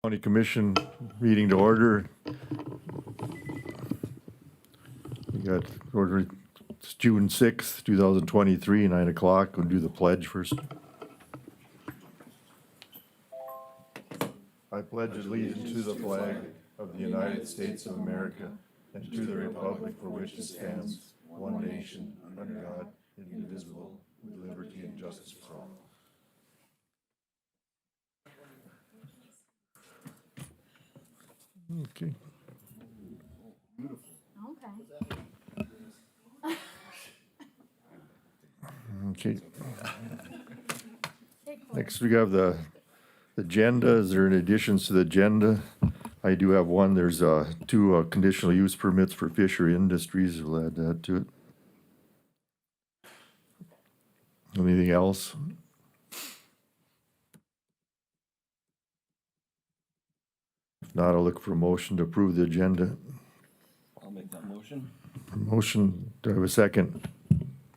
County Commission meeting to order. We got order, it's June 6th, 2023, 9 o'clock. We'll do the pledge first. I pledge allegiance to the flag of the United States of America and to the republic for which it stands, one nation, under God, indivisible, with liberty and justice for all. Okay. Okay. Next, we have the agenda. Is there any additions to the agenda? I do have one. There's two conditional use permits for Fisher Industries. We'll add that to it. Anything else? If not, I'll look for a motion to approve the agenda. I'll make that motion. Motion, do I have a second?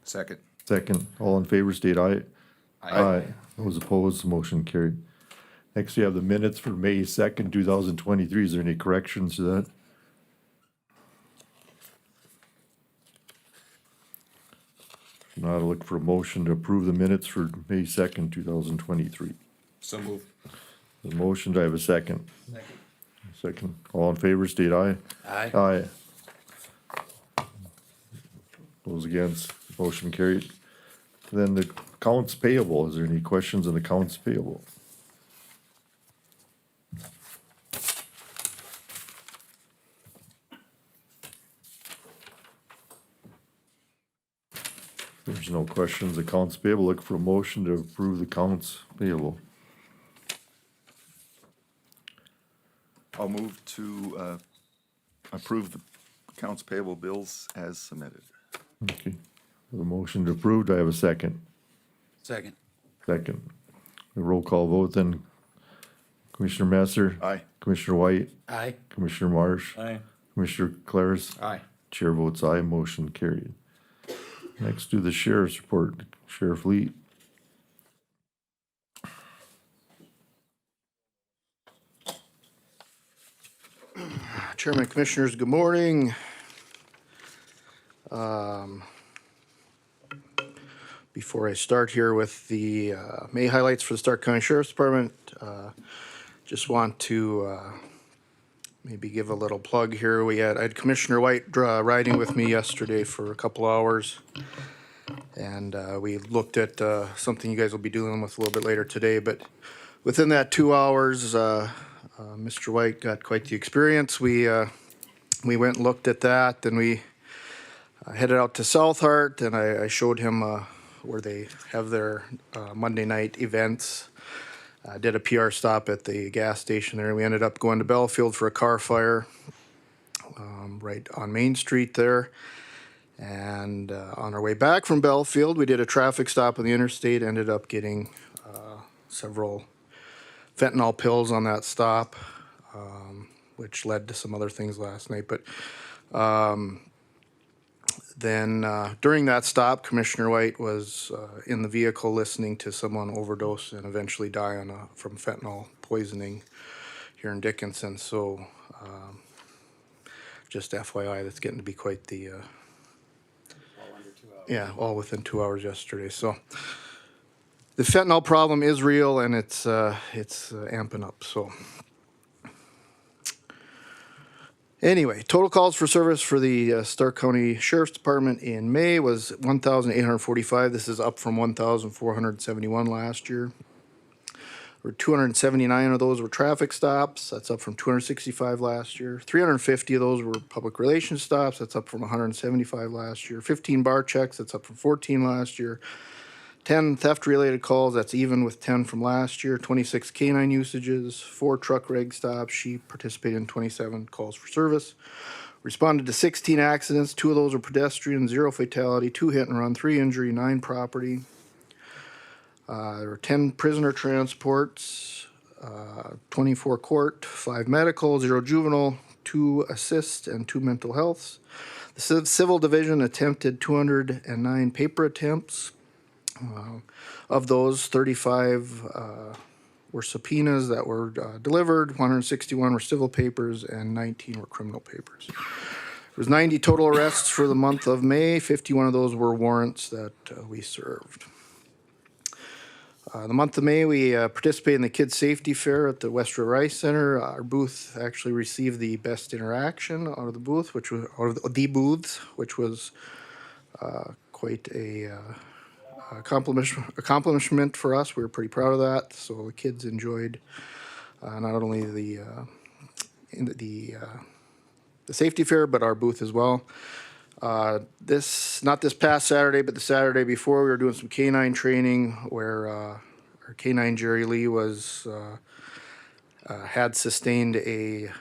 Second. Second. All in favor, state aye. Aye. Those opposed, motion carried. Next, we have the minutes for May 2nd, 2023. Is there any corrections to that? If not, I'll look for a motion to approve the minutes for May 2nd, 2023. So move. The motion, do I have a second? Second. Second. All in favor, state aye. Aye. Aye. Those against, motion carried. Then the accounts payable. Is there any questions on the accounts payable? There's no questions. Accounts payable. Look for a motion to approve the accounts payable. I'll move to approve the accounts payable bills as submitted. Okay. The motion to approve. Do I have a second? Second. Second. A roll call vote then. Commissioner Messer. Aye. Commissioner White. Aye. Commissioner Marsh. Aye. Commissioner Claris. Aye. Chair votes aye. Motion carried. Next, do the sheriff's report. Sheriff Lee. Chairman, Commissioners, good morning. Before I start here with the May highlights for the Stark County Sheriff's Department, just want to maybe give a little plug here. I had Commissioner White riding with me yesterday for a couple hours, and we looked at something you guys will be dealing with a little bit later today. But within that 2 hours, Mr. White got quite the experience. We went and looked at that, and we headed out to South Hart, and I showed him where they have their Monday night events. Did a PR stop at the gas station there. We ended up going to Belfield for a car fire right on Main Street there. And on our way back from Belfield, we did a traffic stop on the interstate, ended up getting several fentanyl pills on that stop, which led to some other things last night. But then during that stop, Commissioner White was in the vehicle listening to someone overdose and eventually die from fentanyl poisoning here in Dickinson. So just FYI, that's getting to be quite the, yeah, all within 2 hours yesterday. So the fentanyl problem is real, and it's amping up. So anyway, total calls for service for the Stark County Sheriff's Department in May was 1,845. This is up from 1,471 last year. 279 of those were traffic stops. That's up from 265 last year. 350 of those were public relations stops. That's up from 175 last year. 15 bar checks. That's up from 14 last year. 10 theft-related calls. That's even with 10 from last year. 26 canine usages. 4 truck reg stops. She participated in 27 calls for service. Responded to 16 accidents. 2 of those were pedestrian. 0 fatality. 2 hit and run. 3 injury. 9 property. There were 10 prisoner transports, 24 court, 5 medical, 0 juvenile, 2 assist, and 2 mental healths. The civil division attempted 209 paper attempts. Of those, 35 were subpoenas that were delivered, 161 were civil papers, and 19 were criminal papers. There was 90 total arrests for the month of May. 51 of those were warrants that we served. The month of May, we participated in the Kids Safety Fair at the West River Ice Center. Our booth actually received the best interaction out of the booth, which was out of the booths, which was quite a accomplishment for us. We were pretty proud of that. So the kids enjoyed not only the safety fair, but our booth as well. Not this past Saturday, but the Saturday before, we were doing some canine training where our canine Jerry Lee had sustained a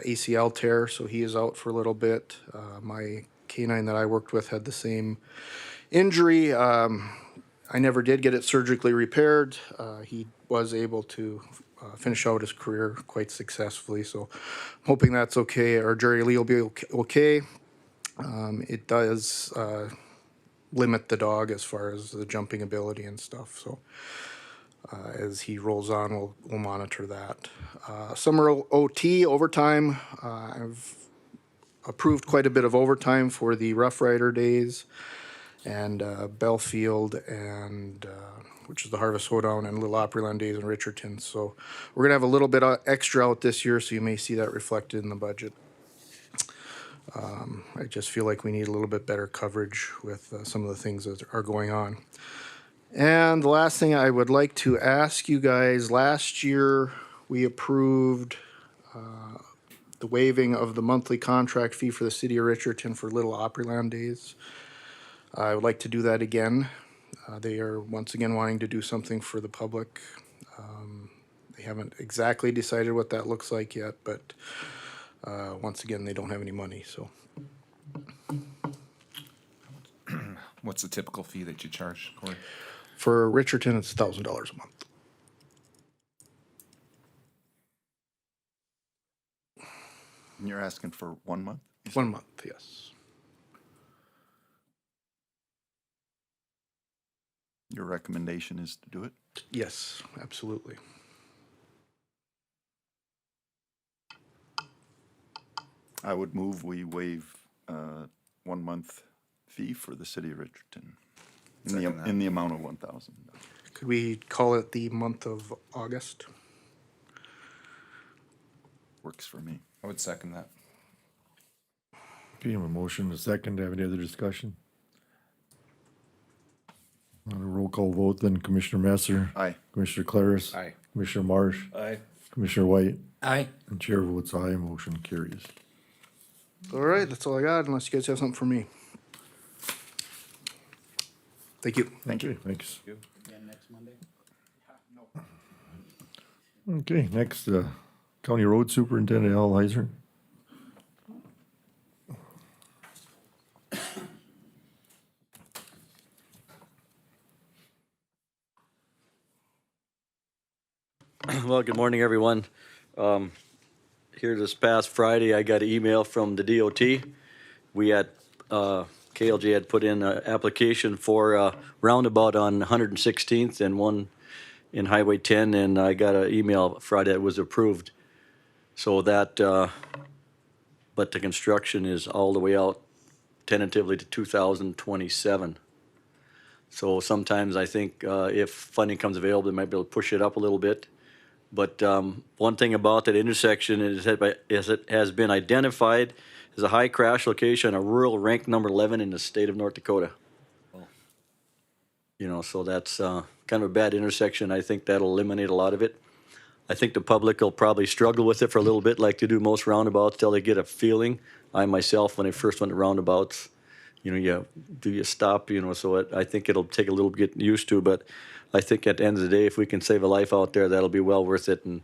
ACL tear, so he is out for a little bit. My canine that I worked with had the same injury. I never did get it surgically repaired. He was able to finish out his career quite successfully, so I'm hoping that's okay. Our Jerry Lee will be okay. It does limit the dog as far as the jumping ability and stuff. So as he rolls on, we'll monitor that. Summer OT overtime. I've approved quite a bit of overtime for the Rough Rider days and Belfield and which is the Harvest Hoedown and Little Opryland days in Richardson. So we're gonna have a little bit extra out this year, so you may see that reflected in the budget. I just feel like we need a little bit better coverage with some of the things that are going on. And the last thing I would like to ask you guys, last year we approved the waiving of the monthly contract fee for the city of Richardson for Little Opryland days. I would like to do that again. They are once again wanting to do something for the public. They haven't exactly decided what that looks like yet, but once again, they don't have any money, so. What's the typical fee that you charge, Corey? For Richardson, it's $1,000 a month. And you're asking for 1 month? 1 month, yes. Your recommendation is to do it? Yes, absolutely. I would move we waive 1 month fee for the city of Richardson Second that. in the amount of $1,000. Could we call it the month of August? Works for me. I would second that. Okay, a motion, a second. Have any other discussion? On a roll call vote, then Commissioner Messer, Aye. Commissioner Claris. Aye. Commissioner Marsh, Aye. Commissioner White, Aye. and Chair votes aye, motion carries. All right, that's all I got, unless you guys have something for me. Thank you. Thank you. Okay, thanks. Again next Monday? Okay, next, County Road Superintendent Al Heiser. Well, good morning, everyone. Here this past Friday, I got an email from the DOT. We had, KLJ had put in an application for a roundabout on 116th and one in Highway 10, and I got an email Friday that was approved. So that, but the construction is all the way out tentatively to 2027. So sometimes I think if funding comes available, they might be able to push it up a little bit. But one thing about that intersection is it has been identified as a high crash location, a rural rank number 11 in the state of North Dakota. You know, so that's kind of a bad intersection. I think that'll eliminate a lot of it. I think the public will probably struggle with it for a little bit, like they do most roundabouts, till they get a feeling. I myself, when I first went to roundabouts, you know, you stop, you know, so I think it'll take a little bit used to, but I think at the end of the day, if we can save a life out there, that'll be well worth it. And,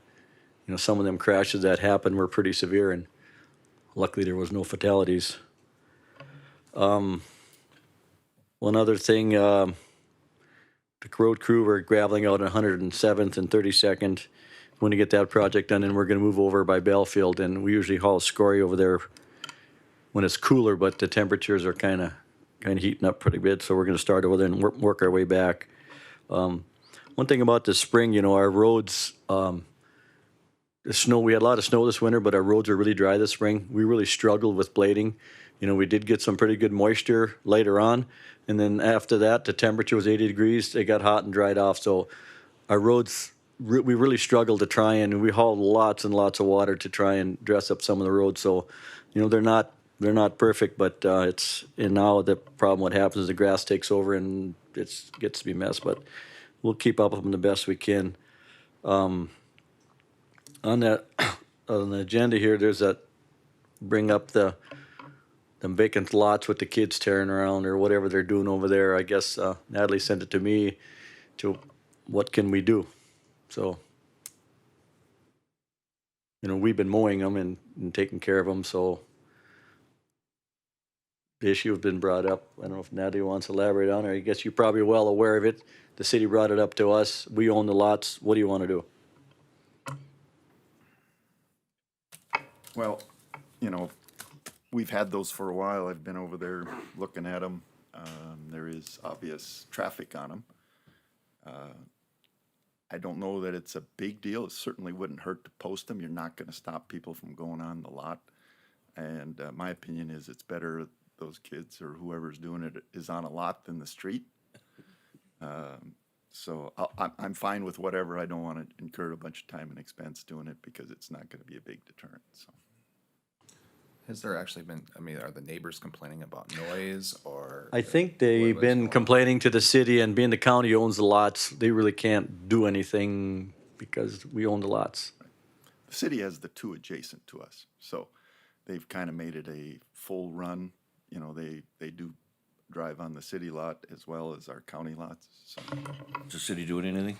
you know, some of them crashes that happened were pretty severe, and luckily there was no fatalities. One other thing, the road crew were graveling out on 107th and 32nd. When to get that project done, and we're going to move over by Belfield, and we usually haul scoria over there when it's cooler, but the temperatures are kind of heating up pretty bit, so we're going to start over there and work our way back. One thing about this spring, you know, our roads, the snow, we had a lot of snow this winter, but our roads are really dry this spring. We really struggled with blading. You know, we did get some pretty good moisture later on. And then after that, the temperature was 80 degrees. It got hot and dried off. So our roads, we really struggled to try and we hauled lots and lots of water to try and dress up some of the roads. So, you know, they're not perfect, but and now the problem, what happens is the grass takes over and it gets to be a mess, but we'll keep up with them the best we can. On the agenda here, there's that, bring up the vacant lots with the kids tearing around or whatever they're doing over there. I guess Natalie sent it to me to what can we do? So, you know, we've been mowing them and taking care of them, so the issue has been brought up. I don't know if Natalie wants to elaborate on it. I guess you're probably well aware of it. The city brought it up to us. We own the lots. What do you want to do? Well, you know, we've had those for a while. I've been over there looking at them. There is obvious traffic on them. I don't know that it's a big deal. It certainly wouldn't hurt to post them. You're not going to stop people from going on the lot. And my opinion is it's better those kids or whoever's doing it is on a lot than the street. So I'm fine with whatever. I don't want to incur a bunch of time and expense doing it because it's not going to be a big deterrent, so. Has there actually been, I mean, are the neighbors complaining about noise or? I think they've been complaining to the city, and being the county owns the lots, they really can't do anything because we own the lots. The city has the two adjacent to us, so they've kind of made it a full run. You know, they do drive on the city lot as well as our county lots, so. Is the city doing anything?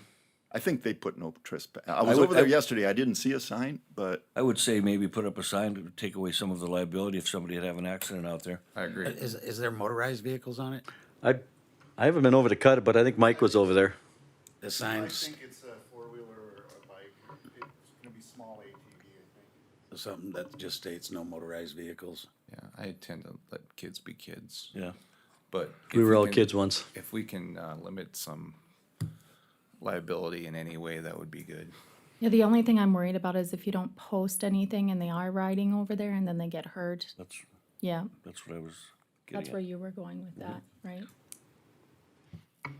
I think they put no trespass. I was over there yesterday. I didn't see a sign, but I would say maybe put up a sign to take away some of the liability if somebody had have an accident out there. I agree. Is there motorized vehicles on it? I haven't been over to cut it, but I think Mike was over there. The signs, it's a four-wheeler or a bike. It's gonna be small ATV, I think. something that just states no motorized vehicles. Yeah, I tend to let kids be kids, Yeah. but. We if were all can- kids once. If we can limit some liability in any way, that would be good. Yeah, the only thing I'm worried about is if you don't post anything and they are riding over there and then they get hurt. That's Yeah, what I was that's getting where at. you were going with that, right? I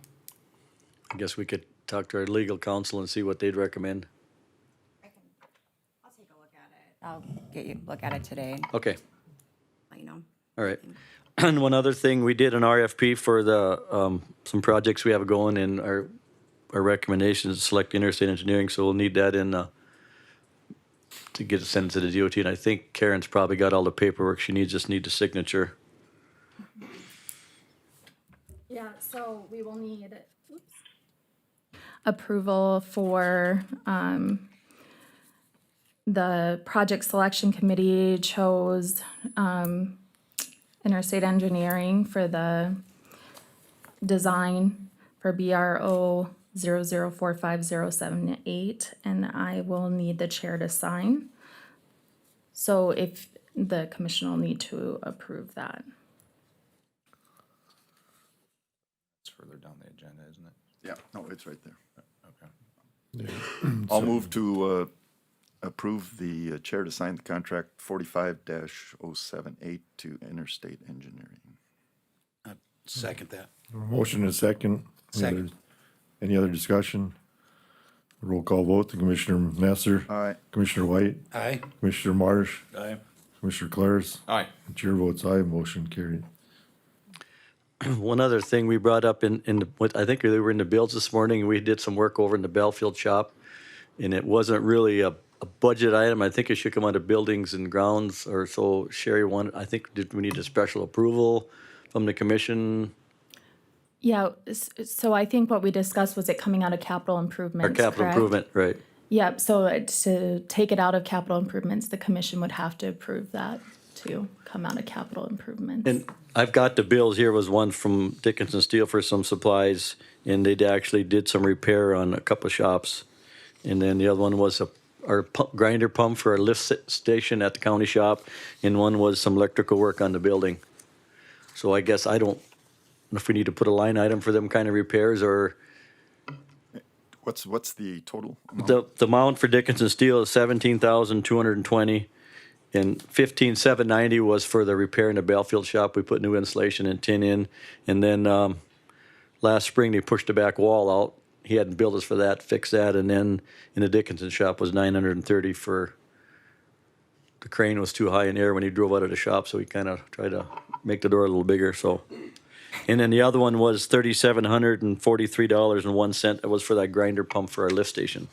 guess we could talk to our legal counsel and see what they'd recommend. I'll take a look at it. I'll get you, look at it today, Okay, let you know. all right. And one other thing, we did an RFP for the, some projects we have going in our recommendations, select interstate engineering, so we'll need that in, to get it sent to the DOT, and I think Karen's probably got all the paperwork she needs, just need a signature. Yeah, so we will need approval for, the project selection committee chose, interstate engineering for the design for BRO 004578, and I will need the chair to sign. So if the commission will need to approve that. It's further down the agenda, isn't it? yeah, no, it's right there. Okay. I'll move to approve the chair to sign the contract 45-078 to Interstate Engineering. Second that. Motion and second. Second. Any other discussion? Roll call vote, the Commissioner Messer. Aye. Commissioner White, Aye. Commissioner Marsh, Aye. Commissioner Claris. Aye. The chair votes aye, motion carried. One other thing we brought up in the, I think they were in the bills this morning, and we did some work over in the Belfield shop, and it wasn't really a budget item. I think it should come out of buildings and grounds, or so Sherry wanted, I think, did we need a special approval from the commission? Yeah, so I think what we discussed was it coming out of capital Or improvements, capital correct? improvement, right? Yep, so to take it out of capital improvements, the commission would have to approve that to come out of capital improvements. And I've got the bills here, was one from Dickinson Steel for some supplies, and they actually did some repair on a couple of shops. And then the other one was our grinder pump for our lift station at the county shop, and one was some electrical work on the building. So I guess I don't know if we need to put a line item for them kind of repairs, or What's the total amount? The amount for Dickinson Steel is 17,220, and 15,790 was for the repair in the Belfield shop. We put new insulation and tin in, and then last spring they pushed the back wall out. He hadn't billed us for that, fixed that, and then in the Dickinson shop was 930 for. The crane was too high in air when he drove out of the shop, so he kind of tried to make the door a little bigger. So, and then the other one was $3,743.01. It was for that grinder pump for our lift station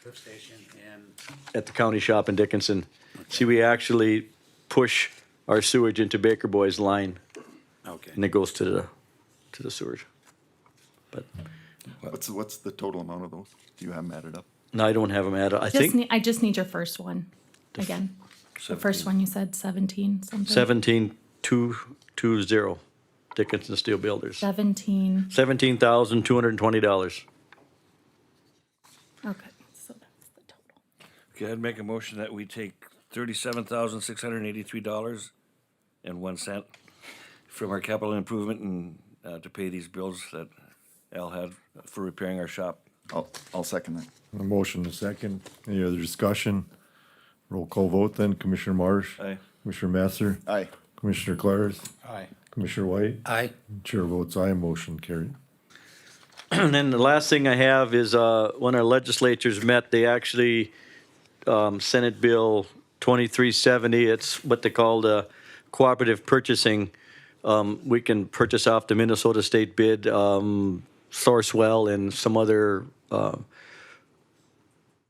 Lift station and at the county shop in Dickinson. See, we actually push our sewage into Baker Boy's line, okay. and it goes to the sewage. But What's the total amount of those? Do you have them added up? no, I don't have them added. I think I just need your first one again. The first one you said 17 something. 17,220 Dickinson Steel Builders. 17. $17,220. Okay, so that's the total. Okay, I'd make a motion that we take $37,683.01 from our capital improvement and to pay these bills that Al had for repairing our shop. I'll second that. A motion, a second. Any other discussion? Roll call vote then. Commissioner Marsh? Aye. Commissioner Masser? Aye. Commissioner Claris? Aye. Commissioner White? Aye. Chair votes aye, motion carried. And then the last thing I have is when our legislatures met, they actually Senate Bill 2370. It's what they call the cooperative purchasing. We can purchase off the Minnesota State bid, Sourcewell, and some other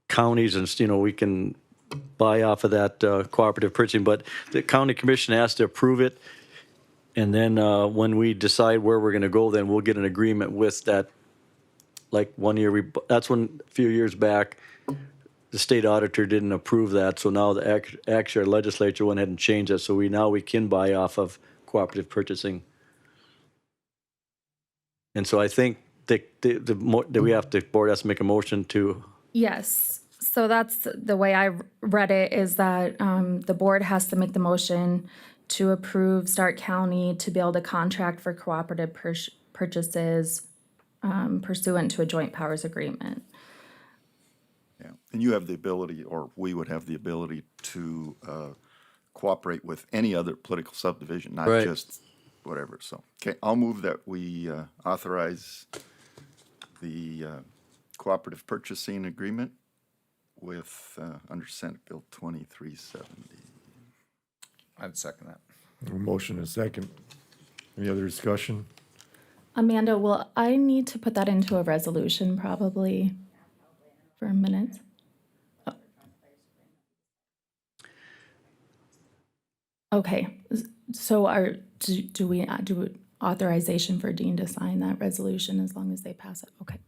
counties, and we can buy off of that cooperative purchasing. But the county commission has to approve it, and then when we decide where we're going to go, then we'll get an agreement with that. Like 1 year, that's when a few years back, the state auditor didn't approve that. So now actually our legislature went ahead and changed it. So we can buy off of cooperative purchasing. And so I think the board has to make a motion to. Yes, so that's the way I read it, is that the board has to make the motion to approve Stark County to be able to contract for cooperative purchases pursuant to a joint powers agreement. Yeah, and you have the ability, or we would have the ability to cooperate with any other political subdivision, not Right. just whatever. So, okay, I'll move that we authorize the cooperative purchasing agreement with, under Senate Bill 2370. I'd second that. A motion, a second. Any other discussion? Amanda, will I need to put that into a resolution probably for a minute? Oh. Okay, so do we do authorization for Dean to sign that resolution as long as they pass it? Okay.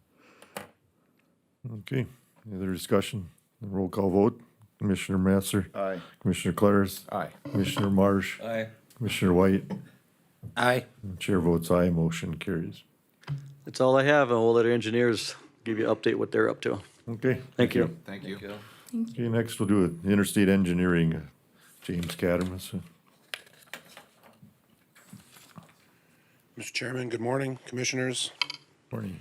Okay, any other discussion? Roll call vote. Commissioner Masser? Aye. Commissioner Claris? Aye. Commissioner Marsh? Aye. Commissioner White? Aye. Chair votes aye, motion carries. That's all I have, and we'll let our engineers give you an update what they're up to. Okay. Thank you. Thank you. Okay, next we'll do interstate engineering. James Cattermas. Mr. Chairman, good morning, Commissioners. Morning.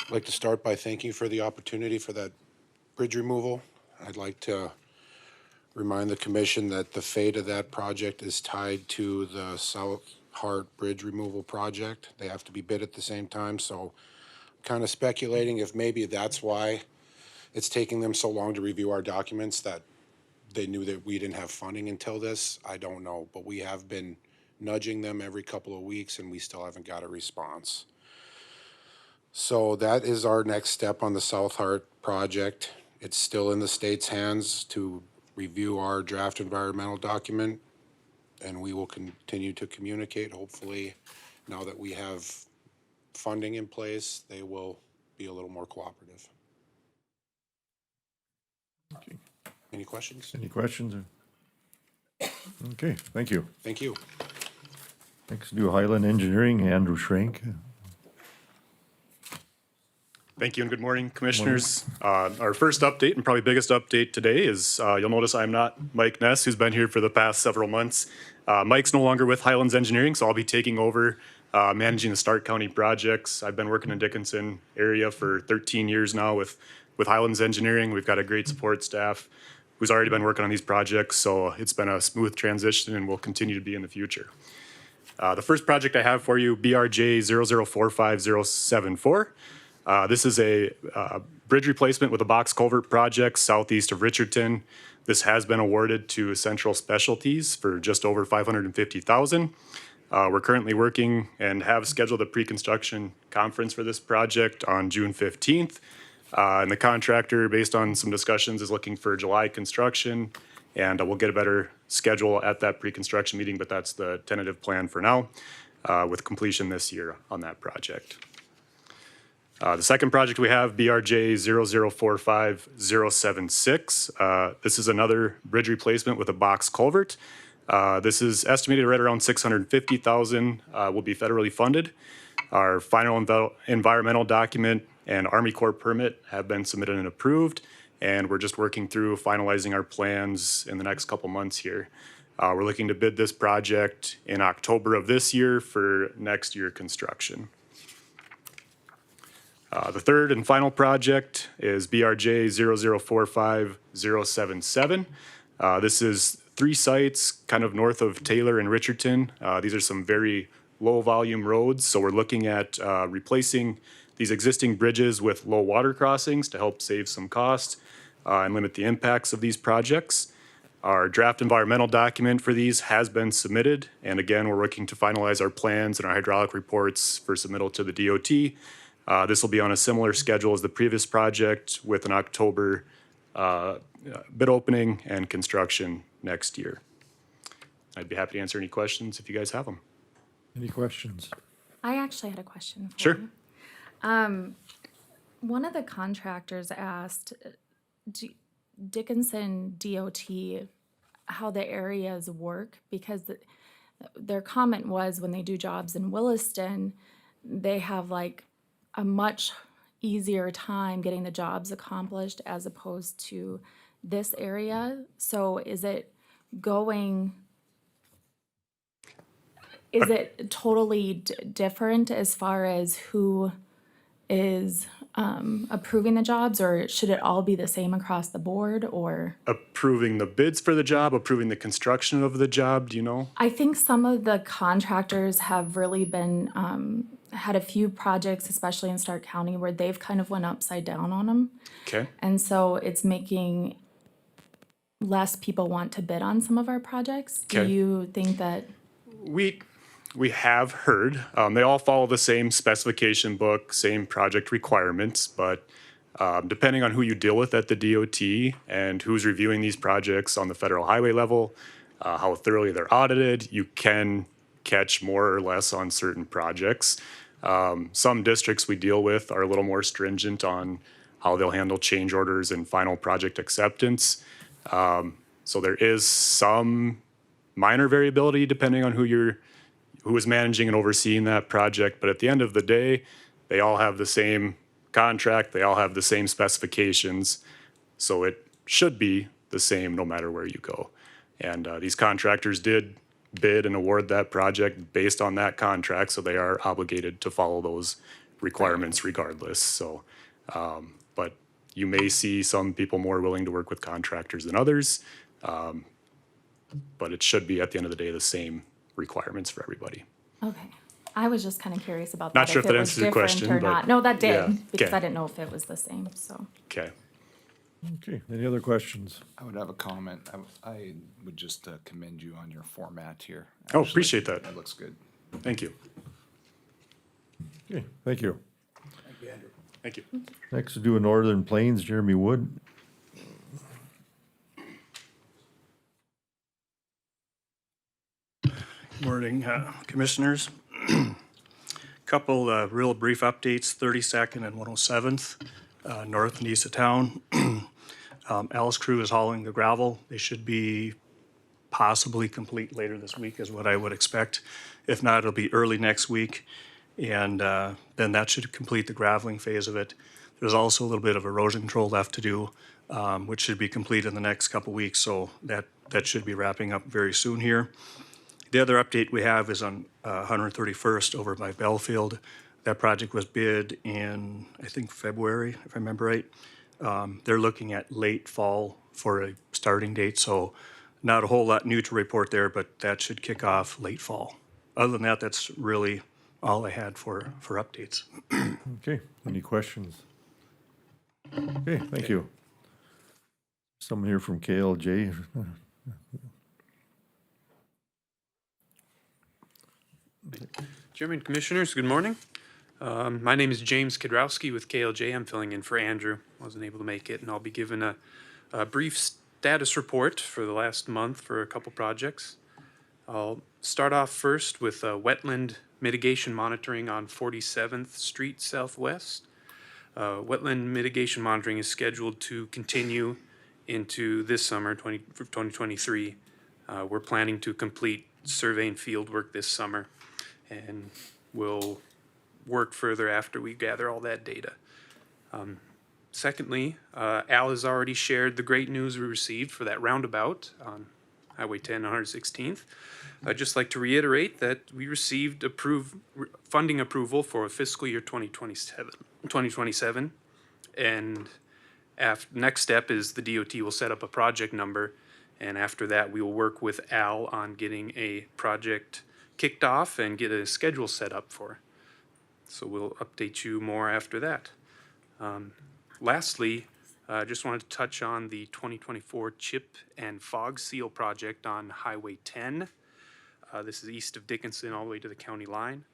I'd like to start by thanking you for the opportunity for that bridge removal. I'd like to remind the Commission that the fate of that project is tied to the South Hart Bridge removal project. They have to be bid at the same time, so I'm kind of speculating if maybe that's why it's taking them so long to review our documents, that they knew that we didn't have funding until this. I don't know, but we have been nudging them every couple of weeks, and we still haven't got a response. So that is our next step on the South Hart project. It's still in the state's hands to review our draft environmental document, and we will continue to communicate. Hopefully, now that we have funding in place, they will be a little more cooperative. Any questions? Any questions? Okay, thank you. Thank you. Next, do Highland Engineering, Andrew Schrank. Thank you and good morning, Commissioners. Our first update and probably biggest update today is you'll notice I'm not Mike Ness, who's been here for the past several months. Mike's no longer with Highlands Engineering, so I'll be taking over managing the Stark County projects. I've been working in Dickinson area for 13 years now with Highlands Engineering. We've got a great support staff who's already been working on these projects, so it's been a smooth transition and will continue to be in the future. The first project I have for you, BRJ 0045074. This is a bridge replacement with a box culvert project southeast of Richardton. This has been awarded to Central Specialties for just over $550,000. We're currently working and have scheduled a pre-construction conference for this project on June 15th. And the contractor, based on some discussions, is looking for July construction, and we'll get a better schedule at that pre-construction meeting, but that's the tentative plan for now, with completion this year on that project. The second project we have, BRJ 0045076. This is another bridge replacement with a box culvert. This is estimated right around $650,000, will be federally funded. Our final environmental document and Army Corps permit have been submitted and approved, and we're just working through finalizing our plans in the next couple months here. We're looking to bid this project in October of this year for next year construction. The third and final project is BRJ 0045077. This is 3 sites kind of north of Taylor and Richardton. These are some very low volume roads, so we're looking at replacing these existing bridges with low water crossings to help save some cost and limit the impacts of these projects. Our draft environmental document for these has been submitted, and again, we're working to finalize our plans and our hydraulic reports for submittal to the DOT. This will be on a similar schedule as the previous project with an October bid opening and construction next year. I'd be happy to answer any questions if you guys have them. Any questions? I actually had a question for Sure. you. One of the contractors asked Dickinson DOT how the areas work, because their comment was when they do jobs in Williston, they have like a much easier time getting the jobs accomplished as opposed to this area. So is it totally different as far as who is approving the jobs, or should it all be the same across the board, or? Approving the bids for the job, approving the construction of the job, do you know? I think some of the contractors have really been, had a few projects, especially in Stark County, where they've kind of went upside down on them. Okay. And so it's making less people want to bid on some of our projects. Do Okay. you think that? We have heard, they all follow the same specification book, same project requirements, but depending on who you deal with at the DOT and who's reviewing these projects on the federal highway level, how thoroughly they're audited, you can catch more or less on certain projects. Some districts we deal with are a little more stringent on how they'll handle change orders and final project acceptance. So there is some minor variability depending on who is managing and overseeing that project. But at the end of the day, they all have the same contract, they all have the same specifications. So it should be the same no matter where you go. And these contractors did bid and award that project based on that contract, so they are obligated to follow those requirements regardless. So, but you may see some people more willing to work with contractors than others. But it should be, at the end of the day, the same requirements for everybody. Okay. I was just kind of curious about Not that. sure if it that was answers your different question, or but not. No, that did, yeah, because okay. I didn't know if it was the same, so. Okay. Okay, any other questions? I would have a comment. I would just commend you on your format here. Oh, Actually, appreciate that. That looks good. Thank you. Okay, thank you. Thank you. Next to do a Northern Plains, Jeremy Wood. Morning, Commissioners. Couple real brief updates, 32nd and 107th, north and east of town. Al's crew is hauling the gravel. They should be possibly complete later this week is what I would expect. If not, it'll be early next week. And then that should complete the graveling phase of it. There's also a little bit of erosion control left to do, which should be complete in the next couple weeks. So that should be wrapping up very soon here. The other update we have is on 131st over by Belfield. That project was bid in, I think, February, if I remember right. They're looking at late fall for a starting date, so not a whole lot new to report there, but that should kick off late fall. Other than that, that's really all I had for updates. Okay, any questions? Okay, thank you. Someone here from KLJ. Chairman, Commissioners, good morning. My name is James Kidrowski with KLJ. I'm filling in for Andrew. Wasn't able to make it, and I'll be giving a brief status report for the last month for a couple projects. I'll start off first with wetland mitigation monitoring on 47th Street Southwest. Wetland mitigation monitoring is scheduled to continue into this summer, 2023. We're planning to complete survey and field work this summer, and we'll work further after we gather all that data. Secondly, Al has already shared the great news we received for that roundabout on Highway 10, 116th. I'd just like to reiterate that we received funding approval for fiscal year 2027, and next step is the DOT will set up a project number, and after that we will work with Al on getting a project kicked off and get a schedule set up for. So we'll update you more after that. Lastly, I just wanted to touch on the 2024 chip and fog seal project on Highway 10. This is east of Dickinson all the way to the county line.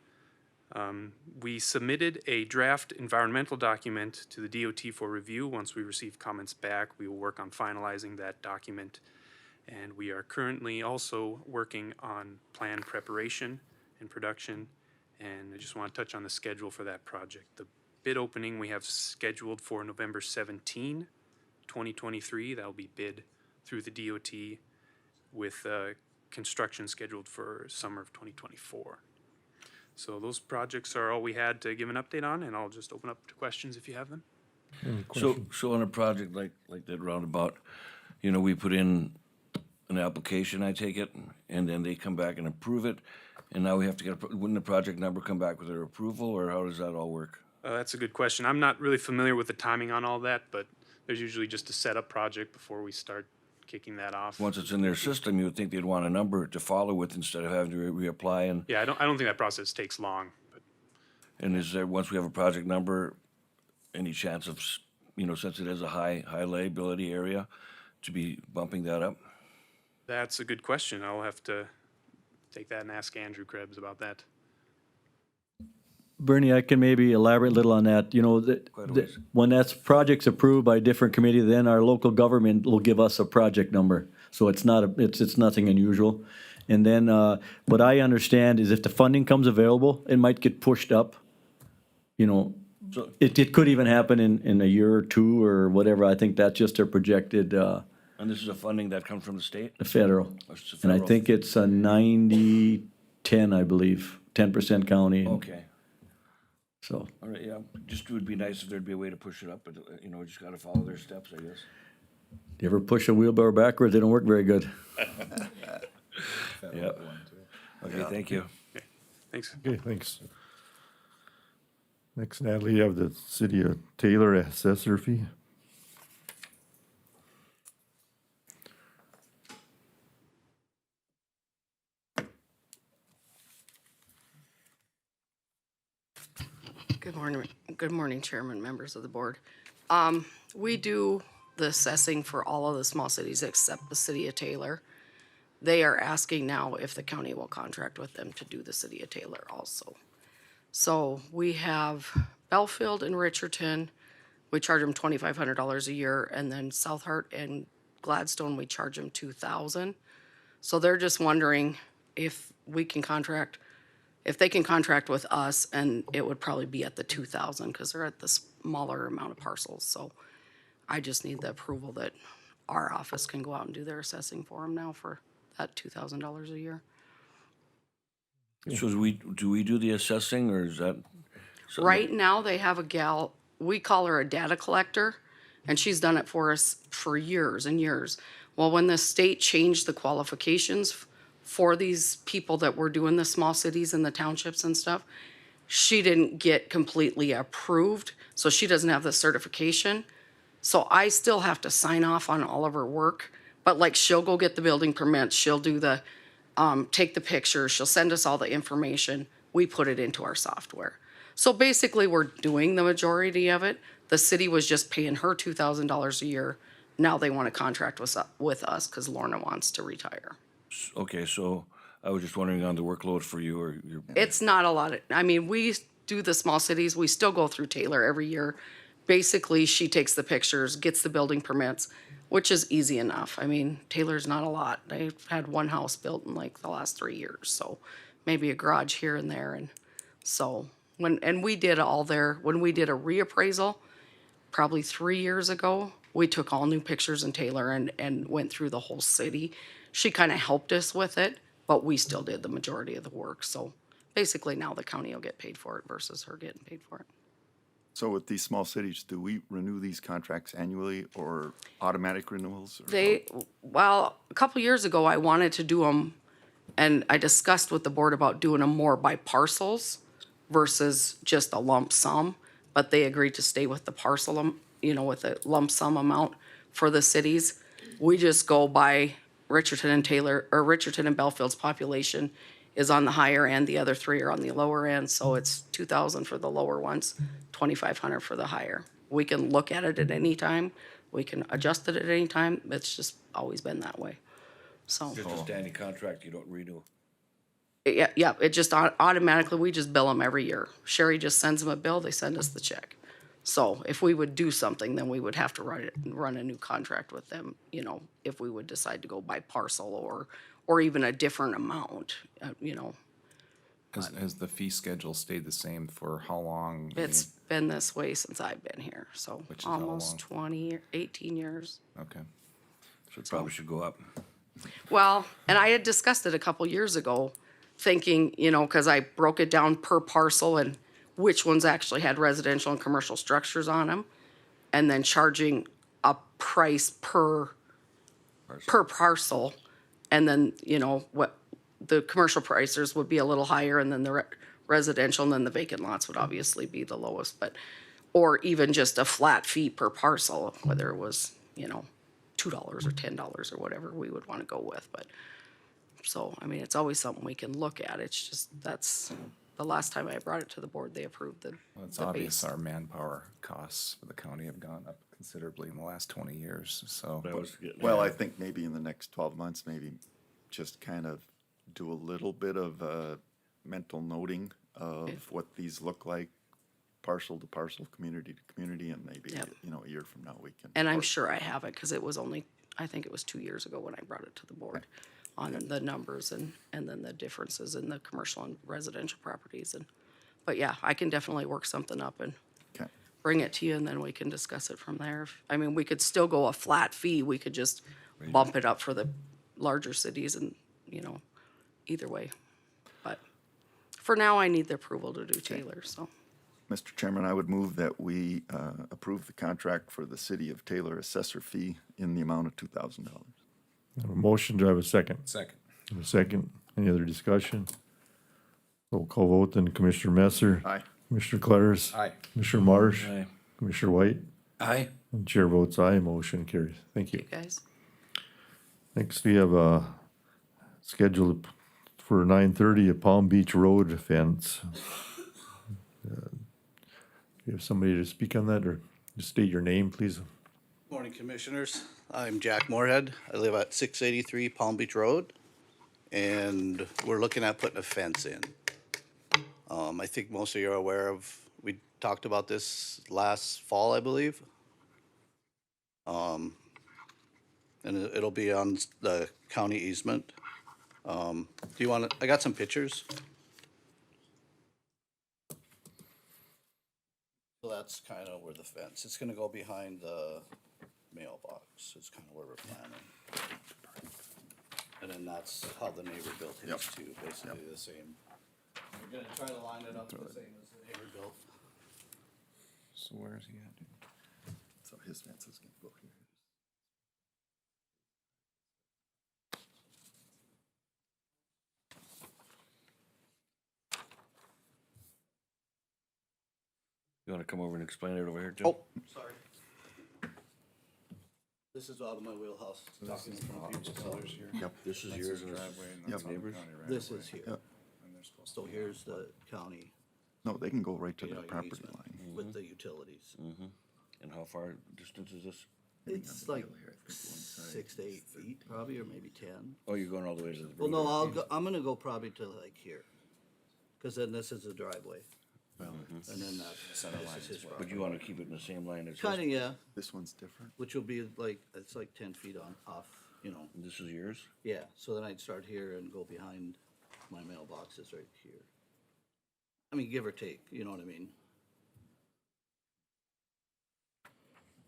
We submitted a draft environmental document to the DOT for review. Once we receive comments back, we will work on finalizing that document. And we are currently also working on plan preparation and production. And I just want to touch on the schedule for that project. The bid opening we have scheduled for November 17, 2023. That'll be bid through the DOT with construction scheduled for summer of 2024. So those projects are all we had to give an update on, and I'll just open up to questions if you have them. So on a project like that roundabout, you know, we put in an application, I take it, and then they come back and approve it, and now we have to wouldn't the project number come back with their approval, or how does that all work? That's a good question. I'm not really familiar with the timing on all that, but there's usually just a setup project before we start kicking that off. Once it's in their system, you would think they'd want a number to follow with instead of having to reapply and. Yeah, I don't think that process takes long. But And is there, once we have a project number, any chance of, you know, since it is a high liability area, to be bumping that up? that's a good question. I'll have to take that and ask Andrew Krebs about that. Bernie, I can maybe elaborate a little on that. You know, when that's projects approved by a different committee, then our local government will give us a project number. So it's not, it's nothing unusual. And then, what I understand is if the funding comes available, it might get pushed up. You know, it could even happen in a year or two or whatever. I think that's just their projected, And this is a funding that comes from the state? the federal. It's And I federal. think it's a 90-10, I believe, 10% county. Okay, So, all right, yeah, just it would be nice if there'd be a way to push it up, but, you know, just gotta follow their steps, I guess. you ever push a wheelbarrow backwards, they don't work very good. Yeah. Okay, thank you. Thanks. Okay, thanks. Next, Natalie, you have the City of Taylor assessor fee. Good morning, Chairman, members of the board. We do the assessing for all of the small cities except the City of Taylor. They are asking now if the county will contract with them to do the City of Taylor also. So we have Belfield and Richardson, we charge them $2,500 a year, and then South Hart and Gladstone, we charge them $2,000. So they're just wondering if we can contract, if they can contract with us, and it would probably be at the 2,000 because they're at the smaller amount of parcels. So I just need the approval that our office can go out and do their assessing for them now for that $2,000 a year. So do we do the assessing, or is that? something- Right now, they have a gal, we call her a data collector, and she's done it for us for years and years. Well, when the state changed the qualifications for these people that were doing the small cities and the townships and stuff, she didn't get completely approved, so she doesn't have the certification. So I still have to sign off on all of her work, but like she'll go get the building permits, she'll do the, take the pictures, she'll send us all the information. We put it into our software. So basically, we're doing the majority of it. The city was just paying her $2,000 a year. Now they want to contract with us because Lorna wants to retire. Okay, so I was just wondering on the workload for you or your. It's not a lot. I mean, we do the small cities. We still go through Taylor every year. Basically, she takes the pictures, gets the building permits, which is easy enough. I mean, Taylor's not a lot. They've had one house built in like the last 3 years, so maybe a garage here and there. And so when we did a reappraisal, probably 3 years ago, we took all new pictures in Taylor and went through the whole city. She kind of helped us with it, but we still did the majority of the work. So basically now the county will get paid for it versus her getting paid for it. So with these small cities, do we renew these contracts annually or automatic renewals? Or Well, a couple years ago, I wanted to do them, and I discussed with the board about doing them more by parcels versus just a lump sum, but they agreed to stay with the parcel, with a lump sum amount for the cities. We just go by Richardson and Taylor, or Richardson and Bellfield's population is on the higher end, the other three are on the lower end, so it's 2,000 for the lower ones, 2,500 for the higher. We can look at it at any time, we can adjust it at any time, it's just always been that way, so. Just a standing contract, you don't renew. Yeah, it just automatically, we just bill them every year. Sherry just sends them a bill, they send us the check. So if we would do something, then we would have to run a new contract with them, if we would decide to go by parcel or even a different amount, Has the fee schedule stayed the same for how long? I It's been this way since I've been here, so Which is how almost 18 years. Okay. So it probably should go up. Well, and I had discussed it a couple years ago, thinking, because I broke it down per parcel and which ones actually had residential and commercial structures on them, and then charging a price per parcel. And then, what the commercial prices would be a little higher, and then the residential, and then the vacant lots would obviously be the lowest, or even just a flat fee per parcel, whether it was, $2 or $10 or whatever we would want to go with, so, I mean, it's always something we can look at, it's just, that's, the last time I brought it to the board, they approved the Well, it's the obvious base. our manpower costs for the county have gone up considerably in the last 20 years, so. Well, I think maybe in the next 12 months, maybe just kind of do a little bit of mental noting of what these look like, parcel to parcel, community to community, and maybe, Yep. a year from now we can. And I'm sure I have it, because it was only, I think it was 2 years ago when I brought it to the board on the numbers and then the differences in the commercial and residential properties, but yeah, I can definitely work something up and Okay. bring it to you, and then we can discuss it from there. I mean, we could still go a flat fee, we could just bump it up for the larger cities and, either way. But for now, I need the approval to do Taylor, so. Mr. Chairman, I would move that we approve the contract for the City of Taylor assessor fee in the amount of $2,000. I have a motion, do I have a second? Second. A second, any other discussion? Roll call vote, then Commissioner Messer. Aye. Commissioner Claris. Aye. Commissioner Marsh. Aye. Commissioner White. Aye. And chair votes aye, motion carries. Thank you. You guys, Next, we have scheduled for 9:30 a Palm Beach Road fence. You have somebody to speak on that, or just state your name, please? Morning, Commissioners. I'm Jack Moorhead. I live at 683 Palm Beach Road, and we're looking at putting a fence in. I think most of you are aware of, we talked about this last fall, I believe. And it'll be on the county easement. Do you want to, I got some pictures. So that's kind of where the fence, it's gonna go behind the mailbox, is kind of where we're planning. And then that's how the neighbor built his too, basically the same. We're gonna try to line it up the same as the neighbor built. So where is he at? So his fence is going to go here. You wanna come over and explain it over here, Tim? Oh, sorry. This is out of my wheelhouse. Talking from people, so Yep. This is yours and Yep. neighbors? this is here. Yep. So here's the county, No, they can go right to you the know, your property easement line. with the utilities. And how far distance is this? It's like 6 to 8 feet probably, or maybe 10. Oh, you're going all the way to the. Well, no, I'm gonna go probably to like here. Cause then this is a driveway. And then this is his But property. you wanna keep it in the same line as this? Kinda, yeah, This one's different. which will be like, it's like 10 feet off, you know. This is yours? Yeah, so then I'd start here and go behind my mailboxes right here. I mean, give or take, you know what I mean?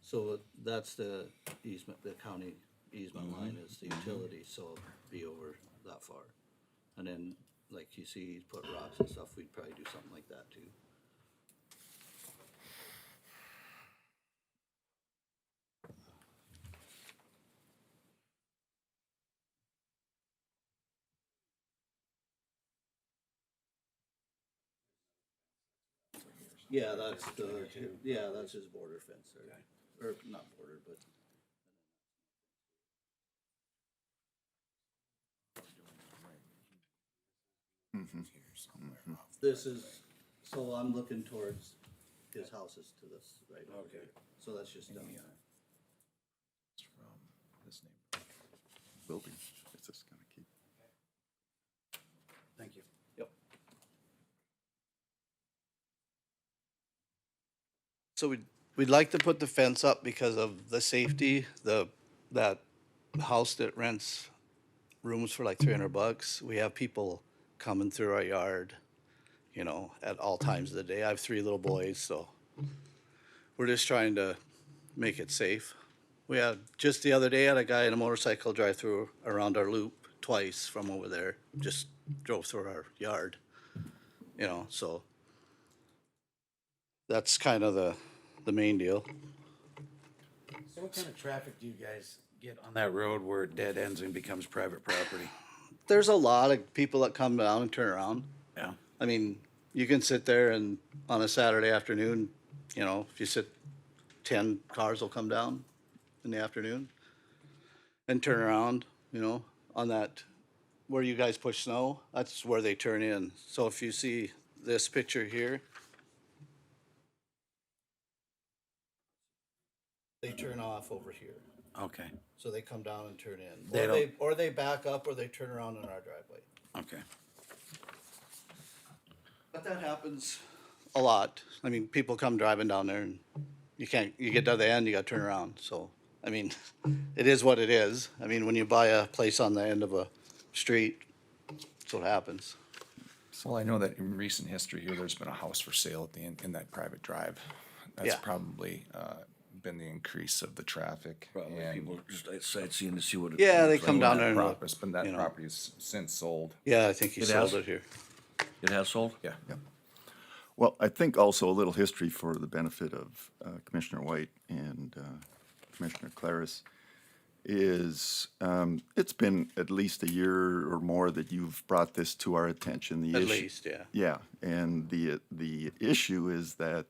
So that's the easement, the county easement line is the utility, so it'll be over that far. And then, like you see, he's put rocks and stuff, we'd probably do something like that too. Yeah, that's that's his border fence there, or not border, but. This is, so I'm looking towards his houses to this, right over here, so that's just down there. Will be. It's just gonna keep. Thank you. Yep. So we'd like to put the fence up because of the safety, that house that rents rooms for like $300. We have people coming through our yard, you know, at all times of the day. I have 3 little boys, so we're just trying to make it safe. We had, just the other day, had a guy in a motorcycle drive through around our loop twice from over there, just drove through our yard, you know, so that's kind of the main deal. So what kind of traffic do you guys get on that road where it dead ends and becomes private property? There's a lot of people that come down and turn around. Yeah. I mean, you can sit there and on a Saturday afternoon, you know, if you sit, 10 cars will come down in the afternoon and turn around, you know, on that, where you guys push snow, that's where they turn in. So if you see this picture here, they turn off over here. Okay, So they come down and turn in. They don't- Or they back up or they turn around in our driveway. okay. But that happens a lot. I mean, people come driving down there and you get to the end, you gotta turn around. So, I mean, it is what it is. I mean, when you buy a place on the end of a street, that's what happens. So I know that in recent history here, there's been a house for sale at the end, in that private drive. That's Yeah. probably, been the increase of the traffic. Probably and people just sightseeing to see what it. Yeah, they looks come like. down there and look, But that you know. property's since sold. Yeah, I think he It sold has? it here. It has sold? Yeah. Well, I think also a little history for the benefit of Commissioner White and Commissioner Claris is, it's been at least a year or more that you've brought this to our attention. The At issue- least, yeah. Yeah, and the issue is that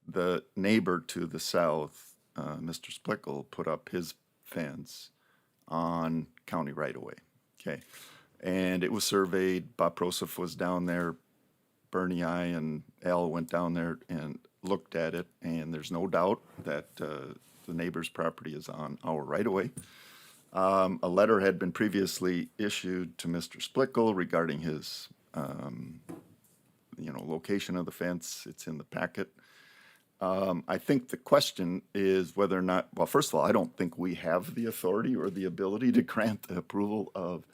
the neighbor to the south, Mr. Splickle, put up his fence on county right-of-way, okay? And it was surveyed, Bob Prosef was down there, Bernie I and Al went down there and looked at it, and there's no doubt that the neighbor's property is on our right-of-way. A letter had been previously issued to Mr. Splickle regarding his, location of the fence. It's in the packet. I think the question is whether or not, well, first of all, I don't think we have the authority or the ability to grant the approval of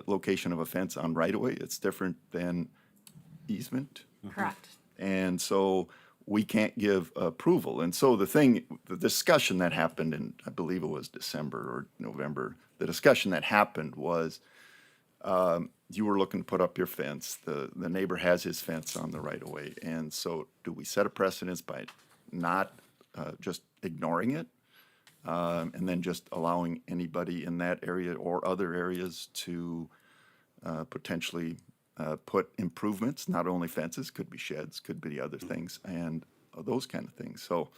location of a fence on right-of-way. It's different than easement. Correct. And so we can't give approval. And so the discussion that happened in, I believe it was December or November, the discussion that happened was you were looking to put up your fence. The neighbor has his fence on the right of way. And so do we set a precedence by not just ignoring it? And then just allowing anybody in that area or other areas to potentially put improvements, not only fences, could be sheds, could be other things, and those kind of things. So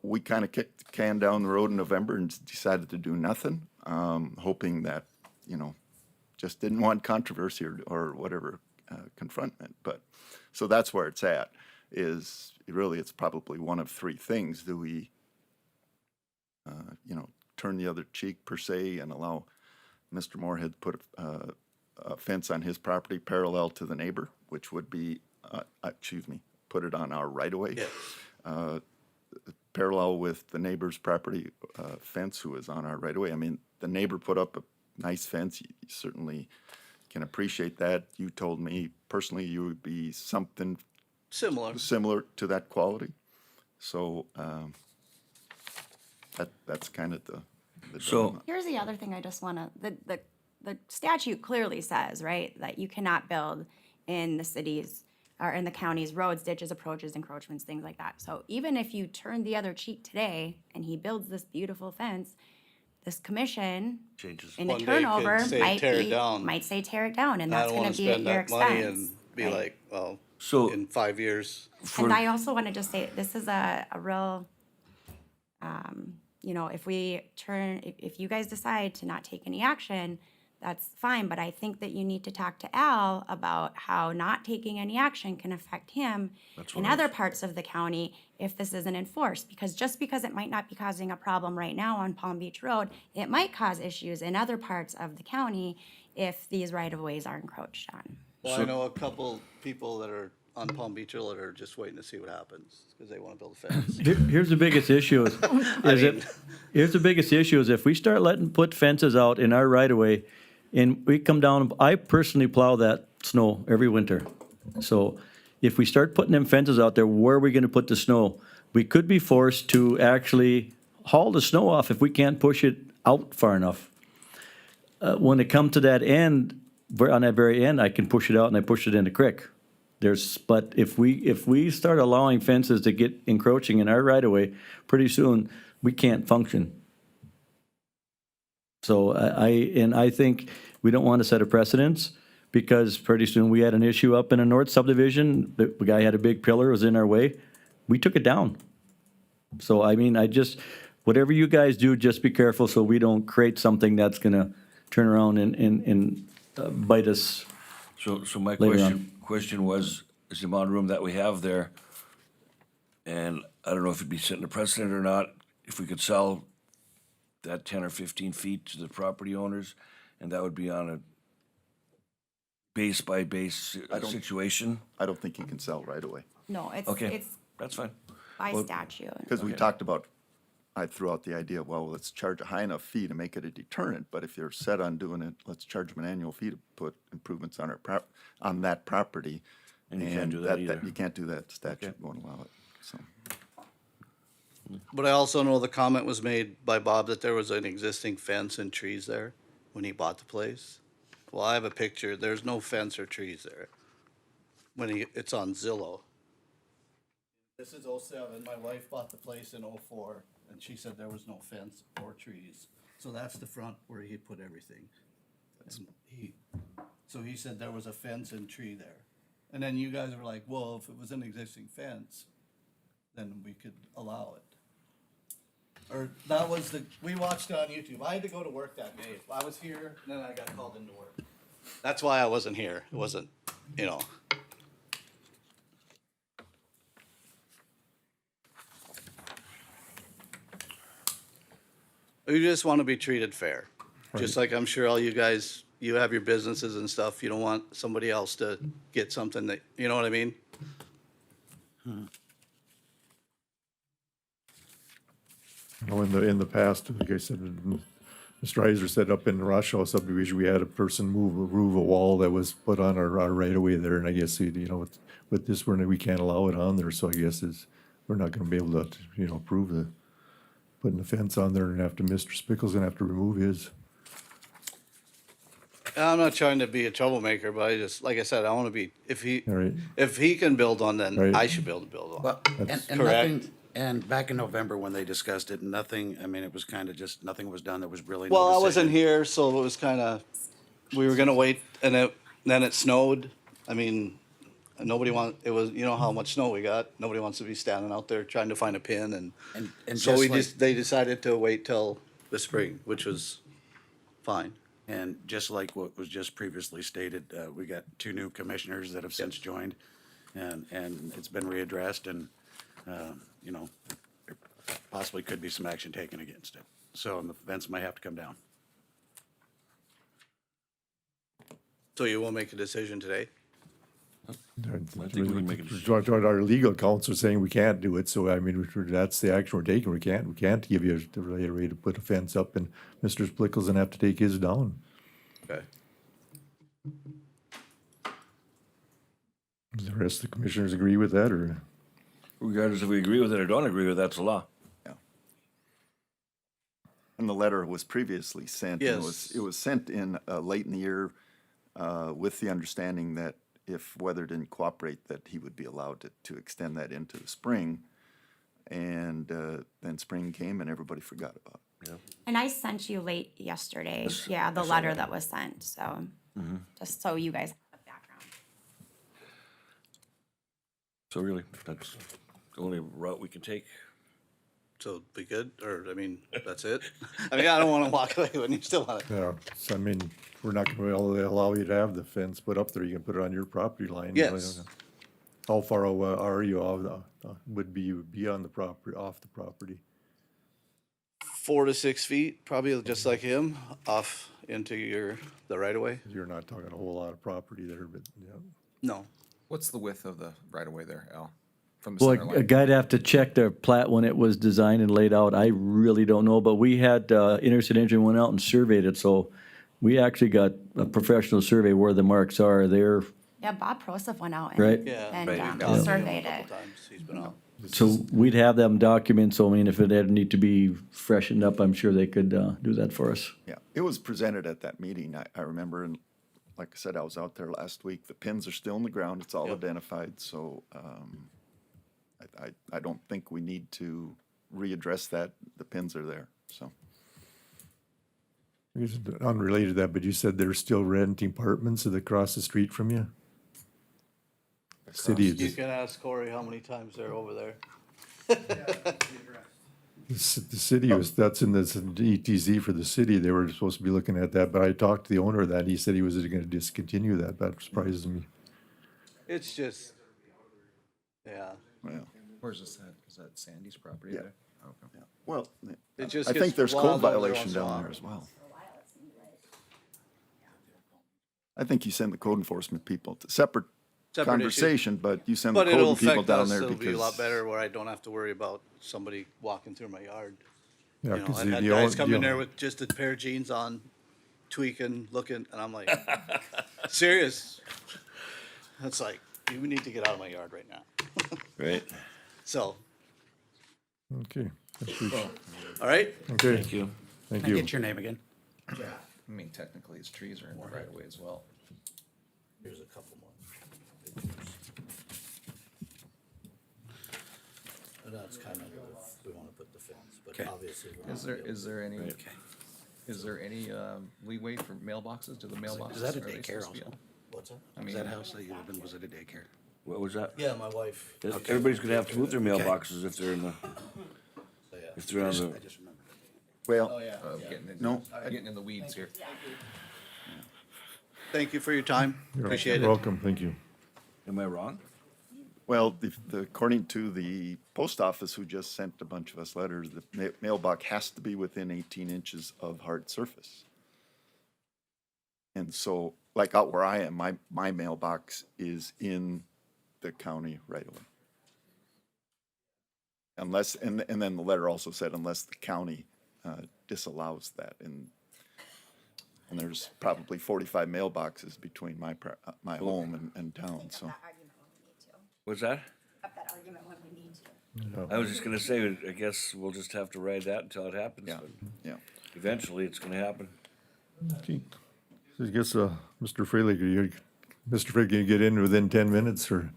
we kind of kicked the can down the road in November and decided to do nothing, hoping that, you know, just didn't want controversy or whatever confrontment. But so that's where it's at. Is really it's probably one of three things. Do we, you know, turn the other cheek per se and allow Mr. Moorhead to put a fence on his property parallel to the neighbor, which would be, put it on our right of way, parallel with the neighbor's property fence who is on our right of way. I mean, the neighbor put up a nice fence. You certainly can appreciate that. You told me personally you would be something similar to that quality. So that's kind of the dilemma. Here's the other thing I just wanna, the statute clearly says, right, that you cannot build in the cities or in the county's roads, ditches, approaches, encroachments, things like that. So even if you turn the other cheek today and he builds this beautiful fence, this commission Changes. in the One day turnover could say might say tear it down, and I that's don't gonna wanna be at spend your that money expense. and be right? like, well, So in 5 years. And I also wanna just say, this is a real, you know, if you guys decide to not take any action, that's fine, but I think that you need to talk to Al about how not taking any action can affect him in other parts of the county if this isn't enforced. Because just because it might not be causing a problem right now on Palm Beach Road, it might cause issues in other parts of the county if these right-of-ways are encroached on. Well, I know a couple people that are on Palm Beach Hill that are just waiting to see what happens because they want to build a fence. Here's the biggest issue here's the biggest issue is if we start put fences out in our right of way and we come down, I personally plow that snow every winter. So if we start putting them fences out there, where are we gonna put the snow? We could be forced to actually haul the snow off if we can't push it out far enough. When it comes to that end, on that very end, I can push it out and I push it in the creek. But if we start allowing fences to get encroaching in our right of way, pretty soon we can't function. So I think we don't want to set a precedence because pretty soon we had an issue up in a north subdivision. The guy had a big pillar, was in our way. We took it down. So I mean, whatever you guys do, just be careful so we don't create something that's gonna turn around and bite us. So my later question was, is the amount of room that we have there, and I don't know if it'd be setting a precedent or not, if we could sell that 10 or 15 feet to the property owners, and that would be on a base by base situation? I don't think you can sell right away. No, Okay, it's that's fine. by Well, statute. Because we talked about, I threw out the idea, well, let's charge a high enough fee to make it a deterrent, but if you're set on doing it, let's charge them an annual fee to put improvements on on that property. And you can't do that either. You can't do that, statute won't allow it, so. But I also know the comment was made by Bob that there was an existing fence and trees there when he bought the place. Well, I have a picture, there's no fence or trees there. It's on Zillow. This is '07, my wife bought the place in '04, and she said there was no fence or trees. So that's the front where he put everything. So he said there was a fence and tree there. And then you guys were like, well, if it was an existing fence, then we could allow it. Or that was we watched it on YouTube. I had to go to work that day. I was here, and then I got called into work. That's why I wasn't here. It wasn't, you know. You just want to be treated fair. Just like I'm sure all you guys, you have your businesses and stuff. You don't want somebody else to get something that, you know what I mean? You know, in the past, like I said, Mr. Iser said up in the Rochelle subdivision, we had a person move a wall that was put on our right of way there, and I guess, you know, with this, we can't allow it on there, so I guess we're not gonna be able to, you know, approve putting the fence on there, and Mr. Spickle's gonna have to remove his. I'm not trying to be a troublemaker, but I just, like I said, I want to be, if Right. he can build on, then Right. I should be able to build on. Well, and Correct. nothing, and back in November when they discussed it, nothing, I mean, it was kind of just, nothing was done. There was really no Well, I decision. wasn't here, so it was kind of, we were gonna wait, and then it snowed. I mean, nobody it was, you know how much snow we got. Nobody wants to be standing out there trying to find a pin And so just they decided to wait till the spring, which was fine. And just like what was just previously stated, we got 2 new commissioners that have since joined, and it's been readdressed, and, you know, there possibly could be some action taken against it. So, and the fence might have to come down. So you will make a decision today? think we can make a decision. What our legal counsel is saying we can't do it, so I mean, that's the action we're taking. We can't give you the right way to put a fence up, and Mr. Splickle's gonna have to take his down. Okay. Does the rest of the commissioners agree with that, or? Regardless if we agree with it or don't agree with it, that's the law. And the letter was previously sent. and Yes. It was sent in late in the year with the understanding that if weather didn't cooperate, that he would be allowed to extend that into the spring. And then spring came and everybody forgot about it. And I sent you late yesterday, Yes, yeah, the I saw letter that. that was sent, so, just so you guys have background. So really, that's the only route we can take. So be good, or, I mean, that's it? I mean, I don't wanna walk away when you still wanna. Yeah, so I mean, we're not gonna allow you to have the fence put up there. You can put it on your property line. Yes. How far are you would be on the property, off the property? 4 to 6 feet, probably just like him, off into the right of way? You're not talking a whole lot of property there, but, yeah. No. What's the width of the right of way there, Al? From the Well, center a line? guy'd have to check their plat when it was designed and laid out. I really don't know, but we had, Interstate Engine went out and surveyed it, so we actually got a professional survey where the marks are there. Yeah, Bob Prosef went out Right. and Right. and surveyed A it. couple times he's been out. So we'd have them documents, so I mean, if it had need to be freshened up, I'm sure they could, do that for us. Yeah, it was presented at that meeting. I remember, and like I said, I was out there last week. The pins are still in the ground. It's all Yep. identified, so I don't think we need to readdress that. The pins are there, so. I guess unrelated to that, but you said they're still renting apartments across the street from you? City, You can ask Corey how many times they're over there. the city was, that's in this ETZ for the city. They were supposed to be looking at that, but I talked to the owner of that, and he said he was gonna discontinue that. That surprises me. It's just, yeah, Well, Where's this at? Is that Sandy's property Yeah. there? Okay. well, it just I gets think there's wild code over there violation once in a down while. there as well. I think you send the code enforcement people, it's a separate Separate issue. conversation, but you send the But it'll code people affect down us, there it'll be a lot because. better where I don't have to worry about somebody walking through my yard. Yeah, You know, 'cause I've had the guys own- come the in there own- with just a pair of jeans on, tweaking, looking, and I'm like, serious? That's like, you need to get out of my yard right now. Right. So, Okay. I appreciate- all right? Okay, Thank you. thank Can I you. get your name again? I mean, technically, his trees are in the right of way as well. Here's a couple more. That's kind of if we want to put the fence, but Okay. obviously. Is there any, is there any leeway for mailboxes? Do the mailboxes? Is that a are they daycare supposed to be also? on? What's that? I Was mean, that house that you live in, was it a daycare? What was that? Yeah, my wife. Everybody's gonna have to move their mailboxes if they're in the, So, yeah. if they're on the, I just remembered. Well, yeah. No. Getting in the weeds here. Thank you for your time. You're Appreciate it. welcome, thank you. am I wrong? well, according to the post office who just sent a bunch of us letters, the mailbox has to be within 18 inches of hard surface. And so, like out where I am, my mailbox is in the county right away. Unless, and then the letter also said unless the county disallows that. And there's probably 45 mailboxes between my home and town, so. What's that? Up that argument when we need to. I was just gonna say, I guess we'll just have to ride that until it happens. Yeah, but yeah. Eventually, it's gonna happen. Okay. So I guess, Mr. Freilich, Mr. Freilich, can you get in within 10 minutes, or?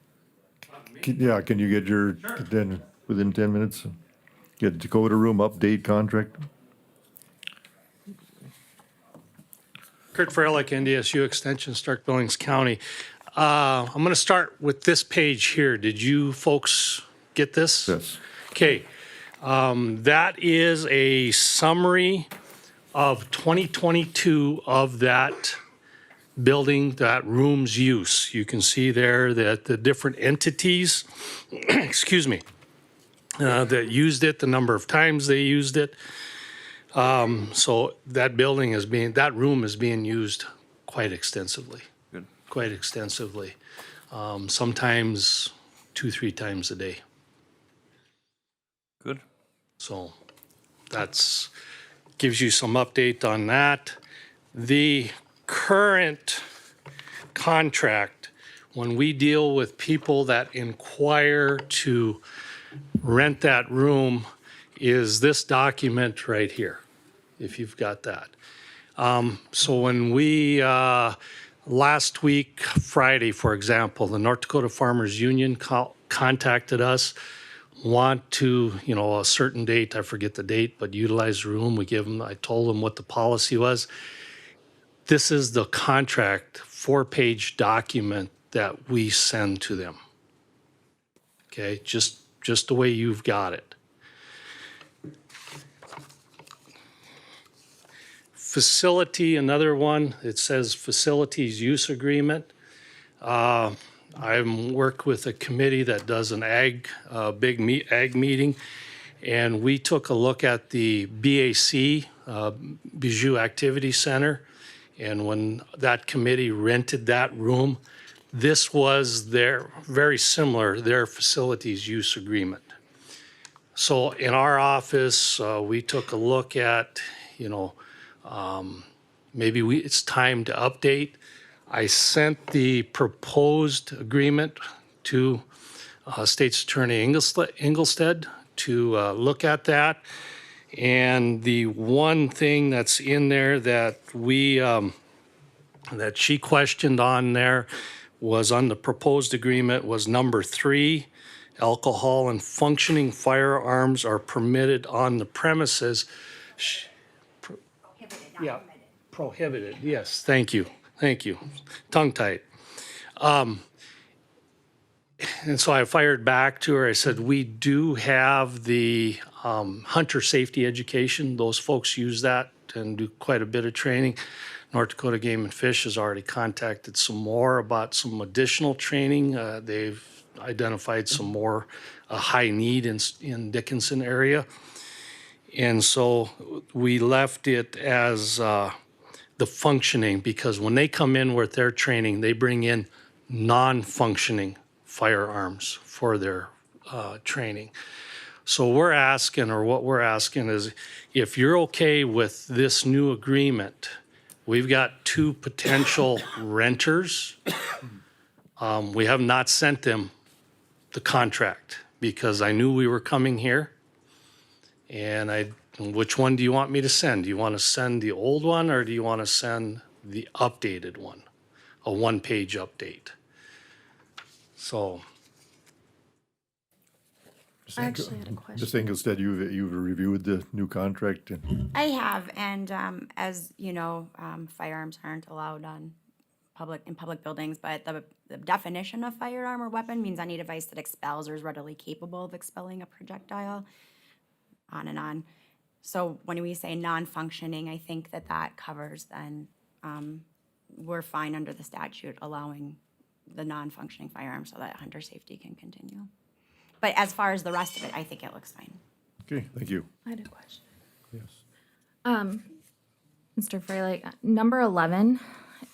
Yeah, can you get your, within 10 minutes? Get Dakota Room update contract? Kurt Freilich, NDSU Extension, Stark Billings County. I'm going to start with this page here. Did you folks get this? Yes. Okay. That is a summary of 2022 of that building, that room's use. You can see there that the different entities, excuse me, that used it, the number of times they used it. So that that room is being used quite extensively. Good. Quite extensively. Sometimes 2-3 times a day. Good. So that's, gives you some update on that. The current contract, when we deal with people that inquire to rent that room, is this document right here, if you've got that. So when we, last week, Friday, for example, the North Dakota Farmers Union contacted us, want to, a certain date, I forget the date, but utilize the room. I told them what the policy was. This is the contract, 4-page document that we send to them. Okay, just the way you've got it. Facility, another one, it says facilities use agreement. I've worked with a committee that does an ag meeting, and we took a look at the BAC, Bijou Activity Center, and when that committee rented that room, this was very similar, their facilities use agreement. So in our office, we took a look at, maybe it's time to update. I sent the proposed agreement to State's Attorney Ingolstead to look at that. And the one thing that's in there that that she questioned on there was on the proposed agreement was number 3, alcohol and functioning firearms are permitted on the premises. Prohibited, yes, thank you. Tongue-tied. And so I fired back to her. I said, we do have the hunter safety education. Those folks use that and do quite a bit of training. North Dakota Game and Fish has already contacted some more about some additional training. They've identified some more high need in Dickinson area. And so we left it as the functioning, because when they come in with their training, they bring in non-functioning firearms for their training. So what we're asking is, if you're okay with this new agreement, we've got 2 potential renters. We have not sent them the contract because I knew we were coming here. And which one do you want me to send? Do you want to send the old one, or do you want to send the updated one? A 1-page update. So. I actually had a question. Ms. Ingolstead, you've reviewed the new contract and I have, and as you know, firearms aren't allowed in public buildings, but the definition of firearm or weapon means any device that expels or is readily capable of expelling a projectile, on and on. So when we say non-functioning, I think that covers then, we're fine under the statute allowing the non-functioning firearm so that hunter safety can continue. But as far as the rest of it, I think it looks fine. okay, thank you. I had a question. Yes. Mr. Freilich, number 11,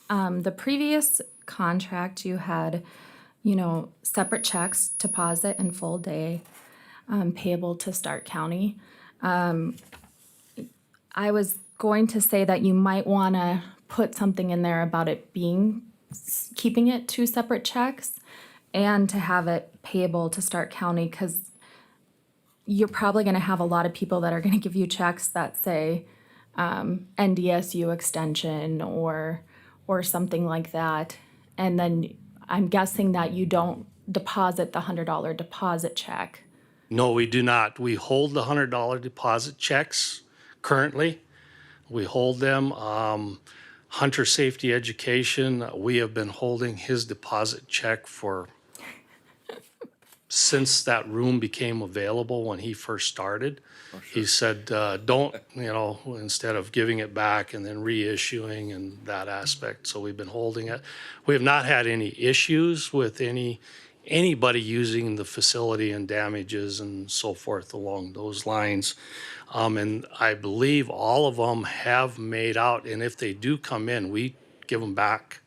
the previous contract you had, separate checks, deposit and full day, payable to Stark County. I was going to say that you might want to put something in there about it keeping it 2 separate checks and to have it payable to Stark County, because you're probably going to have a lot of people that are going to give you checks that say NDSU extension or something like that. And then I'm guessing that you don't deposit the $100 deposit check. No, we do not. We hold the $100 deposit checks currently. We hold them. Hunter Safety Education, we have been holding his deposit check since that room became available when he first started. He said, don't, instead of giving it back and then reissuing and that aspect. So we've been holding it. We have not had any issues with anybody using the facility and damages and so forth along those lines. And I believe all of them have made out, and if they do come in, we give them back.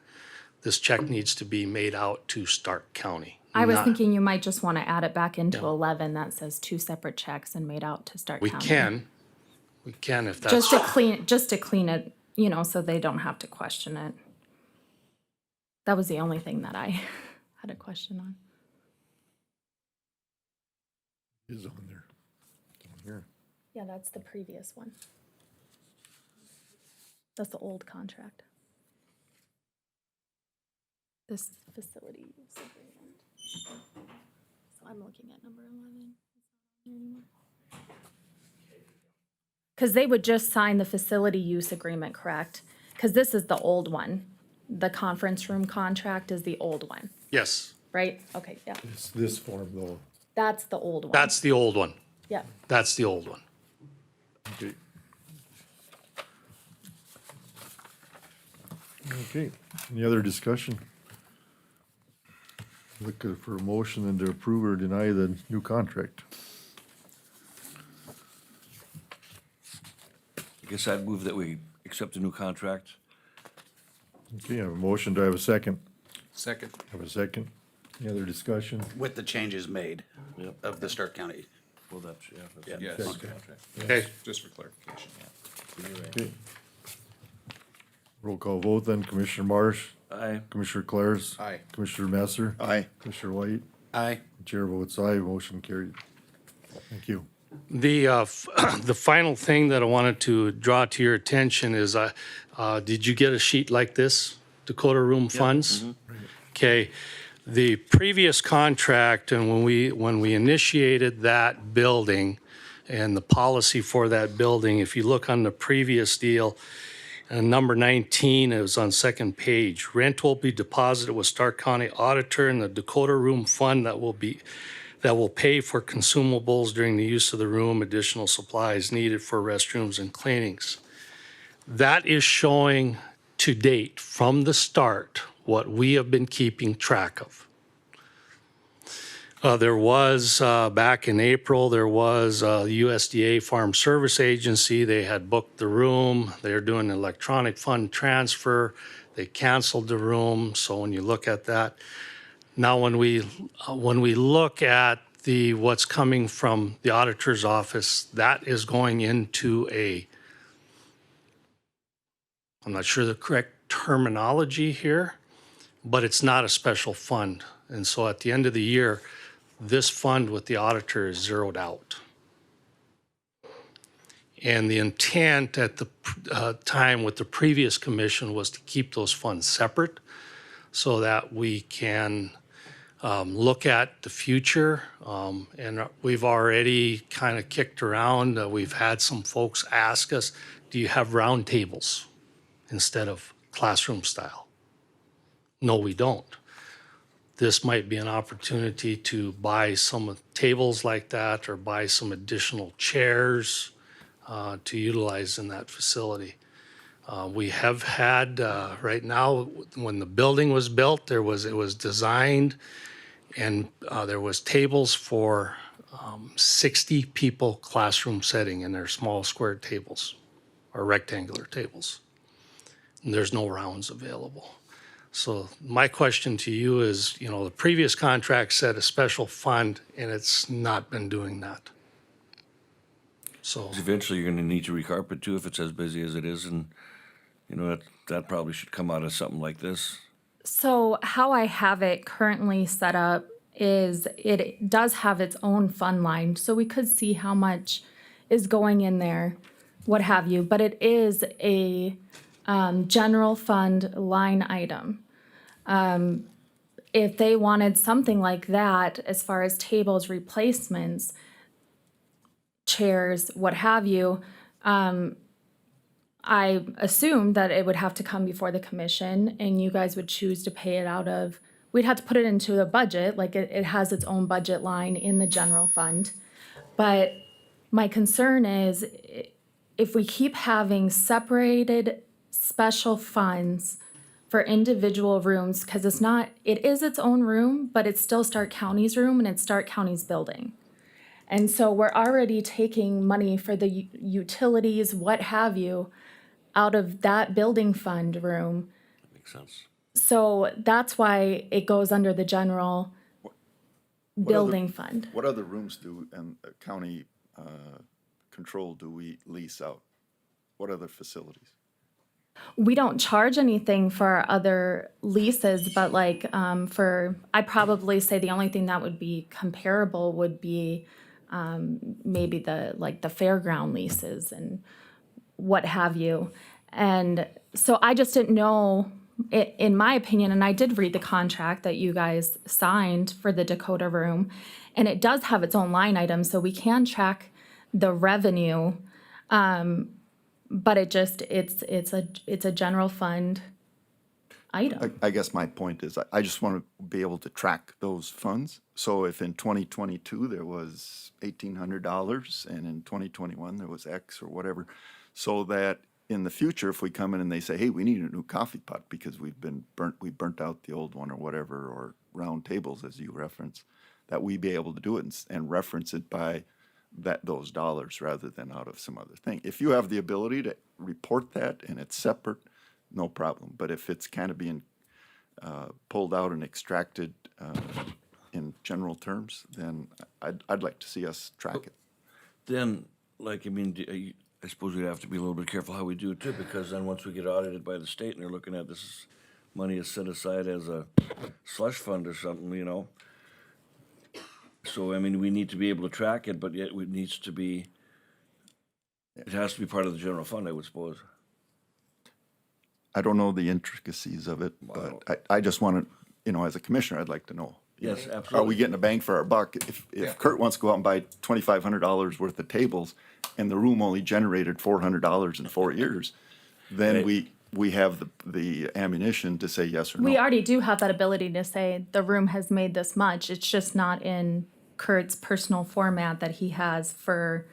This check needs to be made out to Stark County. I was not- thinking you might just want to add it back into 11 that says 2 separate checks and made out to Stark We County. can if that's. Just to clean it, so they don't have to question it. That was the only thing that I had a question on. Is on there. It's on here. Yeah, that's the previous one. That's the old contract. This facility use agreement. So I'm looking at number 11. Because they would just sign the facility use agreement, correct? Because this is the old one. The conference room contract is the old one, Yes, right? Okay, yeah. It's this form though. That's the old one. that's the old one. Yeah. That's the old one. Okay. Okay, any other discussion? Looking for a motion and to approve or deny the new contract. I guess I'd move that we accept the new contract. Okay, I have a motion, do I have a second? Second. I have a second. Any other discussion? With the changes made of the Stark County. Well, that's, yeah. Yes. Okay. Okay. Just for clarification, yeah. Okay. Roll call vote then, Commissioner Marsh, Aye. Commissioner Clares. Aye. Commissioner Messer. Aye. Commissioner White. Aye. Chair votes aye, motion carried. Thank you. The final thing that I wanted to draw to your attention is, did you get a sheet like this, Dakota Room Funds? Okay, the previous contract and when we initiated that building and the policy for that building, if you look on the previous deal, number 19, it was on second page. Rent will be deposited with Stark County Auditor in the Dakota Room Fund that will pay for consumables during the use of the room, additional supplies needed for restrooms and cleanings. That is showing to date from the start what we have been keeping track of. There was, back in April, there was USDA Farm Service Agency. They had booked the room. They're doing electronic fund transfer. They canceled the room. So when you look at that, now when we look at what's coming from the auditor's office, that is going into I'm not sure the correct terminology here, but it's not a special fund. And so at the end of the year, this fund with the auditor is zeroed out. And the intent at the time with the previous commission was to keep those funds separate so that we can look at the future. And we've already kind of kicked around. We've had some folks ask us, do you have round tables instead of classroom style? No, we don't. This might be an opportunity to buy some tables like that or buy some additional chairs to utilize in that facility. We have had, right now, when the building was built, it was designed and there was tables for 60 people classroom setting in their small square tables or rectangular tables. And there's no rounds available. So my question to you is, the previous contract said a special fund and it's not been doing that. So, Eventually, you're gonna need to recarpet too if it's as busy as it is, and, that probably should come out of something like this. So how I have it currently set up is it does have its own fund line, so we could see how much is going in there, what have you, but it is a general fund line item. If they wanted something like that, as far as tables, replacements, chairs, what have you, I assumed that it would have to come before the commission and you guys would choose to pay it out of, we'd have to put it into the budget, like it has its own budget line in the general fund. But my concern is if we keep having separated special funds for individual rooms, because it is its own room, but it's still Stark County's room and it's Stark County's building. And so we're already taking money for the utilities, what have you, out of that building fund room. Makes sense. So that's why it goes under the general building fund. What other rooms and county control do we lease out? What other facilities? We don't charge anything for our other leases, but like I'd probably say the only thing that would be comparable would be maybe the fairground leases and what have you. And so I just didn't know, in my opinion, and I did read the contract that you guys signed for the Dakota room, and it does have its own line item, so we can track the revenue. But it's a general fund item. I guess my point is I just want to be able to track those funds. So if in 2022 there was $1,800 and in 2021 there was X or whatever, so that in the future, if we come in and they say, hey, we need a new coffee pot because we burnt out the old one or whatever, or round tables as you reference, that we be able to do it and reference it by those dollars rather than out of some other thing. If you have the ability to report that and it's separate, no problem. But if it's kind of being pulled out and extracted in general terms, then I'd like to see us track it. Then, I suppose we'd have to be a little bit careful how we do it too, because then once we get audited by the state and they're looking at money is set aside as a slush fund or something, you know. So, we need to be able to track it, but yet it has to be part of the general fund, I would suppose. I don't know the intricacies of it, but I just want to, as a commissioner, I'd like to know. Yes, absolutely. Are we getting a bang for our buck? If Kurt wants to go out and buy $2,500 worth of tables and the room only generated $400 in 4 years, then we have the ammunition to say yes or no. We already do have that ability to say the room has made this much. It's just not in Kurt's personal format that he has for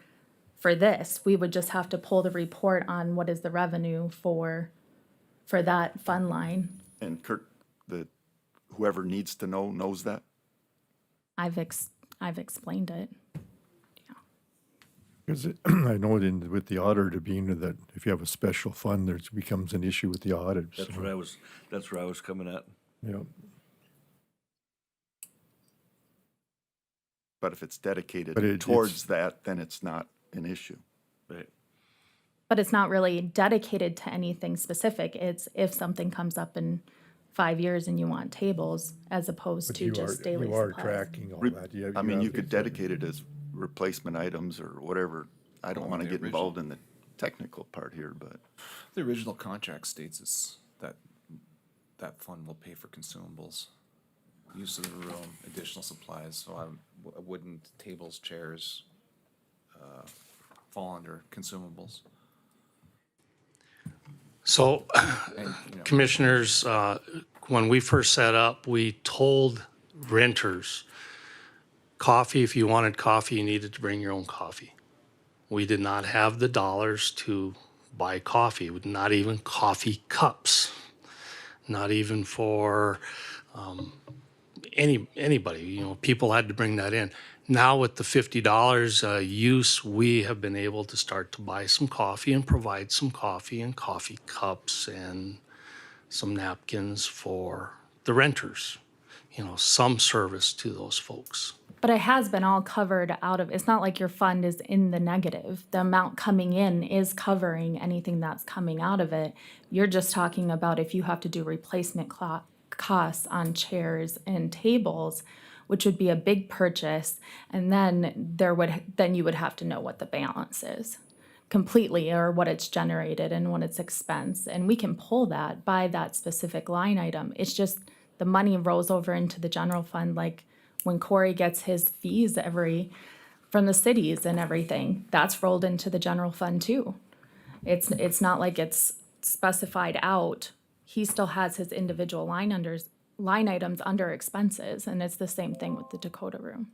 this. We would just have to pull the report on what is the revenue for that fund line. And Kurt, whoever needs to know knows that? I've explained it. Because I know with the auditor being that if you have a special fund, there becomes an issue with the audit. That's where I was coming at. Yeah. But if it's dedicated towards that, then it's not an issue. Right. But it's not really dedicated to anything specific. It's if something comes up in 5 years and you want tables, as opposed to just daily You are supplies. tracking all that. You could dedicate it as replacement items or whatever. I don't want to get involved in the technical part here, but. The original contract states that fund will pay for consumables, use of the room, additional supplies, so wouldn't tables, chairs, fall under consumables? So, commissioners, when we first set up, we told renters, coffee, if you wanted coffee, you needed to bring your own coffee. We did not have the dollars to buy coffee, not even coffee cups, not even for anybody. People had to bring that in. Now with the $50 use, we have been able to start to buy some coffee and provide some coffee and coffee cups and some napkins for the renters. Some service to those folks. But it has been all covered out of, it's not like your fund is in the negative. The amount coming in is covering anything that's coming out of it. You're just talking about if you have to do replacement costs on chairs and tables, which would be a big purchase, and then you would have to know what the balance is completely, or what it's generated and what it's expense. And we can pull that by that specific line item. It's just the money rolls over into the general fund, like when Corey gets his fees from the cities and everything, that's rolled into the general fund too. It's not like it's specified out. He still has his individual line items under expenses, and it's the same thing with the Dakota room.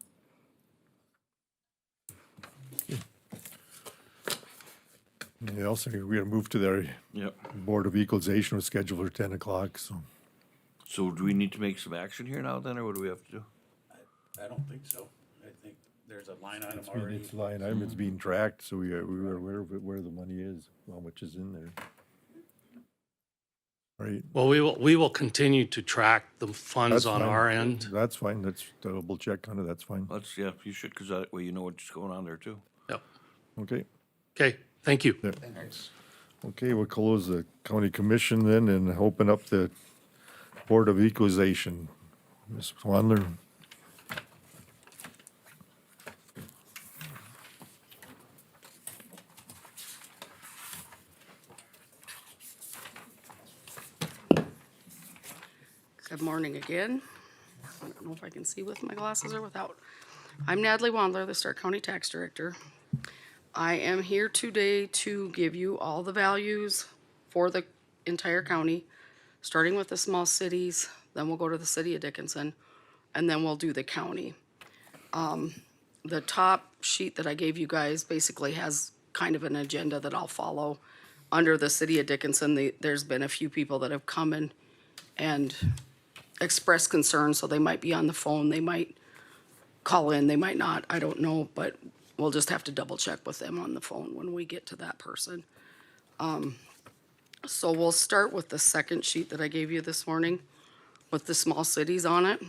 Anything else? We gotta move to the Yep. Board of Equalization was scheduled for 10 o'clock, so. So do we need to make some action here now then, or what do we have to do? I don't think so. I think there's a line item It's being, already. it's line item, it's being tracked, so we are aware of it, where the money is, how much is in there. Right. Well, we will continue to track the funds That's on fine. our end. That's fine, let's double check on it, that's fine. Let's, yeah, you should, because that way you know what's going on there too. Yep. Okay. Okay, thank you. Yeah. Okay, we'll close the county commission then and open up the Board of Equalization. Ms. Swanler? Good morning again. I don't know if I can see with my glasses or without. I'm Natalie Wandler, the Stark County Tax Director. I am here today to give you all the values for the entire county, starting with the small cities, then we'll go to the city of Dickinson, and then we'll do the county. The top sheet that I gave you guys basically has kind of an agenda that I'll follow. Under the city of Dickinson, there's been a few people that have come in and expressed concern, so they might be on the phone, they might call in, they might not, I don't know, but we'll just have to double check with them on the phone when we get to that person. So we'll start with the second sheet that I gave you this morning with the small cities on it.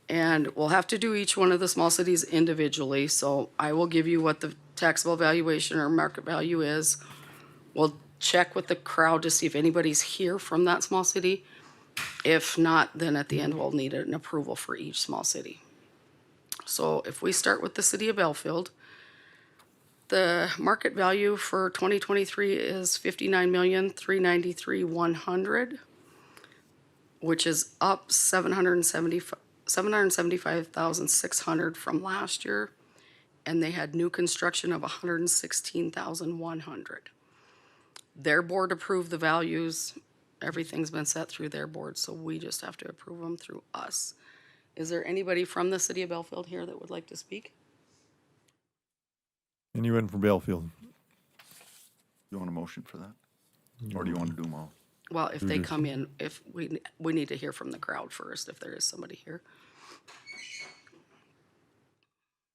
And we'll have to do each one of the small cities individually, so I will give you what the taxable valuation or market value is. We'll check with the crowd to see if anybody's here from that small city. If not, then at the end, we'll need an approval for each small city. So if we start with the city of Belfield, the market value for 2023 is $59,393,100, which is up $775,600 from last year, and they had new construction of $116,100. Their board approved the values. Everything's been set through their board, so we just have to approve them through us. Is there anybody from the city of Belfield here that would like to speak? Anyone from Belfield? You want a motion for that? Or do you want to do them all? Well, if they come in, if we need to hear from the crowd first, if there is somebody here.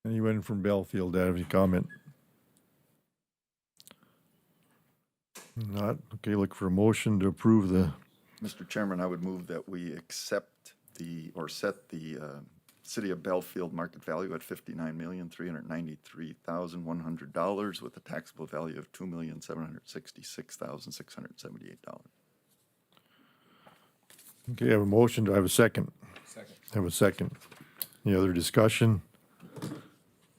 Anyone from Belfield have any comment? Not, okay, look for a motion to approve the, Mr. Chairman, I would move that we accept or set the City of Belfield market value at $59,393,100 with a taxable value of $2,766,678. okay, I have a motion, do I have a second? Second. Have a second. Any other discussion?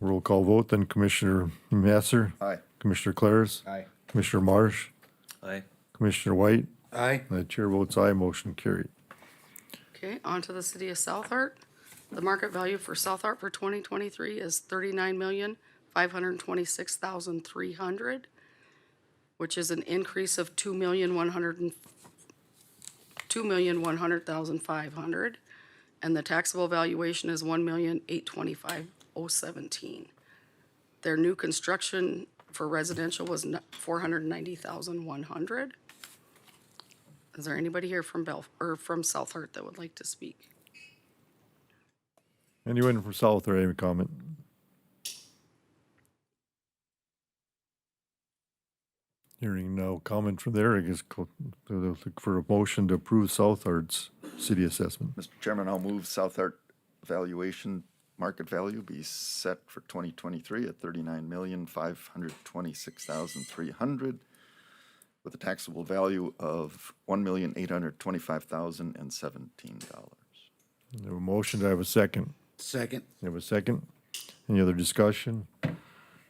Roll call vote, then Commissioner Masser, Aye. Commissioner Claris, Aye. Commissioner Marsh, Aye. Commissioner White, Aye. and the chair votes aye, motion carried. Okay, on to the city of South Art. The market value for South Art for 2023 is $39,526,300, which is an increase of $2,100,500, and the taxable valuation is $1,825,017. Their new construction for residential was $490,100. Is there anybody here from from South Art that would like to speak? Anyone from South or any comment? Hearing no comment from there, I guess look for a motion to approve South Art's city assessment. Mr. Chairman, I'll move South Art valuation, market value be set for 2023 at $39,526,300 with a taxable value of $1,825,017. I have a motion, do I have a second? Second. You have a second? Any other discussion?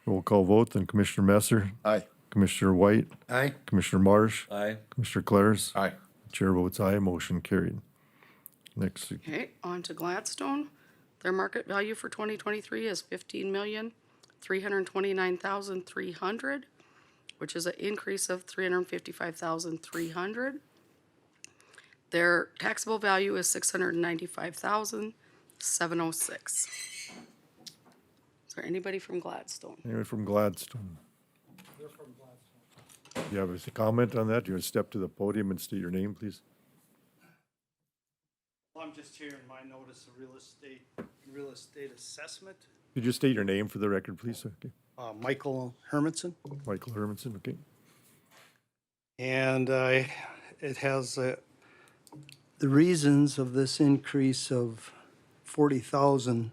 Roll call vote, then Commissioner Messer, Aye. Commissioner White, Aye. Commissioner Marsh, Aye. Commissioner Claris. Aye. Chair votes aye, motion carried. Next, Okay, on to Gladstone. Their market value for 2023 is $15,329,300, which is an increase of $355,300. Their taxable value is $695,706. Is there anybody from Gladstone? Anyone from Gladstone? You have a comment on that? You want to step to the podium and state your name, please? Well, I'm just here in my notice of real estate assessment. Could you state your name for the record, please? Okay. Michael Hermanson. Michael Hermanson, okay. And it has the reasons of this increase of 40,000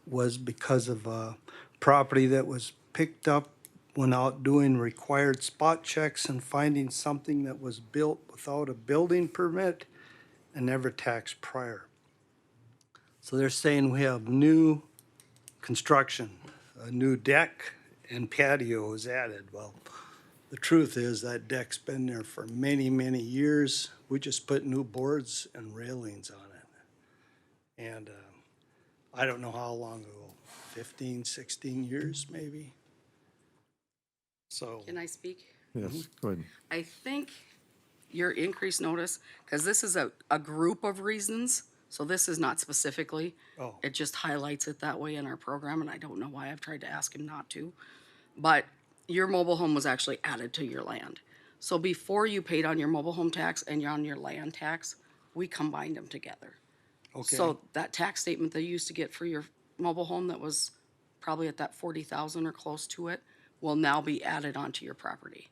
was because of a property that was picked up when out doing required spot checks and finding something that was built without a building permit and never taxed prior. So they're saying we have new construction, a new deck and patio is added. Well, the truth is that deck's been there for many, many years. We just put new boards and railings on it. And I don't know how long ago, 15, 16 years maybe. So, Can I speak? Yes, go ahead. I think your increased notice, because this is a group of reasons, so this is not specifically. Oh. It just highlights it that way in our program, and I don't know why I've tried to ask him not to. But your mobile home was actually added to your land. So before you paid on your mobile home tax and you're on your land tax, we combined them together. okay. So that tax statement that you used to get for your mobile home that was probably at that 40,000 or close to it will now be added onto your property.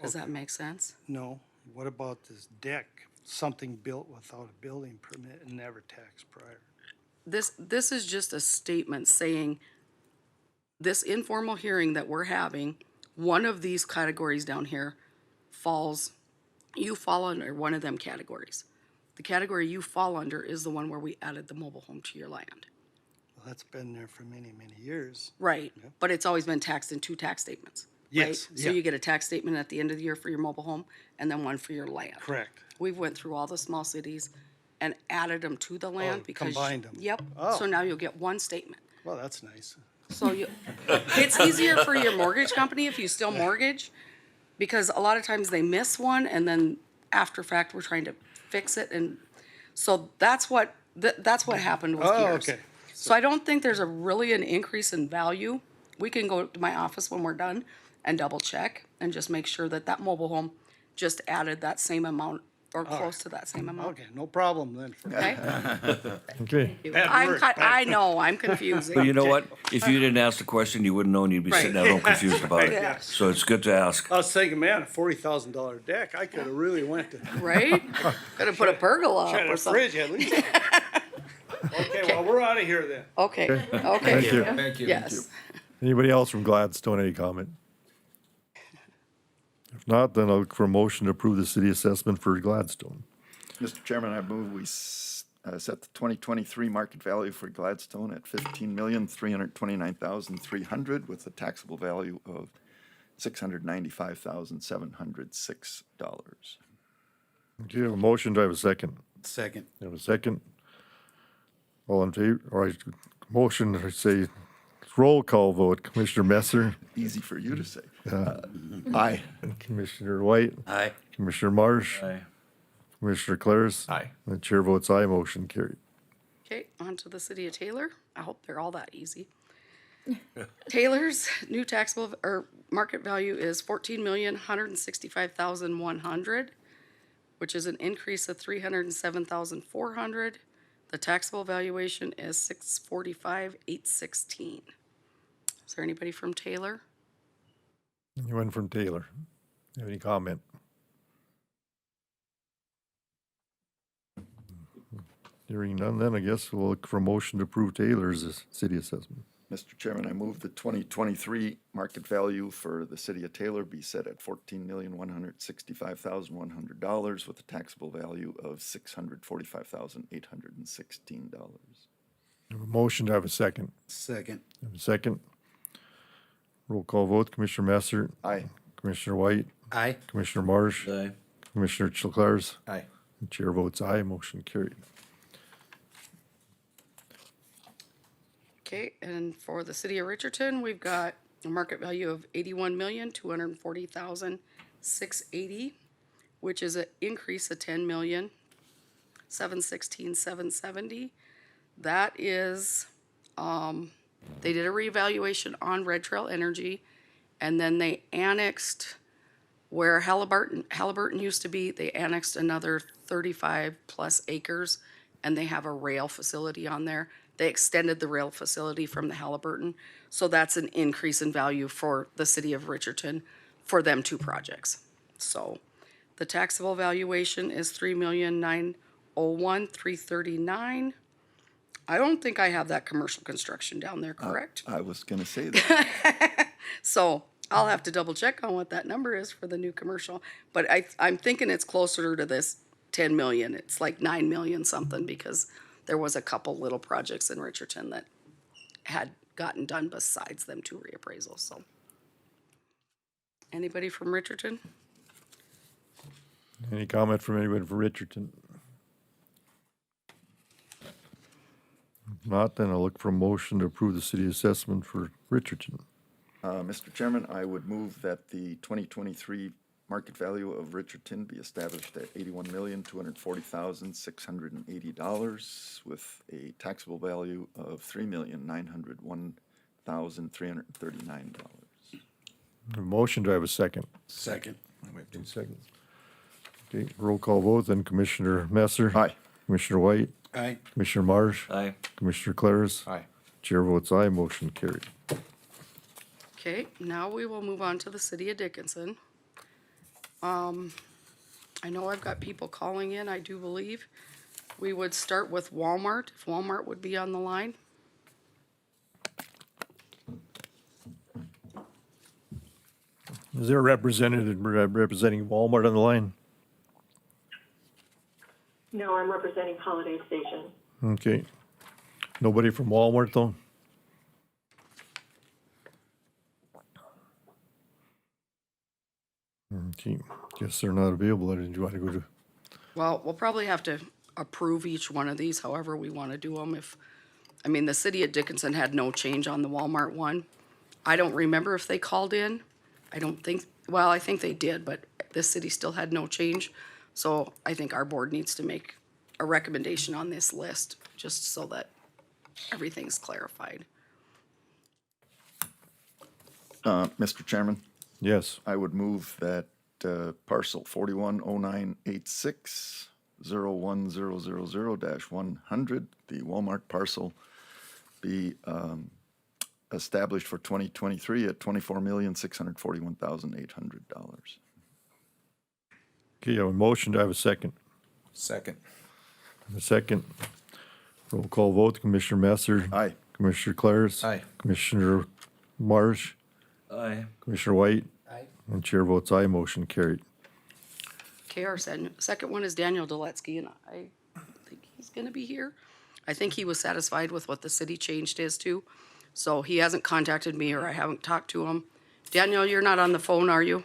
Does that make sense? No, what about this deck? Something built without a building permit and never taxed prior. This is just a statement saying this informal hearing that we're having, one of these categories down here you fall under one of them categories. The category you fall under is the one where we added the mobile home to your land. Well, that's been there for many, many years. Right, but it's always been taxed in 2 tax statements. Right? Yes, So yeah. you get a tax statement at the end of the year for your mobile home and then one for your land. Correct. We've went through all the small cities and added them to the land because. combined 'em. Yep, Oh. so now you'll get one statement. Well, that's nice. So it's easier for your mortgage company if you still mortgage, because a lot of times they miss one and then after fact, we're trying to fix it. And so that's what happened with Oh, yours. okay. So I don't think there's really an increase in value. We can go to my office when we're done and double check and just make sure that mobile home just added that same amount or close to that same amount. Okay, no problem then. Okay? Okay. I know, I'm confusing. But you know what? If you didn't ask the question, you wouldn't know and you'd be sitting Right. there all confused about Yeah. it. So it's good to ask. I was thinking, man, a $40,000 deck, I could have really went to. Right? Could have put a pergola Had up a or something. fridge at least. Okay, well, we're out of here then. Okay, Thank okay. you. Thank you. Yes. Anybody else from Gladstone, any comment? If not, then I'll look for a motion to approve the city assessment for Gladstone. Mr. Chairman, I move we set the 2023 market value for Gladstone at $15,329,300 with a taxable value of $695,706. Do you have a motion? Do I have a second? Second. You have a second? All in favor? All right, motion, I say, roll call vote. Commissioner Messer? Easy for you to say. Aye. Commissioner White? Aye. Commissioner Marsh? Aye. Commissioner Claris? Aye. And the chair votes aye, motion carried. Okay, on to the city of Taylor. I hope they're all that easy. Taylor's new taxable or market value is $14,165,100, which is an increase of $307,400. The taxable valuation is $645,816. Is there anybody from Taylor? Anyone from Taylor? Have any comment? Hearing none, then I guess we'll look for a motion to approve Taylor's city assessment. Mr. Chairman, I move the 2023 market value for the city of Taylor be set at $14,165,100 with a taxable value of $645,816. Have a motion to have a second. Second. Have a second. Roll call vote. Commissioner Messer? Aye. Commissioner White? Aye. Commissioner Marsh? Aye. Commissioner Chilclares? Aye. The chair votes aye, motion carried. Okay, and for the city of Richardson, we've got a market value of 81,240,680, which is an increase of 10,716,770. That is, they did a reevaluation on Red Trail Energy, and then they annexed where Halliburton used to be. They annexed another 35 plus acres, and they have a rail facility on there. They extended the rail facility from the Halliburton, so that's an increase in value for the city of Richardson for them two projects. So the taxable valuation is $3,901,339. I don't think I have that commercial construction down there, correct? I was gonna say that. So I'll have to double check on what that number is for the new commercial, but I'm thinking it's closer to this 10 million. It's like 9 million something, because there was a couple little projects in Richardson that had gotten done besides them two reappraisals, so. Anybody from Richardson? Any comment from anybody for Richardson? If not, then I'll look for a motion to approve the city assessment for Richardson. Mr. Chairman, I would move that the 2023 market value of Richardson be established at $81,240,680 with a taxable value of $3,901,339. A motion, do I have a second? Second. Two seconds. Okay, roll call vote, then Commissioner Messer. Aye. Commissioner White. Aye. Commissioner Marsh. Aye. Commissioner Claris. Aye. Chair votes aye, motion carried. Okay, now we will move on to the city of Dickinson. I know I've got people calling in, I do believe. We would start with Walmart, if Walmart would be on the line. Is there a representative representing Walmart on the line? No, I'm representing Holiday Station. Okay. Nobody from Walmart, though? Okay, guess they're not available. Did you want to go to? Well, we'll probably have to approve each one of these however we want to do them. I mean, the city of Dickinson had no change on the Walmart one. I don't remember if they called in. I don't think, well, I think they did, but the city still had no change. So I think our board needs to make a recommendation on this list, just so that everything's clarified. Mr. Chairman, Yes. I would move that parcel 410986-01000-100, the Walmart parcel, be established for 2023 at $24,641,800. Okay, I have a motion. Do I have a second? Second. A second. Roll call vote. Commissioner Messer. Aye. Commissioner Claris. Aye. Commissioner Marsh. Aye. Commissioner White. Aye. And chair votes aye, motion carried. Okay, our second one is Daniel Duletsky, and I think he's gonna be here. I think he was satisfied with what the city changed his to, so he hasn't contacted me or I haven't talked to him. Daniel, you're not on the phone, are you?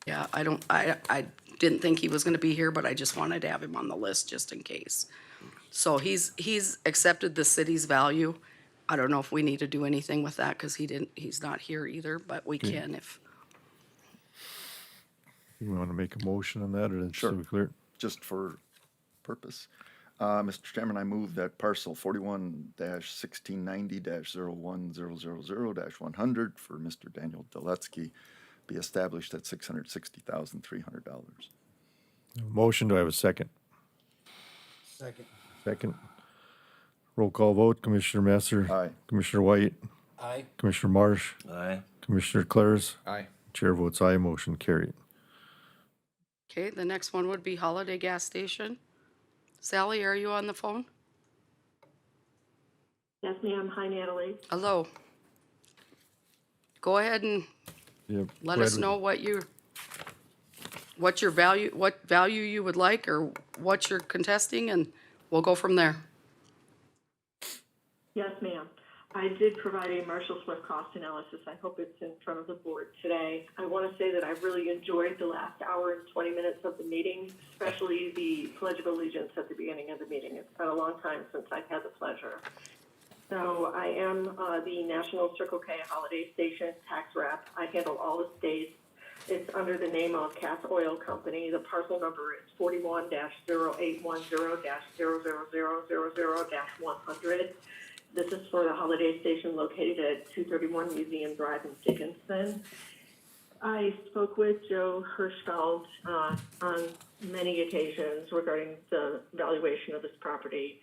Yeah, I didn't think he was gonna be here, but I just wanted to have him on the list just in case. So he's accepted the city's value. I don't know if we need to do anything with that, cause he's not here either, but we can if. You want to make a motion on that, or that's Sure. so clear? Just for purpose. Mr. Chairman, I move that parcel 41-1690-01000-100 for Mr. Daniel Duletsky be established at $660,300. Motion, do I have a second? Second. Second. Roll call vote. Commissioner Messer. Aye. Commissioner White. Aye. Commissioner Marsh. Aye. Commissioner Claris. Aye. Chair votes aye, motion carried. Okay, the next one would be Holiday Gas Station. Sally, are you on the phone? Yes, ma'am. Hi, Natalie. Hello. Go ahead and Yep. let Go us ahead. know what value you would like or what you're contesting, and we'll go from there. Yes, ma'am. I did provide a Marshall Swift cost analysis. I hope it's in front of the board today. I want to say that I really enjoyed the last hour and 20 minutes of the meeting, especially the Pledge of Allegiance at the beginning of the meeting. It's been a long time since I've had the pleasure. So I am the National Circle K Holiday Station tax rep. I handle all the states. It's under the name of Cass Oil Company. The parcel number is 41-0810-00000-100. This is for the holiday station located at 231 Museum Drive in Dickinson. I spoke with Joe Hirschfeld on many occasions regarding the valuation of this property.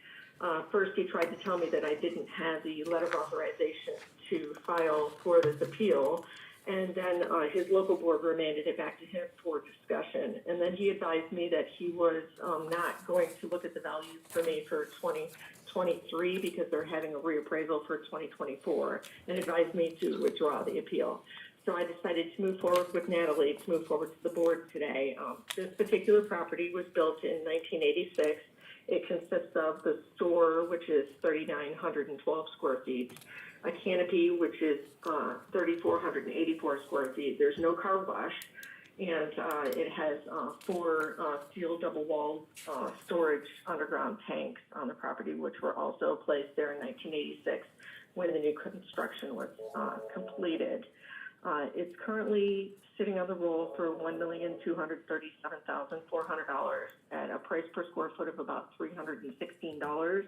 First, he tried to tell me that I didn't have the letter of authorization to file for this appeal, and then his local board remanded it back to him for discussion. And then he advised me that he was not going to look at the values for me for 2023 because they're having a reappraisal for 2024, and advised me to withdraw the appeal. So I decided to move forward with Natalie to move forward to the board today. This particular property was built in 1986. It consists of the store, which is 3,912 square feet, a canopy, which is 3,484 square feet. There's no car wash, and it has 4 steel double-walled storage underground tanks on the property, which were also placed there in 1986 when the new construction was completed. It's currently sitting on the roll for $1,237,400 at a price per square foot of about $316.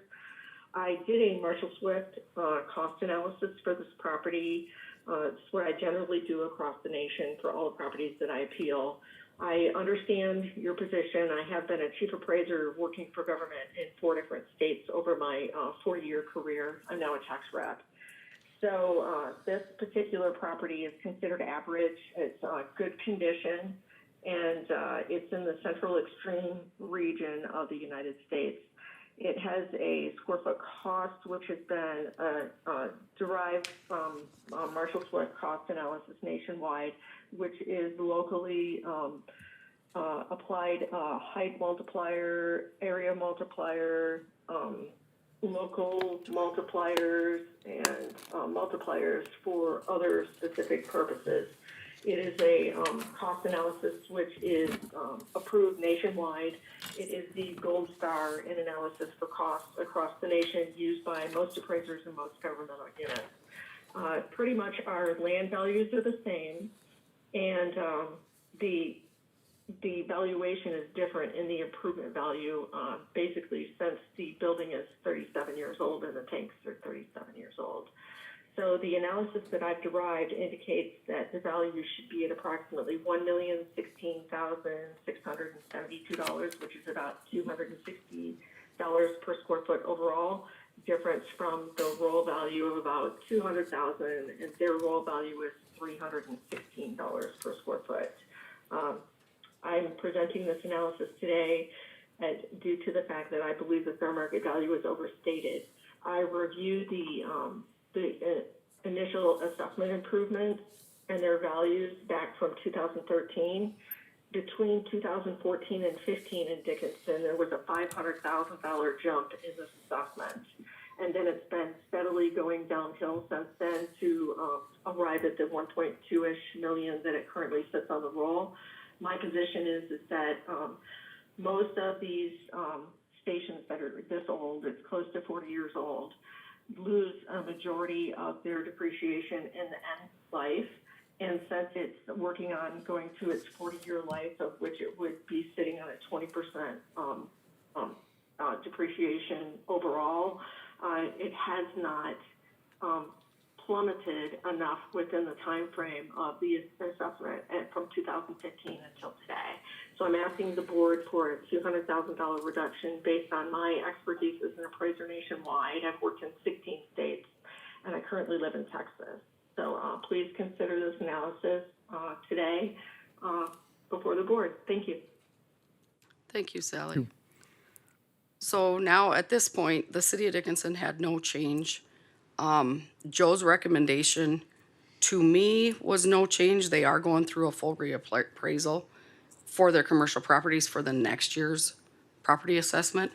I did a Marshall Swift cost analysis for this property. It's what I generally do across the nation for all the properties that I appeal. I understand your position. I have been a chief appraiser working for government in 4 different states over my 4-year career. I'm now a tax rep. So this particular property is considered average. It's good condition, and it's in the central extreme region of the United States. It has a square foot cost, which has been derived from Marshall Swift cost analysis nationwide, which is locally applied height multiplier, area multiplier, local multipliers, and multipliers for other specific purposes. It is a cost analysis which is approved nationwide. It is the gold star in analysis for costs across the nation, used by most appraisers and most governmental units. Pretty much our land values are the same, and the valuation is different in the improvement value, basically since the building is 37 years old and the tanks are 37 years old. So the analysis that I've derived indicates that the value should be at approximately $1,016,672, which is about $260 per square foot overall, difference from the roll value of about $200,000, and their roll value is $316 per square foot. I'm presenting this analysis today due to the fact that I believe the fair market value is overstated. I reviewed the initial assessment improvements and their values back from 2013. Between 2014 and 15 in Dickinson, there was a $500,000 jump in this assessment. And then it's been steadily going downhill since then to arrive at the 1.2-ish million that it currently sits on the roll. My position is that most of these stations that are this old, it's close to 40 years old, lose a majority of their depreciation in the end life. And since it's working on going to its 40-year life, of which it would be sitting on a 20% depreciation overall, it has not plummeted enough within the time frame of the assessment from 2015 until today. So I'm asking the board for a $200,000 reduction based on my expertise as an appraiser nationwide. I've worked in 16 states, and I currently live in Texas. So please consider this analysis today before the board. Thank you. Thank you, Sally. So now at this point, the city of Dickinson had no change. Joe's recommendation to me was no change. They are going through a full reappraisal for their commercial properties for the next year's property assessment.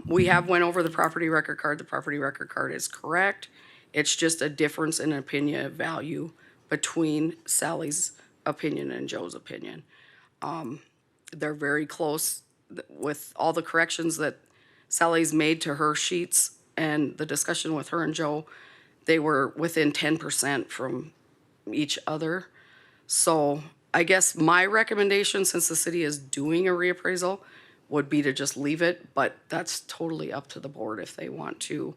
We have went over the property record card. The property record card is correct. It's just a difference in opinion of value between Sally's opinion and Joe's opinion. They're very close with all the corrections that Sally's made to her sheets. and the discussion with her and Joe, they were within 10% from each other. So I guess my recommendation, since the city is doing a reappraisal, would be to just leave it, but that's totally up to the board if they want to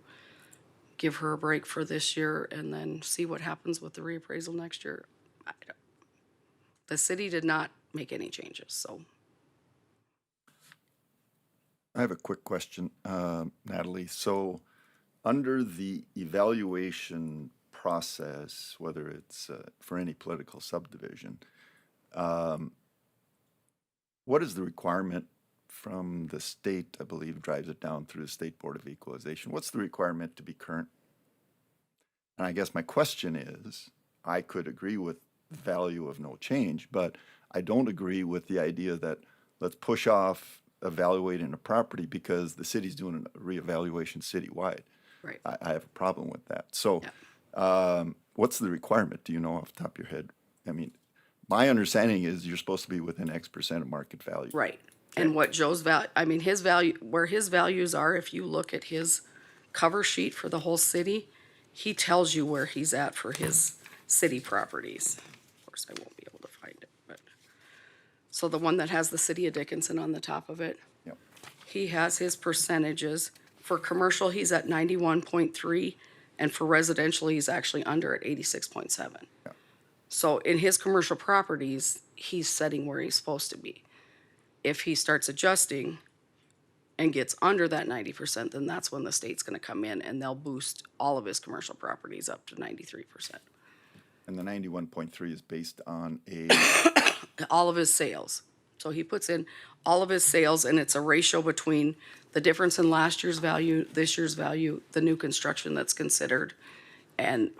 give her a break for this year and then see what happens with the reappraisal next year. The city did not make any changes, so. I have a quick question, Natalie. So under the evaluation process, whether it's for any political subdivision, what is the requirement from the state, I believe, drives it down through the State Board of Equalization? What's the requirement to be current? And I guess my question is, I could agree with the value of no change, but I don't agree with the idea that let's push off evaluating a property because the city's doing a reevaluation citywide. Right. I have a problem with that. So what's the requirement? Do you know off the top of your head? I mean, my understanding is you're supposed to be within X percent of market value. Right. And what Joe's value, I mean, his value, where his values are, if you look at his cover sheet for the whole city, he tells you where he's at for his city properties. Of course, I won't be able to find it, but. So the one that has the city of Dickinson on the top of it. Yep. He has his percentages. For commercial, he's at 91.3, and for residential, he's actually under at 86.7. Yeah. So in his commercial properties, he's setting where he's supposed to be. If he starts adjusting and gets under that 90%, then that's when the state's gonna come in and they'll boost all of his commercial properties up to 93%. And the 91.3 is based on a, All of his sales. So he puts in all of his sales, and it's a ratio between the difference in last year's value, this year's value, the new construction that's considered, and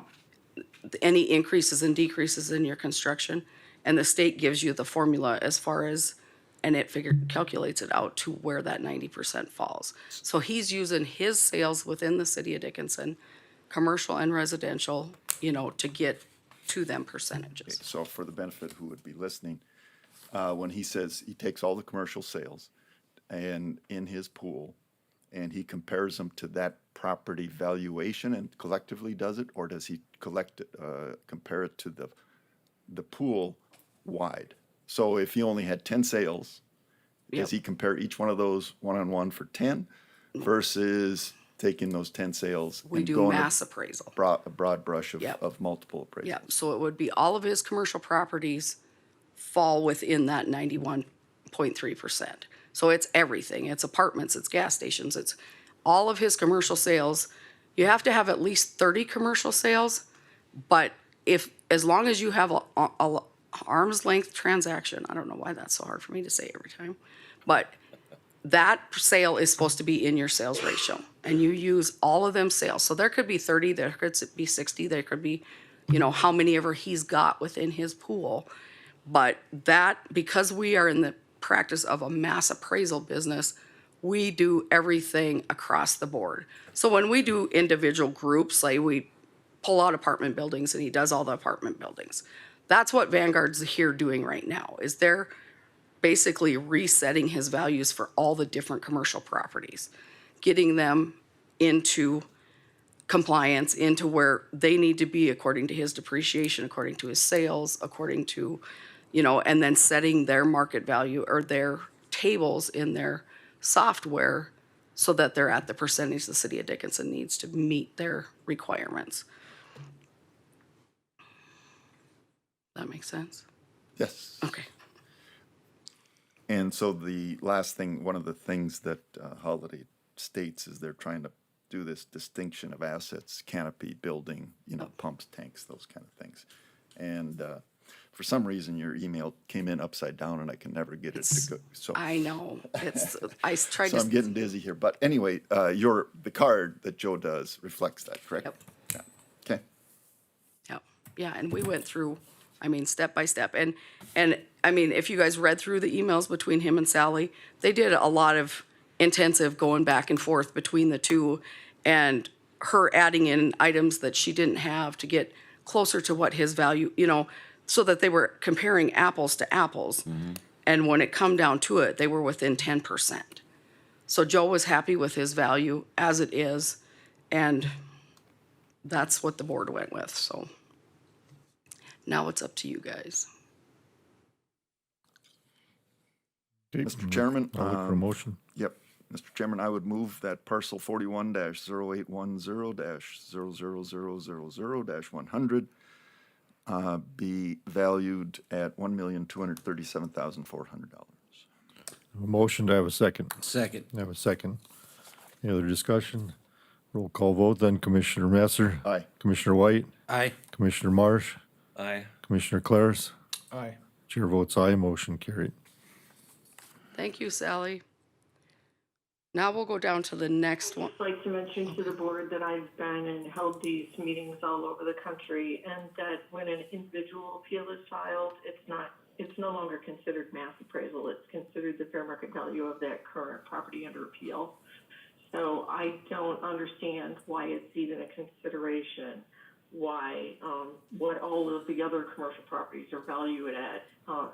any increases and decreases in your construction. And the state gives you the formula as far as, and it calculates it out to where that 90% falls. So he's using his sales within the city of Dickinson, commercial and residential, to get to them percentages. so for the benefit who would be listening, when he says he takes all the commercial sales and in his pool, and he compares them to that property valuation and collectively does it, or does he compare it to the pool wide? So if he only had 10 sales, does he compare each one of those one-on-one for 10 versus taking those 10 sales? We and do going mass appraisal. a broad brush of multiple appraisals? Yeah, so it would be all of his commercial properties fall within that 91.3%. So it's everything. It's apartments, it's gas stations, it's all of his commercial sales. You have to have at least 30 commercial sales, but as long as you have a arm's length transaction, I don't know why that's so hard for me to say every time, but that sale is supposed to be in your sales ratio, and you use all of them sales. So there could be 30, there could be 60, there could be, how many ever he's got within his pool. But because we are in the practice of a mass appraisal business, we do everything across the board. So when we do individual groups, like we pull out apartment buildings and he does all the apartment buildings, that's what Vanguard's here doing right now, is they're basically resetting his values for all the different commercial properties, getting them into compliance, into where they need to be according to his depreciation, according to his sales, according to, and then setting their market value or their tables in their software so that they're at the percentage the city of Dickinson needs to meet their requirements. That makes sense? Yes. Okay. And so the last thing, one of the things that Holiday states is they're trying to do this distinction of assets, canopy, building, pumps, tanks, those kind of things. And for some reason, your email came in upside down and I can never get it to go. So I know. I tried so I'm getting dizzy here. But anyway, the card that Joe does reflects that, correct? Yep. Yeah. Okay. Yep. Yeah, and we went through, step by step. And if you guys read through the emails between him and Sally, they did a lot of intensive going back and forth between the two, and her adding in items that she didn't have to get closer to what his value, so that they were comparing apples to apples. Mm-hmm. And when it come down to it, they were within 10%. So Joe was happy with his value as it is. And that's what the board went with, so. Now it's up to you guys. Okay, Mr. Chairman, I'll look for a motion. Yep. Mr. Chairman, I would move that parcel 41-0810-00000-100 be valued at $1,237,400. A motion, to have a second? Second. I have a second. Any other discussion? Roll call vote then. Commissioner Messer? Aye. Commissioner White? Aye. Commissioner Marsh? Aye. Commissioner Claris? Aye. Chair votes aye, motion carried. Thank you, Sally. Now we'll go down to the next one. I'd like to mention to the board that I've been and held these meetings all over the country, and that when an individual appeal is filed, it's no longer considered mass appraisal. It's considered the fair market value of that current property under appeal. So I don't understand why it's even a consideration, what all of the other commercial properties are valued at,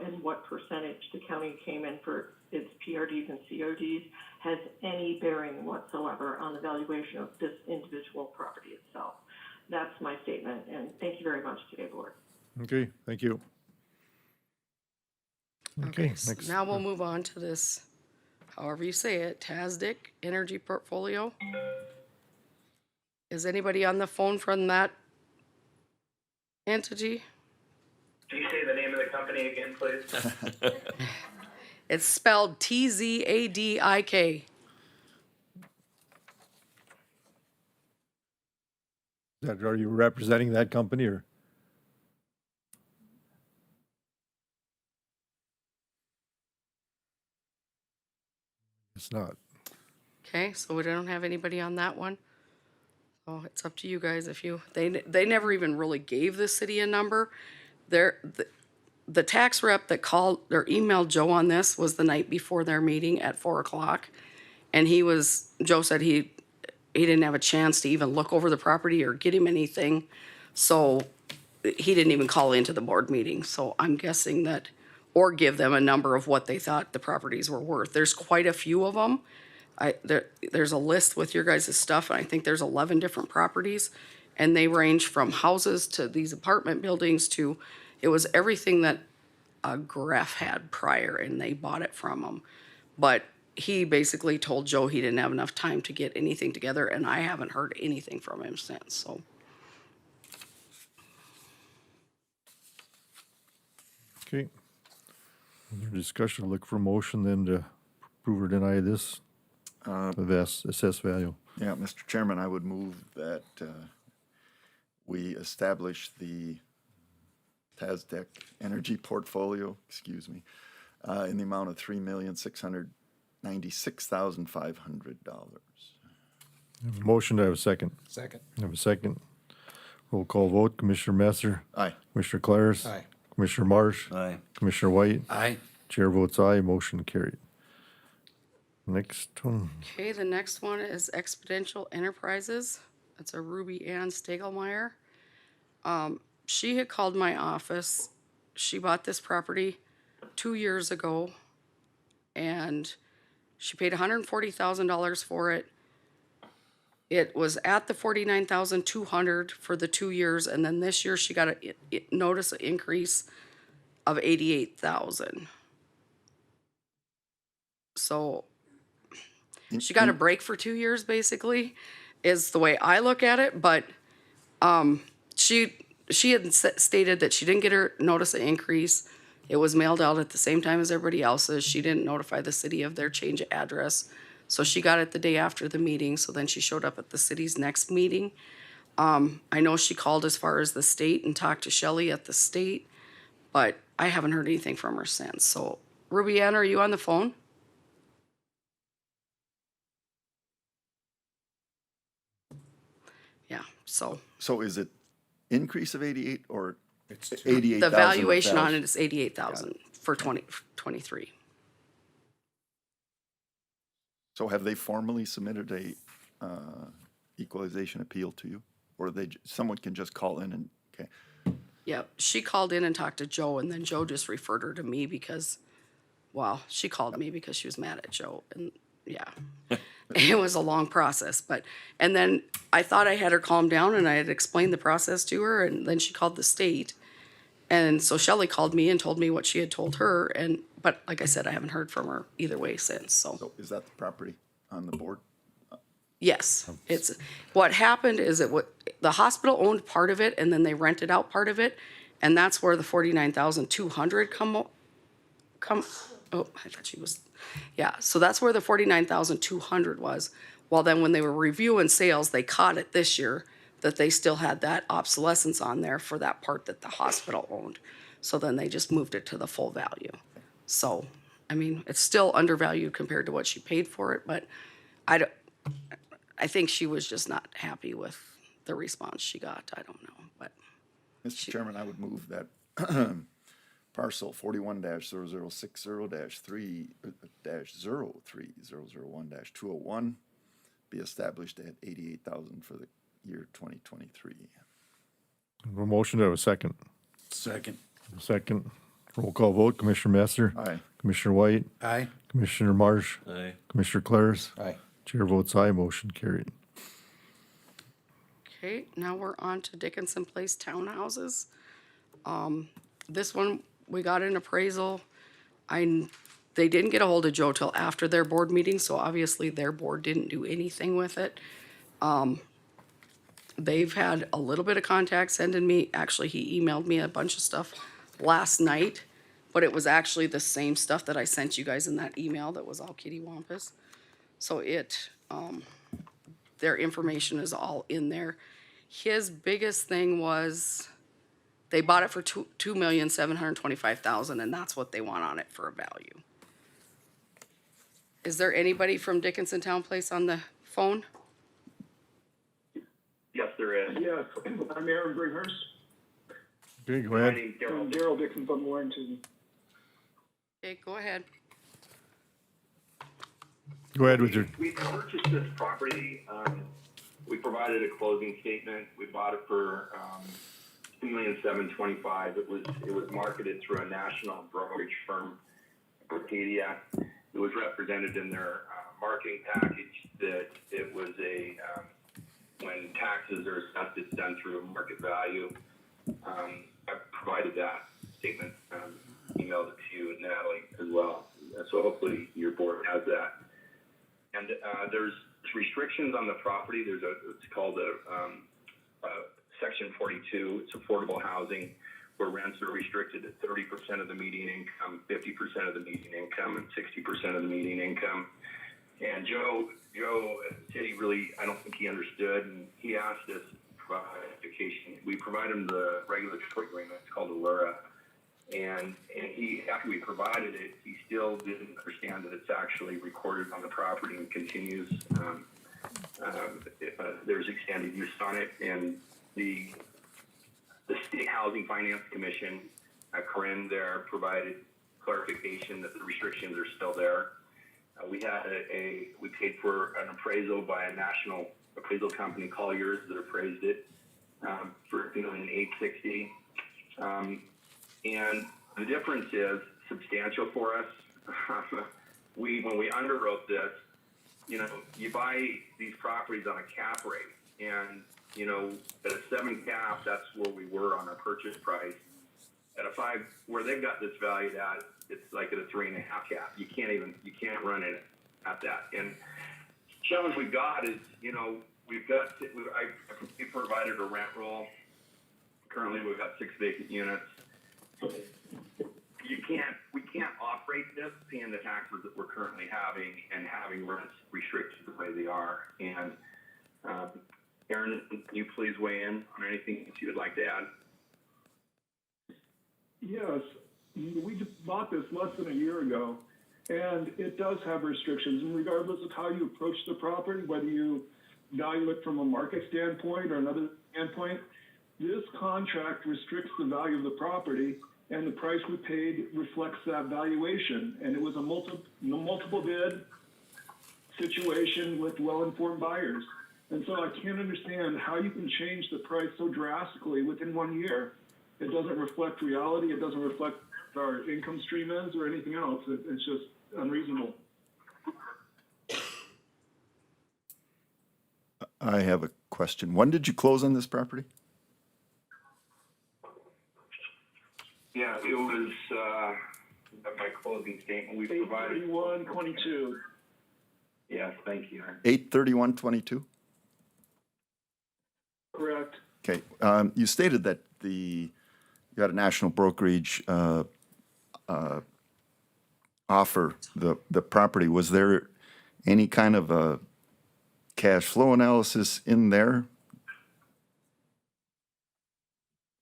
and what percentage the county came in for its PRDs and CODs has any bearing whatsoever on the valuation of this individual property itself. That's my statement, and thank you very much today, board. Okay, thank you. Okay, So next. now we'll move on to this, however you say it, TASDIC Energy Portfolio. Is anybody on the phone from that entity? Can you say the name of the company again, please? It's spelled TZADIK. Are you representing that company or? It's not. Okay, so we don't have anybody on that one. So it's up to you guys if you, they never even really gave the city a number. The tax rep that called or emailed Joe on this was the night before their meeting at 4:00. And Joe said he didn't have a chance to even look over the property or get him anything. So he didn't even call into the board meeting. So I'm guessing that, or give them a number of what they thought the properties were worth. There's quite a few of them. There's a list with your guys' stuff, and I think there's 11 different properties. And they range from houses to these apartment buildings to, it was everything that Graf had prior, and they bought it from him. But he basically told Joe he didn't have enough time to get anything together, and I haven't heard anything from him since, so. Okay. Under discussion, look for a motion then to approve or deny this, the assessed value. Yeah, Mr. Chairman, I would move that we establish the TASDEC Energy Portfolio, in the amount of $3,696,500. Motion, to have a second. Second. Have a second. Roll call vote. Commissioner Messer? Aye. Commissioner Claris? Aye. Commissioner Marsh? Aye. Commissioner White? Aye. Chair votes aye, motion carried. Next one. Okay, the next one is Exponential Enterprises. That's a Ruby Ann Stegelmeyer. She had called my office. She bought this property 2 years ago, and she paid $140,000 for it. It was at the $49,200 for the 2 years, and then this year she got a notice of increase of $88,000. So she got a break for 2 years, basically, is the way I look at it. But she had stated that she didn't get her notice of increase. It was mailed out at the same time as everybody else's. She didn't notify the city of their change of address. So she got it the day after the meeting. So then she showed up at the city's next meeting. I know she called as far as the state and talked to Shelley at the state, but I haven't heard anything from her since. So Ruby Ann, are you on the phone? Yeah, so. So is it increase of 88 or It's 88,000? The valuation on it is $88,000 for 2023. So have they formally submitted a equalization appeal to you? Or someone can just call in and, okay, Yep, she called in and talked to Joe, and then Joe just referred her to me because, well, she called me because she was mad at Joe. And yeah. It was a long process, and then I thought I had her calm down and I had explained the process to her, and then she called the state. And so Shelley called me and told me what she had told her, but like I said, I haven't heard from her either way since, so. So is that the property on the board? Yes, what happened is the hospital owned part of it and then they rented out part of it. And that's where the 49,200 oh, I thought she was, yeah. So that's where the 49,200 was. Well, then when they were reviewing sales, they caught it this year that they still had that obsolescence on there for that part that the hospital owned. So then they just moved it to the full value. So, I mean, it's still undervalued compared to what she paid for it, but I think she was just not happy with the response she got. I don't know, but. Mr. Chairman, I would move that parcel 41-060-3-03001-201 be established at 88,000 for the year 2023. A motion to have a second. Second. Second. Roll call vote. Commissioner Messer. Aye. Commissioner White. Aye. Commissioner Marsh. Aye. Commissioner Claris. Aye. Chair votes aye. Motion carried. Okay, now we're on to Dickinson Place Townhouses. This one, we got an appraisal. They didn't get a hold of Joe till after their board meeting, so obviously their board didn't do anything with it. They've had a little bit of contact sending me, actually, he emailed me a bunch of stuff last night, but it was actually the same stuff that I sent you guys in that email that was all kittywampus. So their information is all in there. His biggest thing was they bought it for $2,725,000, and that's what they want on it for a value. Is there anybody from Dickinson Town Place on the phone? Yes, there is. Yes, I'm Aaron Bringhurst. Okay, go My ahead. name's I'm Daryl. Daryl Dixon from Warrington. Okay, go ahead. Go ahead with your, We purchased this property. We provided a closing statement. We bought it for $2,725,000. It was marketed through a national brokerage firm, Arcadia. It was represented in their marketing package that it was when taxes are assessed, it's done through market value. I provided that statement, emailed it to you, Natalie, as well. So hopefully your board has that. And there's restrictions on the property. It's called a Section 42. It's affordable housing, where rents are restricted to 30% of the median income, 50% of the median income, and 60% of the median income. And Joe said he really, I don't think he understood, and he asked us to provide education. We provided him the regulatory agreement. It's called Allura. And he, after we provided it, he still didn't understand that it's actually recorded on the property and continues. There's extended use on it, and the State Housing Finance Commission, Corinne there, provided clarification that the restrictions are still there. We paid for an appraisal by a national appraisal company, Colliers, that appraised it for $1,860,000. And the difference is substantial for us. When we underwrote this, you buy these properties on a cap rate, and at a 7 cap, that's where we were on our purchase price. At a 5, where they've got this valued at, it's like at a 3.5 cap. You can't run it at that. And the challenge we've got is, we provided a rent roll. Currently, we've got 6 vacant units. We can't operate this paying the taxes that we're currently having and having rents restricted the way they are. And Aaron, can you please weigh in on anything that you would like to add? Yes, we just bought this less than a year ago, and it does have restrictions. And regardless of how you approach the property, whether you value it from a market standpoint or another standpoint, this contract restricts the value of the property, and the price we paid reflects that valuation. And it was a multiple bid situation with well-informed buyers. And so I can't understand how you can change the price so drastically within 1 year. It doesn't reflect reality. It doesn't reflect what our income stream is or anything else. It's just unreasonable. I have a question. When did you close on this property? Yeah, it was, my closing statement, we provided. 8/31/22. Yes, thank you. 8/31/22? Correct. Okay, you stated that you had a national brokerage offer the property. Was there any kind of a cash flow analysis in there?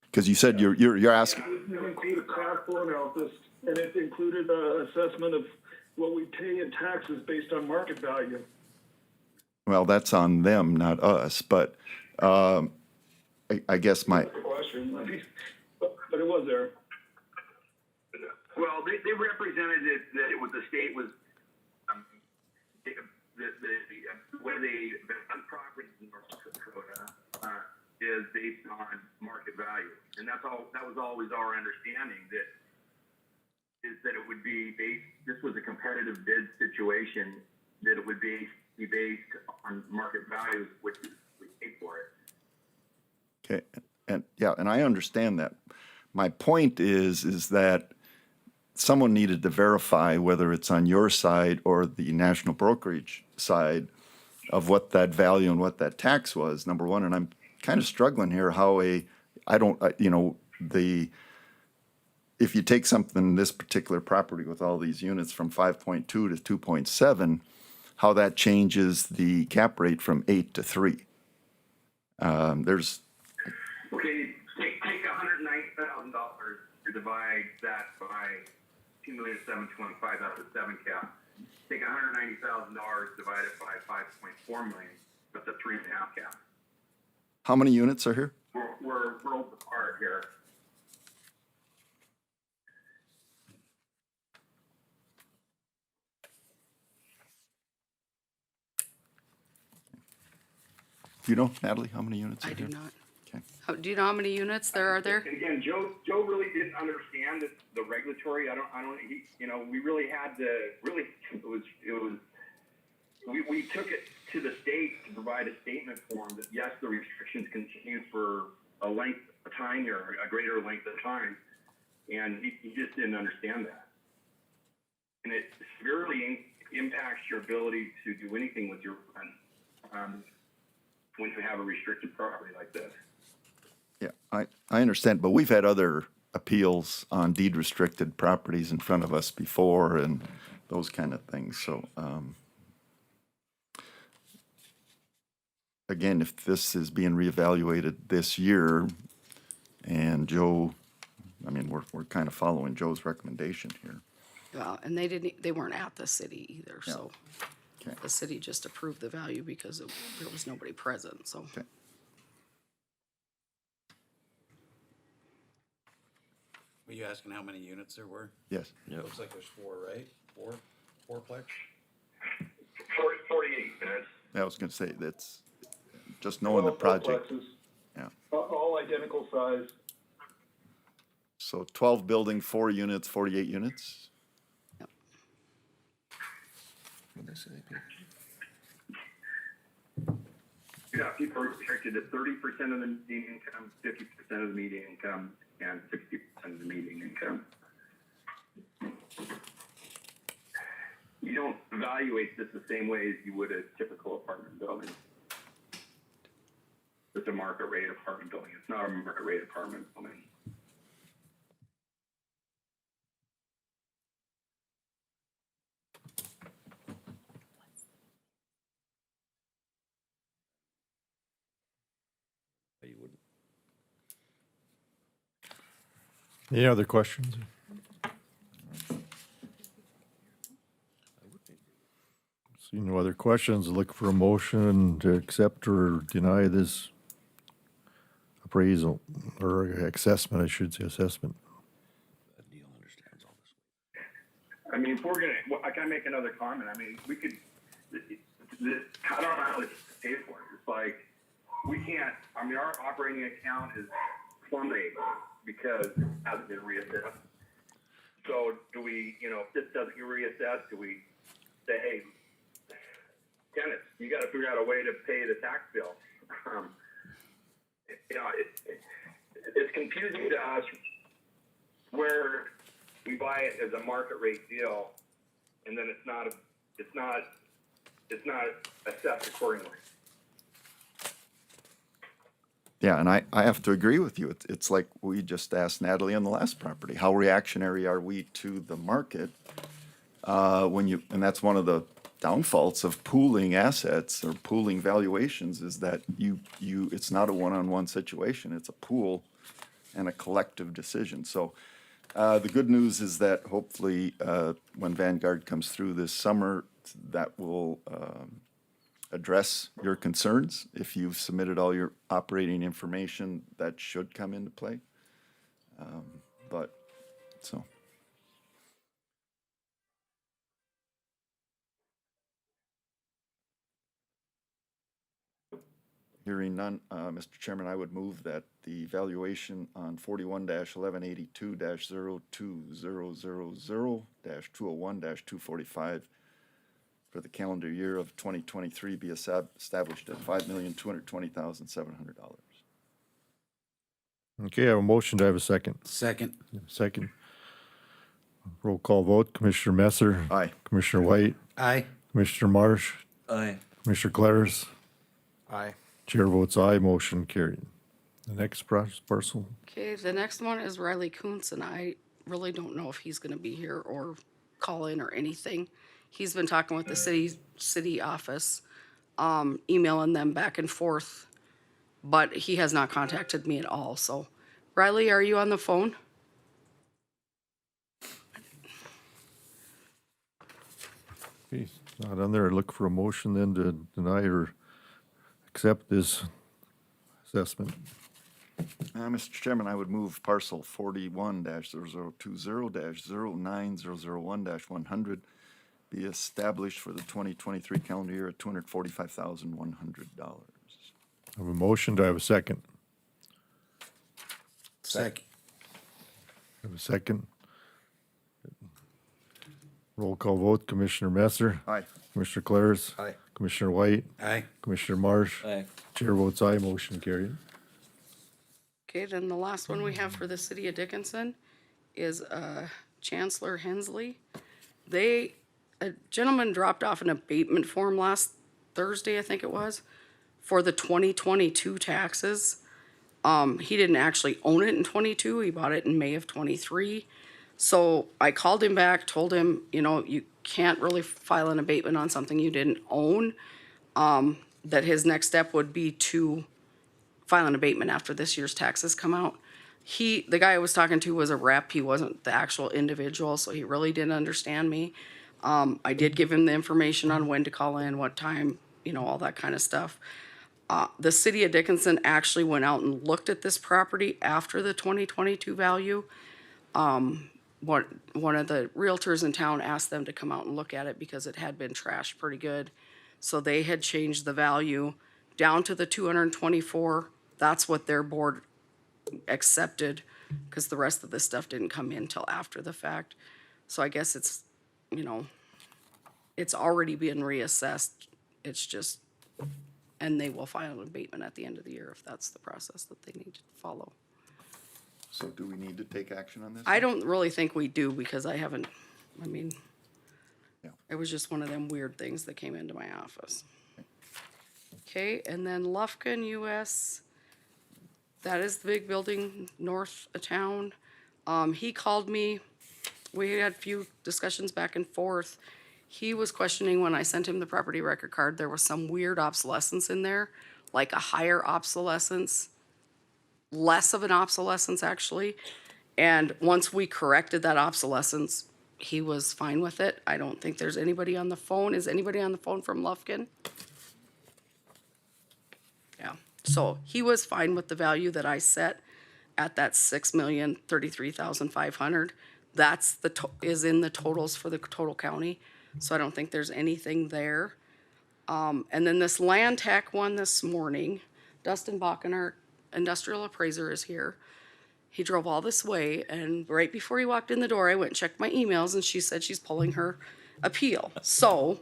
Because you said you're asking. It included a cash flow analysis, and it included an assessment of what we pay in taxes based on market value. Well, that's on them, not us, but I guess my, That's the question. I mean, but it was there. Well, they represented it, that it was, the state was, where they, the property in North Dakota, is based on market value. And that was always our understanding, that it would be based, this was a competitive bid situation, that it would be based on market values, which we paid for it. okay, and yeah, and I understand that. My point is that someone needed to verify whether it's on your side or the national brokerage side of what that value and what that tax was, number one. And I'm kind of struggling here how if you take something, this particular property with all these units from 5.2 to 2.7, how that changes the cap rate from 8 to 3. There's, Okay, take $190,000 to divide that by 2,725,000, that's a 7 cap. Take $190,000 divided by 5.4 million, that's a 3.5 cap. how many units are here? We're worlds apart here. Do you know, Natalie, how many units are I here? do not. Okay. Do you know how many units there are there? And again, Joe really didn't understand the regulatory. We really had to, we took it to the state to provide a statement form that yes, the restrictions continue for a length of time or a greater length of time. And he just didn't understand that. And it severely impacts your ability to do anything with your funds when you have a restricted property like this. Yeah, I understand, but we've had other appeals on deed restricted properties in front of us before and those kind of things, so, again, if this is being reevaluated this year, and Joe, I mean, we're kind of following Joe's recommendation here. Well, and they weren't at the city either, so. Okay. The city just approved the value because there was nobody present, so. Okay. Were you asking how many units there were? Yes. Looks like there's 4, right? Fourplex? 48 minutes. I was gonna say, that's, just knowing the project, Fourplexes, yeah. all identical size. So 12 building, 4 units, 48 units? Yeah, people are restricted to 30% of the median income, 50% of the median income, and 60% of the median income. You don't evaluate this the same way as you would a typical apartment building. It's a market rate apartment building. It's not a market rate apartment building. Any other questions? See no other questions, look for a motion to accept or deny this appraisal, or assessment, I should say, assessment. I mean, if we're gonna, can I make another comment? I mean, we could, I don't know how to pay for it. It's like, we can't, I mean, our operating account is plummeting because it hasn't been reassessed. So do we, if this doesn't get reassessed, do we say, hey, tenants. You got to figure out a way to pay the tax bill. You know, it's confusing to us where we buy it as a market rate deal, and then it's not assessed accordingly. Yeah, and I have to agree with you. It's like we just asked Natalie on the last property. How reactionary are we to the market? And that's one of the downfalls of pooling assets or pooling valuations is that it's not a one-on-one situation. It's a pool and a collective decision. So the good news is that hopefully when Vanguard comes through this summer, that will address your concerns. If you've submitted all your operating information, that should come into play. Hearing none, Mr. Chairman, I would move that the valuation on 41-1182-02000-201-245 for the calendar year of 2023 be established at $5,220,700. Okay, I have a motion. Do I have a second? Second. Second. Roll call vote. Commissioner Messer. Aye. Commissioner White. Aye. Commissioner Marsh. Aye. Commissioner Claris. Aye. Chair votes aye, motion carried. The next parcel. Okay, the next one is Riley Kuntz, and I really don't know if he's gonna be here or call in or anything. He's been talking with the city office, emailing them back and forth, but he has not contacted me at all, so. Riley, are you on the phone? Okay, not on there. Look for a motion then to deny or accept this assessment. Mr. Chairman, I would move parcel 41-0020-090001-100 be established for the 2023 calendar year at $245,100. I have a motion. Do I have a second? Second. I have a second. Roll call vote. Commissioner Messer. Aye. Commissioner Claris. Aye. Commissioner White. Aye. Commissioner Marsh. Aye. Chair votes aye, motion carried. Okay, then the last one we have for the city of Dickinson is Chancellor Hensley. A gentleman dropped off an abatement form last Thursday, I think it was, for the 2022 taxes. He didn't actually own it in 22, he bought it in May of 23. So I called him back, told him, you know, you can't really file an abatement on something you didn't own. That his next step would be to file an abatement after this year's taxes come out. The guy I was talking to was a rep, he wasn't the actual individual, so he really didn't understand me. I did give him the information on when to call in, what time, you know, all that kind of stuff. The city of Dickinson actually went out and looked at this property after the 2022 value. One of the realtors in town asked them to come out and look at it because it had been trashed pretty good. So they had changed the value down to the 224. That's what their board accepted because the rest of the stuff didn't come in till after the fact. So I guess it's, you know, it's already been reassessed. It's just, and they will file an abatement at the end of the year if that's the process that they need to follow. So do we need to take action on this? I don't really think we do because I mean, Yeah. it was just one of them weird things that came into my office. Okay, and then Lufkin US, that is the big building north of town. He called me, we had a few discussions back and forth. He was questioning when I sent him the property record card, there was some weird obsolescence in there, like a higher obsolescence, less of an obsolescence actually. And once we corrected that obsolescence, he was fine with it. I don't think there's anybody on the phone. Is anybody on the phone from Lufkin? Yeah, so he was fine with the value that I set at that $6,033,500. That's is in the totals for the total county. So I don't think there's anything there. And then this land tech one this morning, Dustin Bakken, our industrial appraiser, is here. He drove all this way, and right before he walked in the door, I went and checked my emails, and she said she's pulling her appeal. So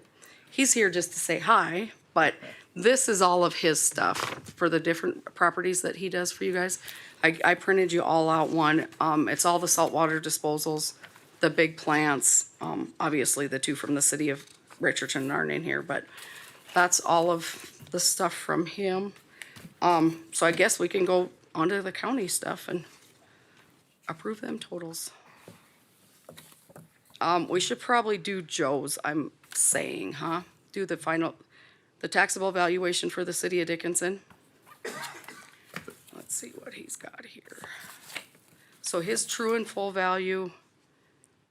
he's here just to say hi, but this is all of his stuff for the different properties that he does for you guys. I printed you all out one. It's all the saltwater disposals, the big plants, obviously the two from the city of Richardson aren't in here, but that's all of the stuff from him. So I guess we can go onto the county stuff and approve them totals. We should probably do Joe's, I'm saying, huh? Do the taxable valuation for the city of Dickinson. Let's see what he's got here. So his true and full value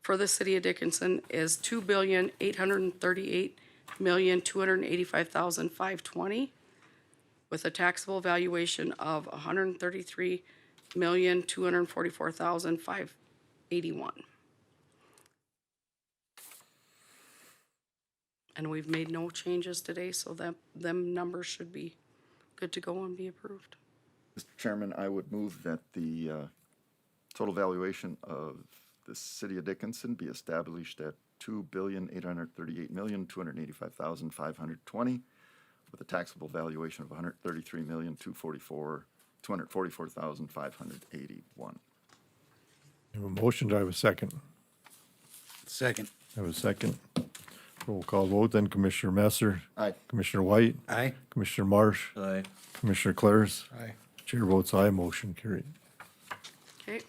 for the city of Dickinson is $2,838,285,520 with a taxable valuation of $133,244,581. And we've made no changes today, so them numbers should be good to go and be approved. Mr. Chairman, I would move that the total valuation of the city of Dickinson be established at $2,838,285,520 with a taxable valuation of $133,244,581. I have a motion, do I have a second? Second. I have a second. Roll call vote, then Commissioner Messer. Aye. Commissioner White. Aye. Commissioner Marsh. Aye. Commissioner Claris. Aye. Chair votes aye, motion carried. Okay.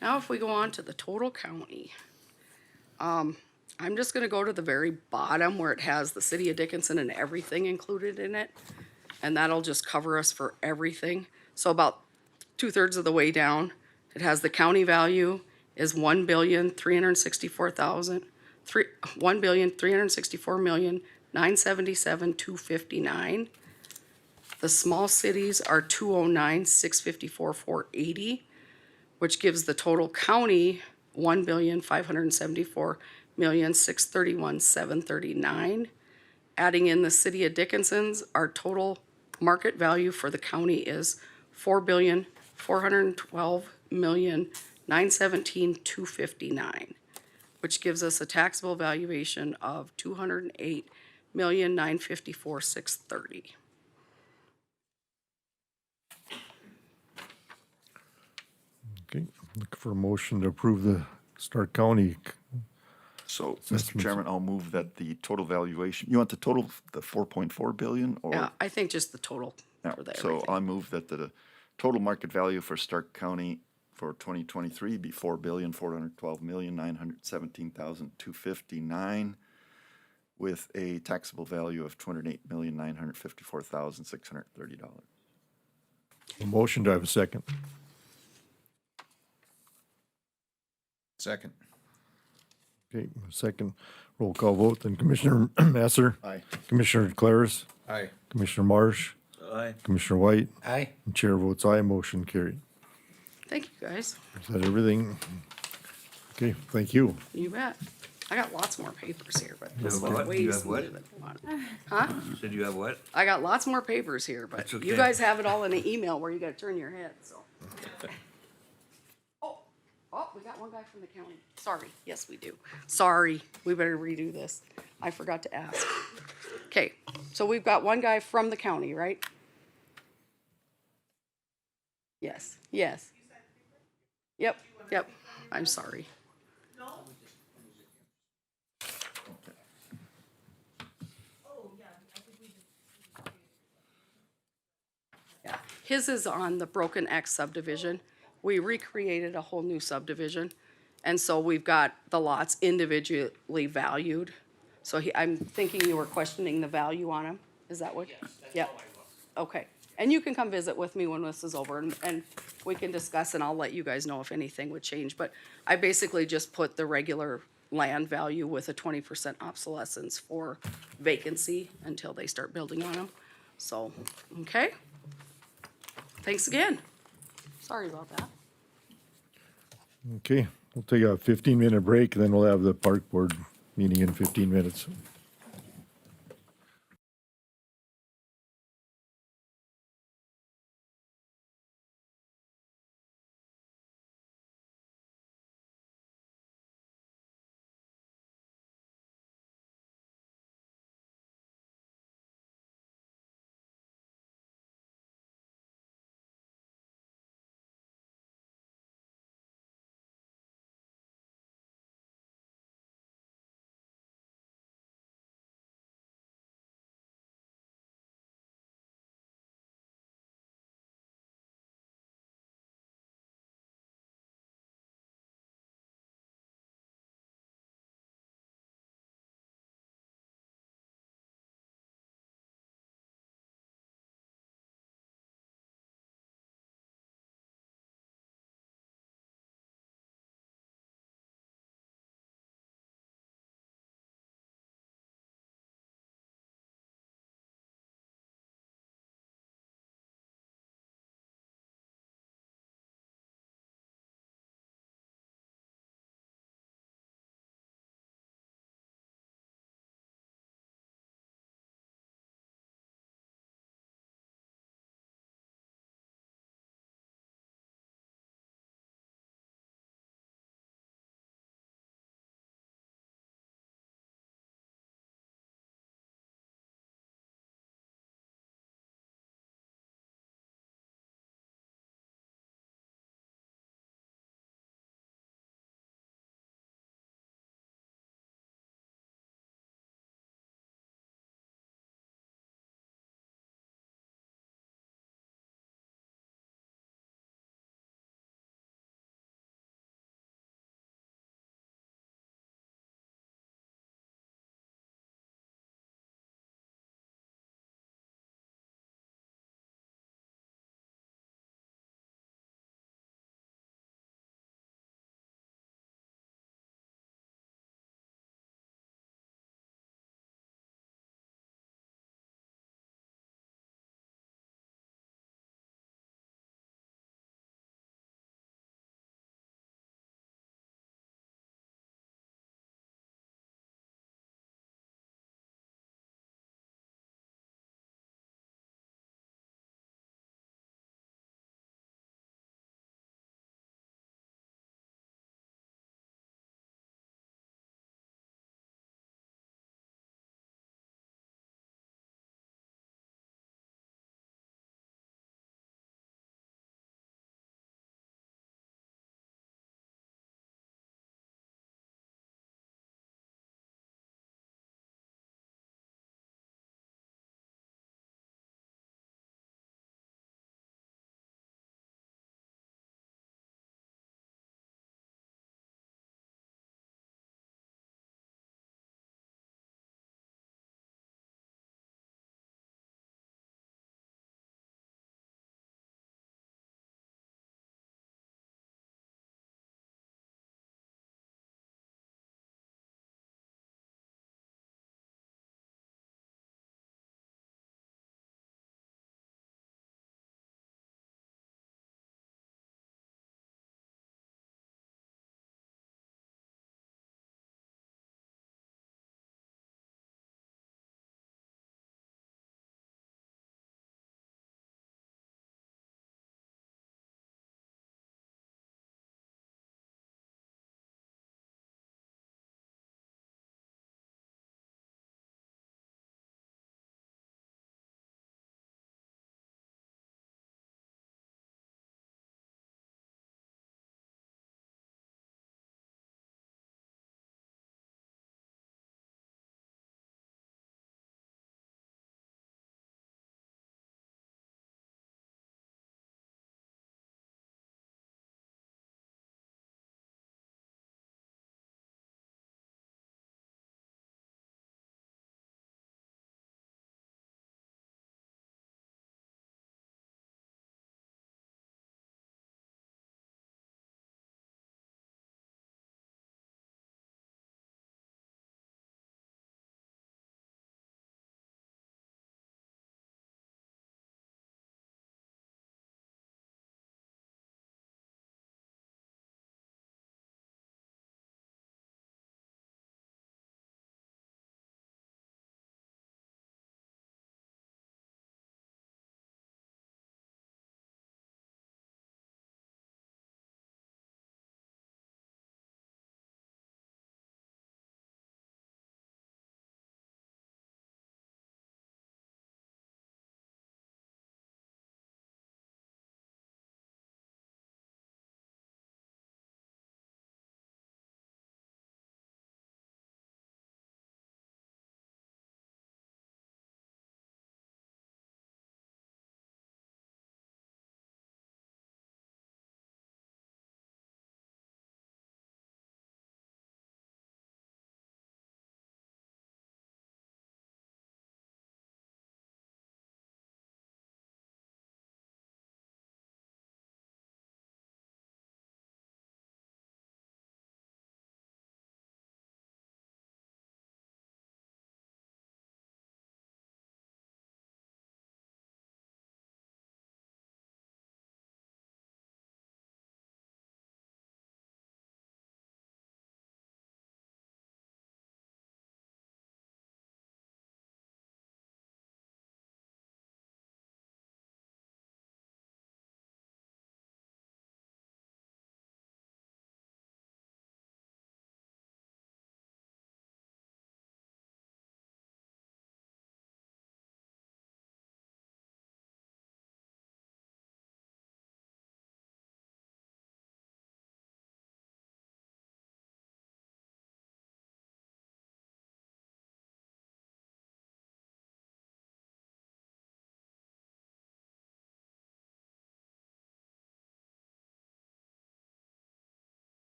Now if we go on to the total county, I'm just gonna go to the very bottom where it has the city of Dickinson and everything included in it. And that'll just cover us for everything. So about 2/3 of the way down, it has the county value is $1,364,977,259. The small cities are 209,654,480, which gives the total county $1,574,631,739. Adding in the city of Dickinson's, our total market value for the county is $4,412,917,259, which gives us a taxable valuation of $208,954,630. Okay, look for a motion to approve the Stark County. So, Mr. Chairman, I'll move that the total valuation, you want the total, the 4.4 billion or? Yeah, I think just the total Yeah, for the so everything. I move that the total market value for Stark County for 2023 be $4,412,917,259 with a taxable value of $208,954,630. A motion, do I have a second? Second. Okay, second. Roll call vote, then Commissioner Messer. Aye. Commissioner Claris. Aye. Commissioner Marsh. Aye. Commissioner White. Aye. And chair votes aye, motion carried. Thank you, guys. Is that everything? Okay, thank you. You bet. I got lots more papers here, but You this have went what? way You have smoother what? than I wanted. Huh? You said you have what? I got lots more papers here, but That's you okay. guys have it all in an email where you gotta turn your head, so. Oh, we got one guy from the county. Sorry, yes, we do. Sorry, we better redo this. I forgot to ask. Okay, so we've got one guy from the county, right? Yes, yes. Yep, yep, I'm sorry. Yeah, his is on the Broken X subdivision. We recreated a whole new subdivision. And so we've got the lots individually valued. So I'm thinking you were questioning the value on them. Is that what? Yes, that's all I looked. Okay. And you can come visit with me when this is over and we can discuss and I'll let you guys know if anything would change. But I basically just put the regular land value with a 20% obsolescence for vacancy until they start building on them. So, okay. Thanks again. Sorry about that. Okay, we'll take a 15-minute break, then we'll have the park board meeting in 15 minutes.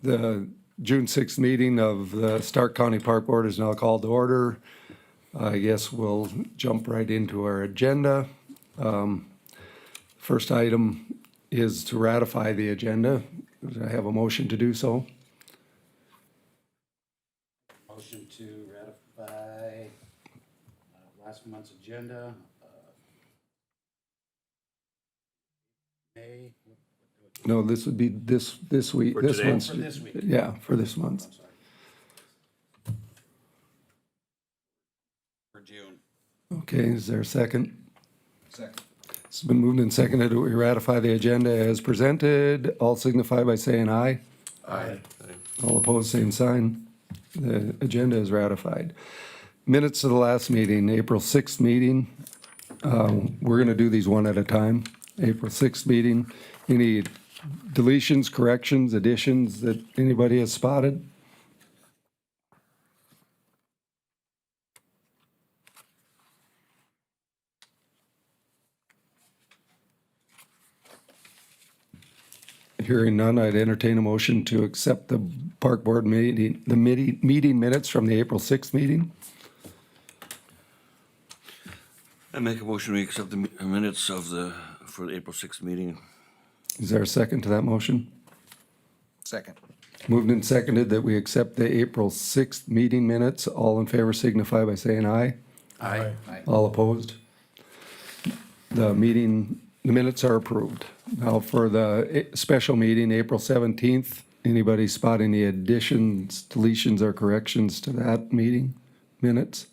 The June 6th meeting of the Stark County Park Board is now called to order. I guess we'll jump right into our agenda. First item is to ratify the agenda. Do I have a motion to do so? Motion to ratify last month's agenda. May. No, this would be this week, For this today? month's. For this week. Yeah, for this month. For June. Okay, is there a second? Second. It's been moved and seconded that we ratify the agenda as presented. All signify by saying aye. Aye. All opposed, same sign. The agenda is ratified. Minutes of the last meeting, April 6th meeting. We're going to do these one at a time. April 6th meeting. Any deletions, corrections, additions that anybody has spotted? Hearing none, I'd entertain a motion to accept the park board meeting, the meeting minutes from the April 6th meeting. I make a motion, we accept the minutes of for the April 6th meeting. Is there a second to that motion? Second. Moved and seconded that we accept the April 6th meeting minutes. All in favor signify by saying aye. Aye. All opposed? The minutes are approved. Now for the special meeting, April 17th, anybody spot any additions, deletions, or corrections to that meeting minutes?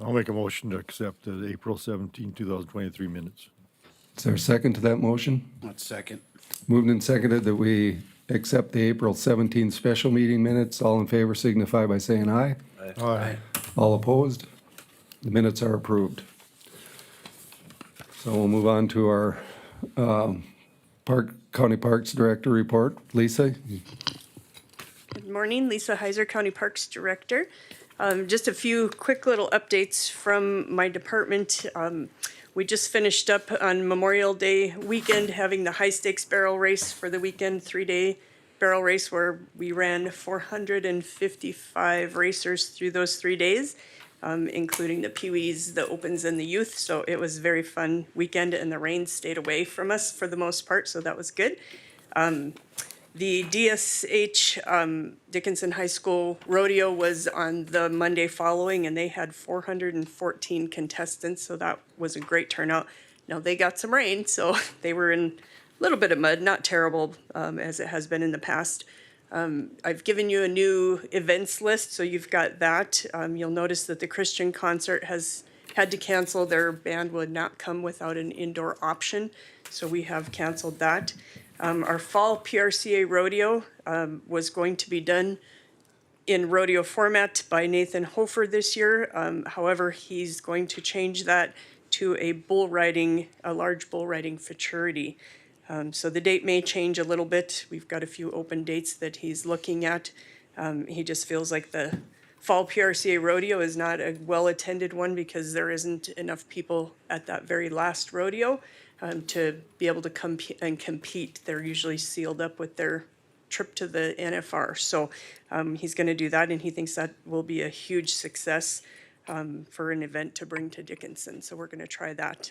I'll make a motion to accept the April 17, 2023 minutes. Is there a second to that motion? That's second. Moved and seconded that we accept the April 17th special meeting minutes. All in favor signify by saying aye. Aye. All opposed? The minutes are approved. So we'll move on to our County Parks Director report. Lisa? Good morning, Lisa Heiser, County Parks Director. Just a few quick little updates from my department. We just finished up on Memorial Day weekend, having the high stakes barrel race for the weekend, 3-day barrel race where we ran 455 racers through those 3 days, including the Pee-wees, the opens, and the youth. So it was a very fun weekend, and the rain stayed away from us for the most part, so that was good. The DSH Dickinson High School Rodeo was on the Monday following, and they had 414 contestants, so that was a great turnout. Now, they got some rain, so they were in a little bit of mud, not terrible as it has been in the past. I've given you a new events list, so you've got that. You'll notice that the Christian concert has had to cancel. Their band would not come without an indoor option, so we have canceled that. Our fall PRCA rodeo was going to be done in rodeo format by Nathan Hofer this year. However, he's going to change that to a large bull riding futurity. So the date may change a little bit. We've got a few open dates that he's looking at. He just feels like the fall PRCA rodeo is not a well-attended one because there isn't enough people at that very last rodeo to be able to come and compete. They're usually sealed up with their trip to the NFR. So he's going to do that, and he thinks that will be a huge success for an event to bring to Dickinson. So we're going to try that.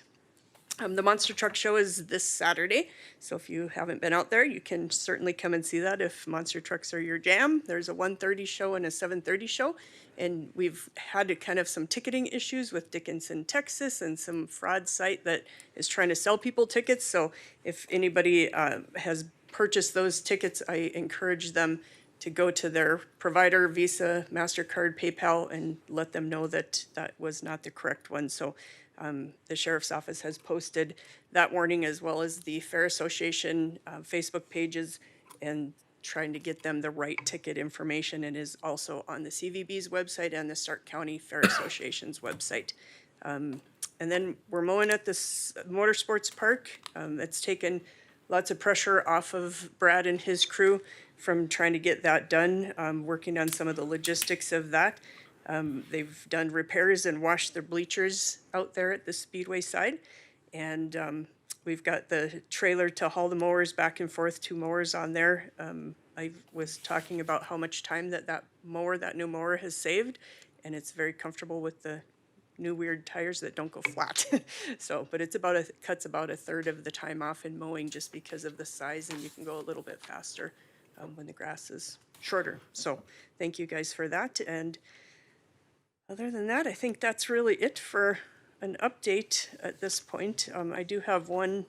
The Monster Truck Show is this Saturday, so if you haven't been out there, you can certainly come and see that if monster trucks are your jam. There's a 1:30 show and a 7:30 show, and we've had kind of some ticketing issues with Dickinson, Texas, and some fraud site that is trying to sell people tickets. So if anybody has purchased those tickets, I encourage them to go to their provider, Visa, MasterCard, PayPal, and let them know that that was not the correct one. So the Sheriff's Office has posted that warning, as well as the Fair Association Facebook pages, and trying to get them the right ticket information, and is also on the CVB's website and the Stark County Fair Association's website. And then we're mowing at this Motorsports Park. It's taken lots of pressure off of Brad and his crew from trying to get that done, working on some of the logistics of that. They've done repairs and washed their bleachers out there at the Speedway side. And we've got the trailer to haul the mowers back and forth, 2 mowers on there. I was talking about how much time that new mower has saved, and it's very comfortable with the new weird tires that don't go flat. So, but it's cuts about a third of the time off in mowing just because of the size, and you can go a little bit faster when the grass is shorter. So thank you guys for that. And other than that, I think that's really it for an update at this point. I do have one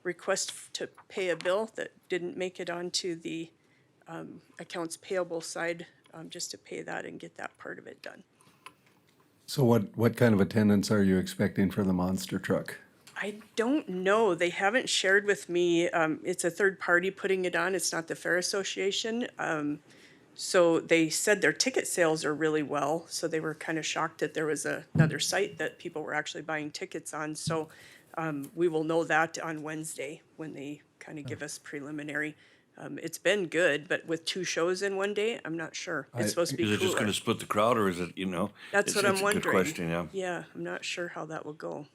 request to pay a bill that didn't make it onto the accounts payable side, just to pay that and get that part of it done. So what kind of attendance are you expecting for the monster truck? I don't know. They haven't shared with me. It's a third party putting it on. It's not the Fair Association. So they said their ticket sales are really well. So they were kind of shocked that there was another site that people were actually buying tickets on. So we will know that on Wednesday when they kind of give us preliminary. It's been good, but with 2 shows in one day, I'm not sure. It's supposed to be Is it just cooler. gonna split the crowd, or is it, That's what it's I'm a wondering. good question, yeah. Yeah, I'm not sure how that will go.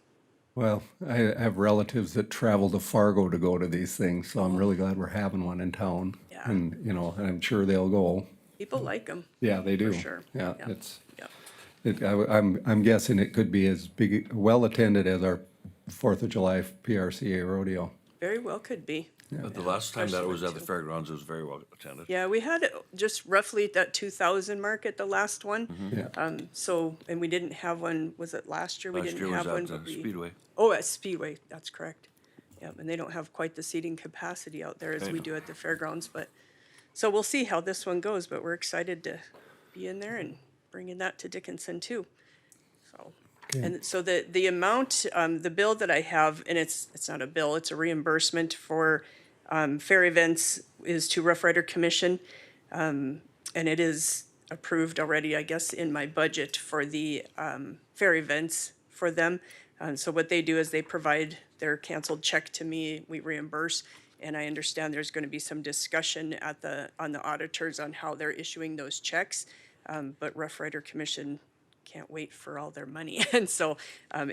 Well, I have relatives that travel to Fargo to go to these things, so I'm really glad we're having one in town. Yeah. And, and I'm sure they'll go. People like them. Yeah, they do. For sure. Yeah, Yeah. it's, Yeah. I'm guessing it could be as big, well-attended as our 4th of July PRCA rodeo. Very well could be. But the last time that it was at the Especially fairgrounds, it was very well attended. Yeah, we had just roughly at that 2,000 mark at the last one. Yeah. So, and we didn't have one, was it last year? We Last didn't year was have one. at but we- Speedway. Oh, at Speedway, that's correct. Yeah, and they don't have quite the seating capacity out there as I we know. do at the fairgrounds, but, so we'll see how this one goes, but we're excited to be in there and bringing that to Dickinson too. So, and so the amount, the bill that I have, and it's not a bill, it's a reimbursement for fair events, is to Rough Rider Commission. And it is approved already, I guess, in my budget for the fair events for them. So what they do is they provide their canceled check to me, we reimburse. And I understand there's going to be some discussion on the auditors on how they're issuing those checks. But Rough Rider Commission can't wait for all their money. And so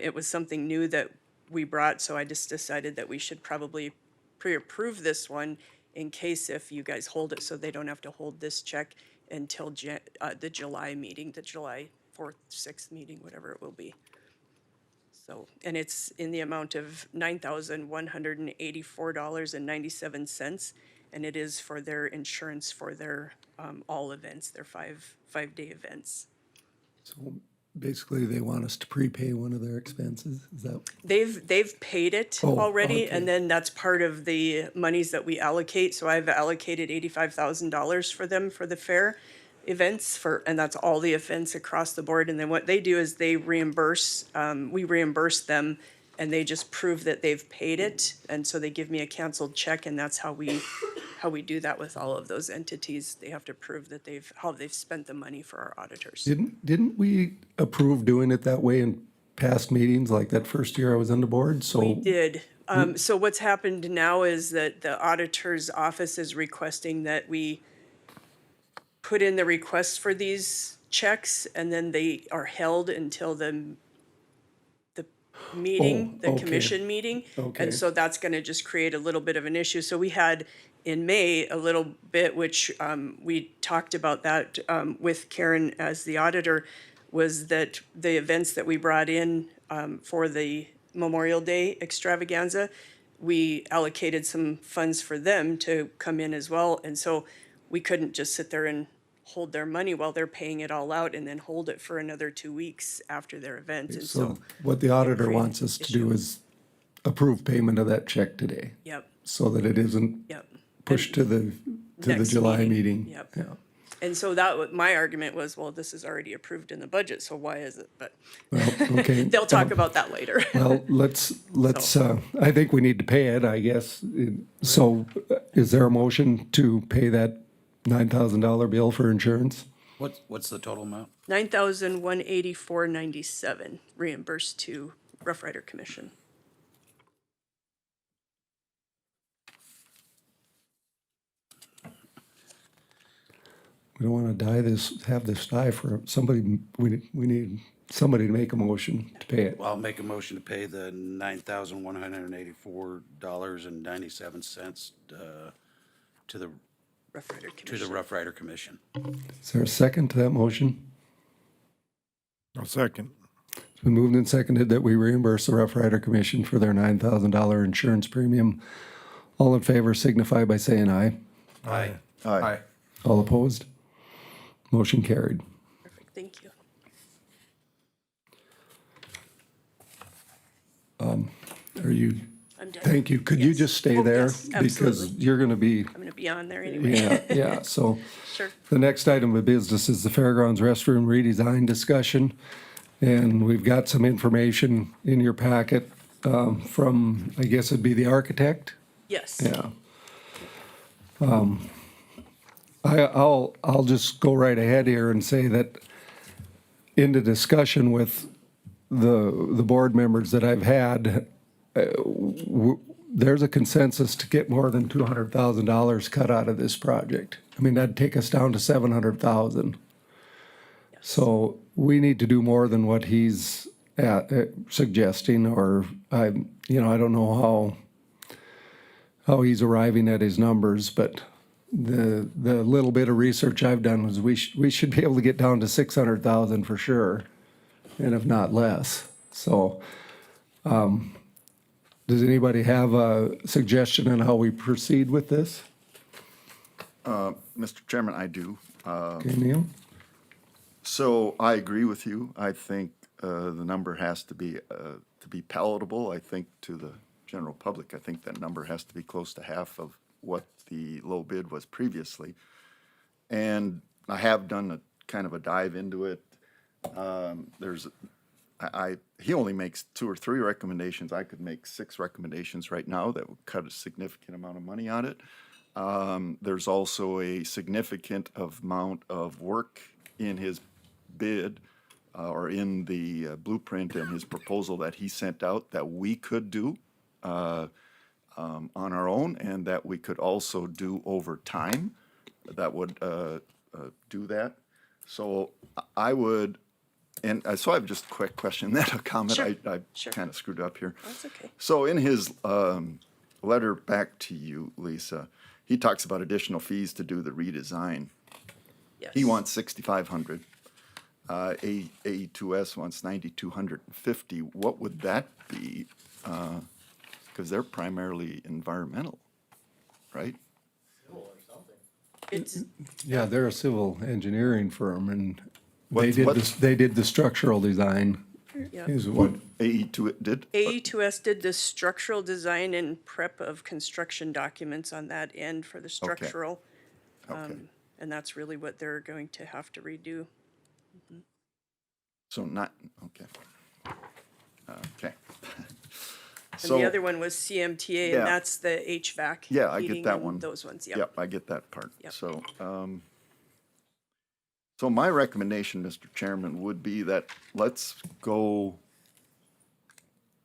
it was something new that we brought, so I just decided that we should probably pre-approve this one in case if you guys hold it, so they don't have to hold this check until the July meeting, the July 4th, 6th meeting, whatever it will be. So, and it's in the amount of $9,184.97, and it is for their insurance for their all events, their five-day events. So basically, they want us to prepay one of their expenses, is that? They've paid it Oh, already, okay. and then that's part of the monies that we allocate. So I've allocated $85,000 for them for the fair events and that's all the events across the board. And then what they do is they reimburse, we reimburse them, and they just prove that they've paid it. And so they give me a canceled check, and that's how we do that with all of those entities. They have to prove that how they've spent the money for our auditors. Didn't we approve doing it that way in past meetings, like that first year I was on the board? So We did. So what's happened now is that the auditor's office is requesting that we put in the request for these checks, and then they are held until the meeting, the okay. commission meeting. Okay. And so that's gonna just create a little bit of an issue. So we had in May a little bit, which we talked about that with Karen as the auditor, was that the events that we brought in for the Memorial Day extravaganza, we allocated some funds for them to come in as well. And so we couldn't just sit there and hold their money while they're paying it all out and then hold it for another 2 weeks after their event. And So what the auditor created wants us to do is approve payment of that check today. Yep. So that it isn't Yep. pushed to the Next July meeting. Yep. Yeah. And so my argument was, well, this is already approved in the budget, so why is it? But Okay. they'll talk about that later. Well, let's, I think we need to pay it, I guess. So is there a motion to pay that $9,000 bill for insurance? What's the total amount? $9,184.97 reimbursed to Rough Rider Commission. We don't want to have this die for somebody, we need somebody to make a motion to pay it. Well, I'll make a motion to pay the $9,184.97 to the Rough Rider to the Commission. Rough Rider Commission. Is there a second to that motion? I'll second. It's been moved and seconded that we reimburse the Rough Rider Commission for their $9,000 insurance premium. All in favor signify by saying aye. Aye. Aye. All opposed? Motion carried. Perfect, thank you. Are you, I'm done. thank you. Could you Yes. just stay Oh, there? yes, Because absolutely. you're going to be, I'm gonna be on there anyway. yeah. So Sure. the next item of business is the Fairgrounds restroom redesign discussion. And we've got some information in your packet from, I guess it'd be the architect? Yes. Yeah. I'll just go right ahead here and say that in the discussion with the board members that I've had, there's a consensus to get more than $200,000 cut out of this project. I mean, that'd take us down to 700,000. So we need to do more than what he's suggesting, or I don't know how he's arriving at his numbers, but the little bit of research I've done was we should be able to get down to 600,000 for sure, and if not less. So, does anybody have a suggestion on how we proceed with this? Mr. Chairman, I do. Okay, Neil? So I agree with you. I think the number has to be palatable, I think, to the general public. I think that number has to be close to half of what the low bid was previously. And I have done a kind of a dive into it. He only makes 2 or 3 recommendations. I could make 6 recommendations right now that would cut a significant amount of money on it. There's also a significant amount of work in his bid or in the blueprint and his proposal that he sent out that we could do on our own, and that we could also do over time that would do that. So I would, and so I have just a quick question, then a comment. Sure. I Sure. kind of screwed up here. That's okay. So in his letter back to you, Lisa, he talks about additional fees to do the redesign. Yes. He wants $6,500. AE2S wants $9,250. What would that be? Because they're primarily environmental, right? It's, Yeah, they're a civil engineering firm, and What- they did the structural design. yeah. Is what, AE2 did? AE2S did the structural design and prep of construction documents on that end for the structural. Okay. And that's really what they're going to have to redo. So not, okay. Okay. And the other one was CMTA, Yeah. and that's the HVAC. Yeah, I heating get that and one. Those ones, yeah. Yep, I get that part. Yep. So, so my recommendation, Mr. Chairman, would be that let's go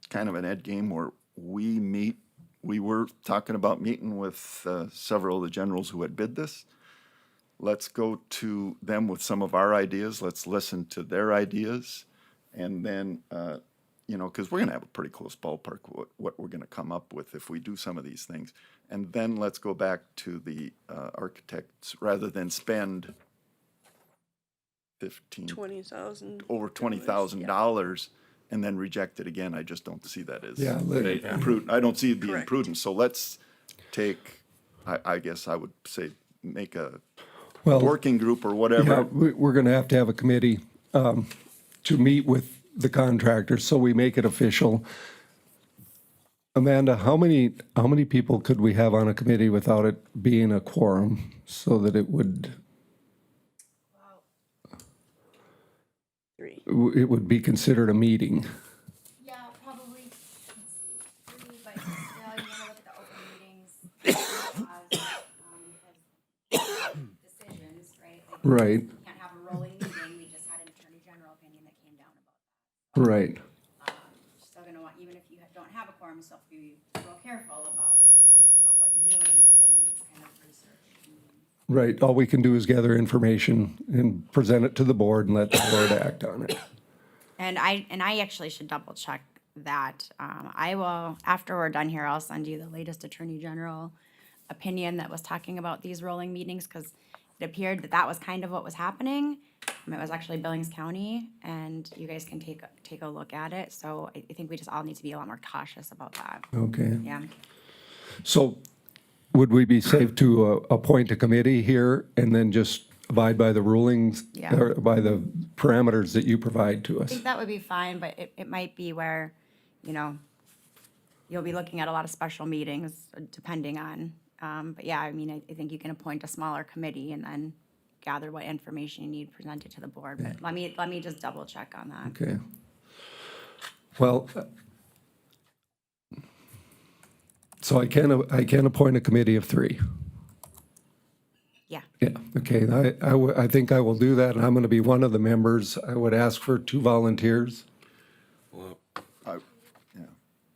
kind of an ed game where we were talking about meeting with several of the generals who had bid this. Let's go to them with some of our ideas. Let's listen to their ideas. And then, because we're going to have a pretty close ballpark what we're going to come up with if we do some of these things. And then let's go back to the architects rather than spend $20,000. over $20,000 and then reject it again. I just don't see that as Yeah, prudent. I don't see it being Correct. prudent. So let's take, I guess I would say, make a well, working group or yeah, whatever. we're gonna have to have a committee to meet with the contractors, so we make it official. Amanda, how many people could we have on a committee without it being a quorum, so that it would, 3. it would be considered a meeting? Yeah, probably, let's see, 3, but still, you wanna look at the open meetings. Decisions, right? Like, Right, you can't have a rolling meeting, we just had an attorney general opinion that came down about right. that. You're still gonna want, even if you don't have a quorum, you still have to be real careful about what you're doing, but then you just kind of research. Right, all we can do is gather information and present it to the board and let the board act on it. And I actually should double check that. I will, after we're done here, I'll send you the latest Attorney General opinion that was talking about these rolling meetings, because it appeared that that was kind of what was happening. It was actually Billings County, and you guys can take a look at it. So I think we just all need to be a lot more cautious about that. Okay. Yeah. So would we be safe to appoint a committee here and then just abide by the rulings? Yeah. Or by the parameters that you provide to I us? think that would be fine, but it might be where, you know, you'll be looking at a lot of special meetings depending on, but yeah, I mean, I think you can appoint a smaller committee and then gather what information you need presented to the board, but let me just double check on that. Okay. Well, so I can appoint a committee of 3. Yeah. Yeah, okay, I think I will do that, and I'm gonna be one of the members. I would ask for 2 volunteers. Well,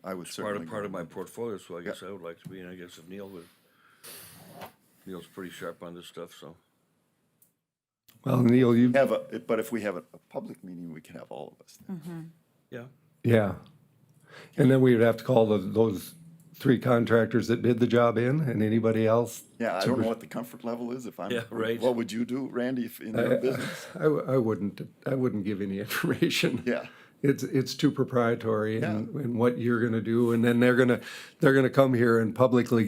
I would it's certainly. part of my portfolio, so I guess I would like to be, and I guess if Neil would, Neil's pretty sharp on this stuff, so. Well, Neil, you, But if we have a public meeting, we can have all of us. Yeah. yeah. And then we would have to call those 3 contractors that did the job in, and anybody else. Yeah, I don't know what the comfort level is if I'm. Yeah, right. What would you do, Randy, if in your business? I wouldn't give any information. Yeah. It's too proprietary in what you're gonna do, and then they're gonna come here and publicly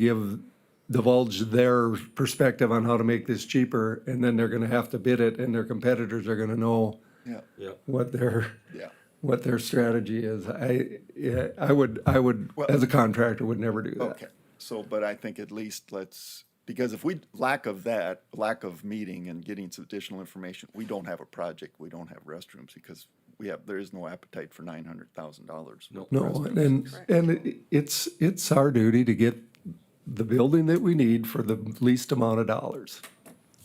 divulge their perspective on how to make this cheaper, and then they're gonna have to bid it, and their competitors are gonna know Yeah. Yeah. what their Yeah. what their strategy is. I would, as a contractor, would never do that. Okay, so, but I think at least because if lack of meeting and getting some additional information, we don't have a project, we don't have restrooms, because there is no appetite for $900,000. No, and it's our duty to get the building that we need for the least amount of dollars.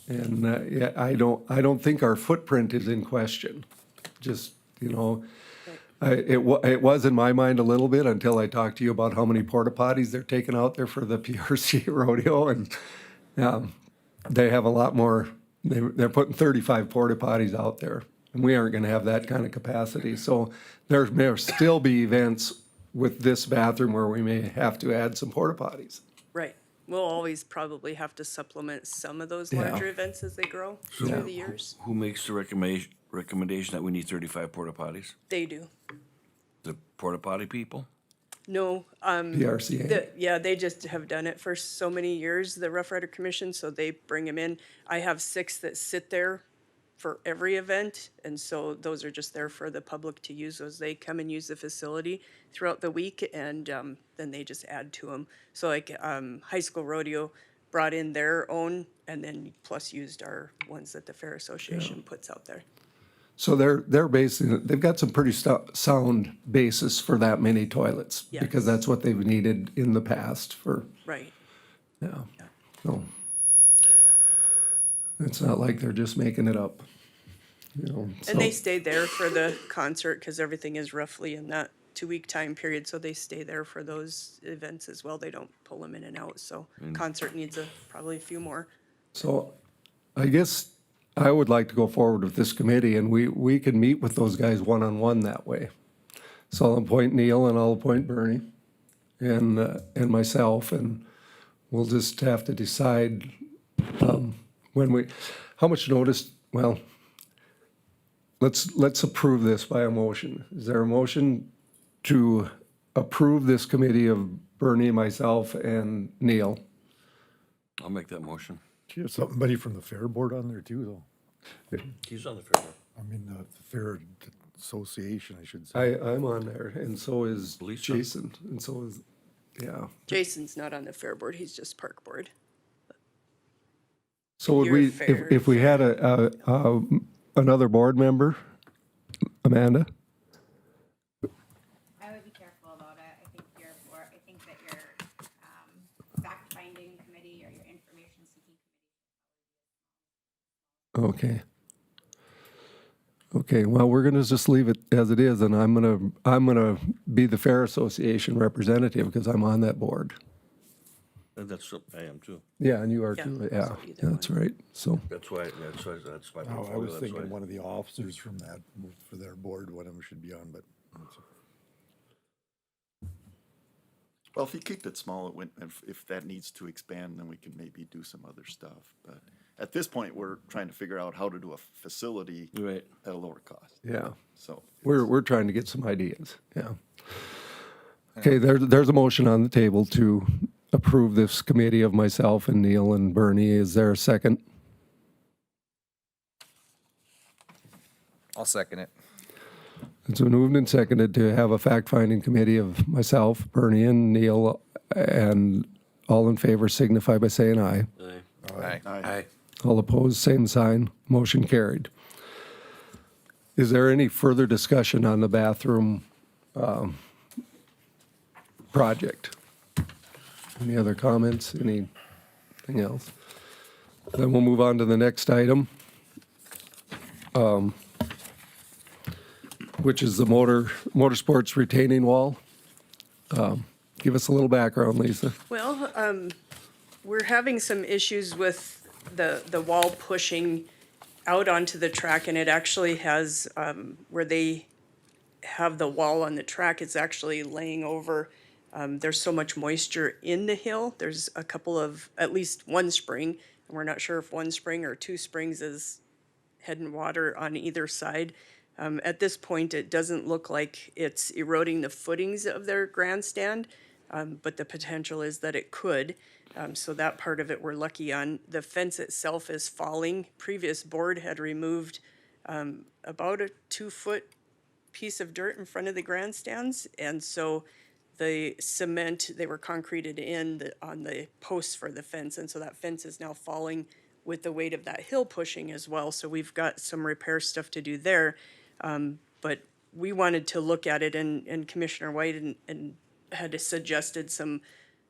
And, yeah, I don't think our footprint is in question. Just, you know, it was in my mind a little bit until I talked to you about how many porta potties they're taking out there for the PRC rodeo, and they have a lot more. They're putting 35 porta potties out there, and we aren't going to have that kind of capacity. So there may still be events with this bathroom where we may have to add some porta potties. Right. We'll always probably have to supplement some of those Yeah. larger events as they grow through the years. Who makes the recommendation that we need 35 porta potties? They do. The porta potty people? No, PRCA. yeah, they just have done it for so many years, the Rough Rider Commission, so they bring them in. I have 6 that sit there for every event, and so those are just there for the public to use as they come and use the facility throughout the week, and then they just add to them. So like High School Rodeo brought in their own, and then plus used our ones that the Fair Association puts out there. So they've got some pretty sound basis for that many toilets, because that's what they've needed in the past for, Right. yeah. So it's not like they're just making it up, you know. And they so- stay there for the concert because everything is roughly in that 2-week time period, so they stay there for those events as well. They don't pull them in and out, so concert needs probably a few more. So I guess I would like to go forward with this committee, and we can meet with those guys one-on-one that way. So I'll appoint Neil and I'll appoint Bernie and myself, and we'll just have to decide how much notice, well, let's approve this by a motion. Is there a motion to approve this committee of Bernie, myself, and Neil? I'll make that motion. Do you have somebody from the Fair Board on there too, though? He's on the fair board. I mean, the Fair Association, I should say. I'm on there, and so is Lisa? Jason, and so is, yeah. Jason's not on the fair board, he's just park board. So would You're we, fair, if we had another board member, Amanda? I would be careful about it. I think that your fact-finding committee or your information-seeking committee. Okay. Okay, well, we're gonna just leave it as it is, and I'm gonna be the Fair Association representative, because I'm on that board. That's, I am too. Yeah, and you are Yeah, too, so yeah, either that's right, so. That's why, that's my Oh, portfolio. I was that's thinking why. one of the officers from that, for their board, one of them should be on, but that's- Well, if you keep it small, if that needs to expand, then we can maybe do some other stuff. But at this point, we're trying to figure out how to do a facility Right. at a lower cost. Yeah, So we're trying to get some ideas, yeah. Okay, there's a motion on the table to approve this committee of myself and Neil and Bernie. Is there a second? I'll second it. It's been moved and seconded to have a fact-finding committee of myself, Bernie, and Neil, and all in favor signify by saying aye. Aye. Aye. All opposed, same sign. Motion carried. Is there any further discussion on the bathroom project? Any other comments? Anything else? Then we'll move on to the next item, which is the motorsports retaining wall. Give us a little background, Lisa. Well, we're having some issues with the wall pushing out onto the track, and it actually has, where they have the wall on the track, it's actually laying over. There's so much moisture in the hill. There's a couple of, at least one spring, and we're not sure if one spring or two springs is heading water on either side. At this point, it doesn't look like it's eroding the footings of their grandstand, but the potential is that it could. So that part of it we're lucky on. The fence itself is falling. Previous board had removed about a 2-foot piece of dirt in front of the grandstands, and so the cement, they were concreted in on the posts for the fence, and so that fence is now falling with the weight of that hill pushing as well. So we've got some repair stuff to do there. But we wanted to look at it, and Commissioner White and had suggested some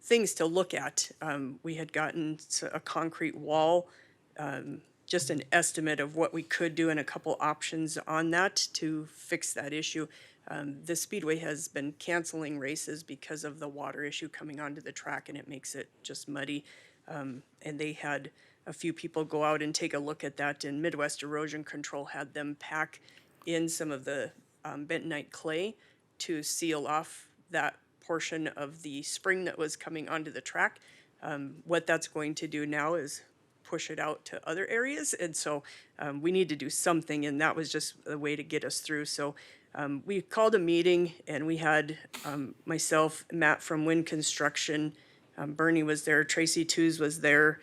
things to look at. We had gotten a concrete wall, just an estimate of what we could do and a couple options on that to fix that issue. The Speedway has been canceling races because of the water issue coming onto the track, and it makes it just muddy. And they had a few people go out and take a look at that, and Midwest Erosion Control had them pack in some of the bentonite clay to seal off that portion of the spring that was coming onto the track. What that's going to do now is push it out to other areas, and so we need to do something, and that was just a way to get us through. So we called a meeting, and we had myself, Matt from Wind Construction, Bernie was there, Tracy Tews was there,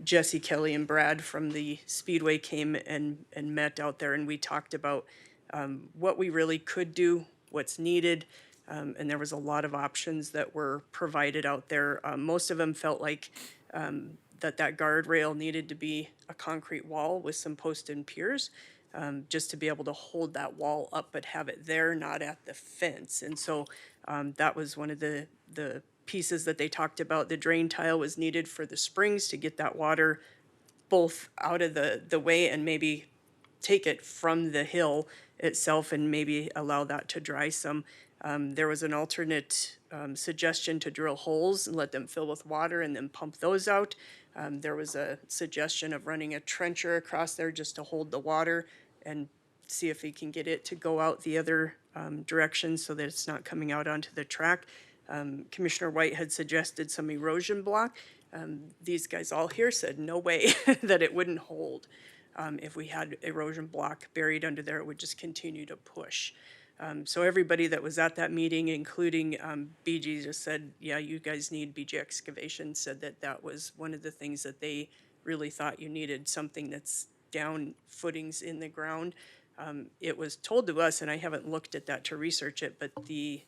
Jesse Kelly and Brad from the Speedway came and met out there, and we talked about what we really could do, what's needed, and there was a lot of options that were provided out there. Most of them felt like that guardrail needed to be a concrete wall with some posts and piers, just to be able to hold that wall up but have it there, not at the fence. And so that was one of the pieces that they talked about. The drain tile was needed for the springs to get that water both out of the way and maybe take it from the hill itself and maybe allow that to dry some. There was an alternate suggestion to drill holes and let them fill with water and then pump those out. There was a suggestion of running a trencher across there just to hold the water and see if we can get it to go out the other direction so that it's not coming out onto the track. Commissioner White had suggested some erosion block. These guys all here said no way that it wouldn't hold. If we had erosion block buried under there, it would just continue to push. So everybody that was at that meeting, including BG, just said, yeah, you guys need BG Excavation, said that was one of the things that they really thought you needed, something that's down footings in the ground. It was told to us, and I haven't looked at that to research it, but the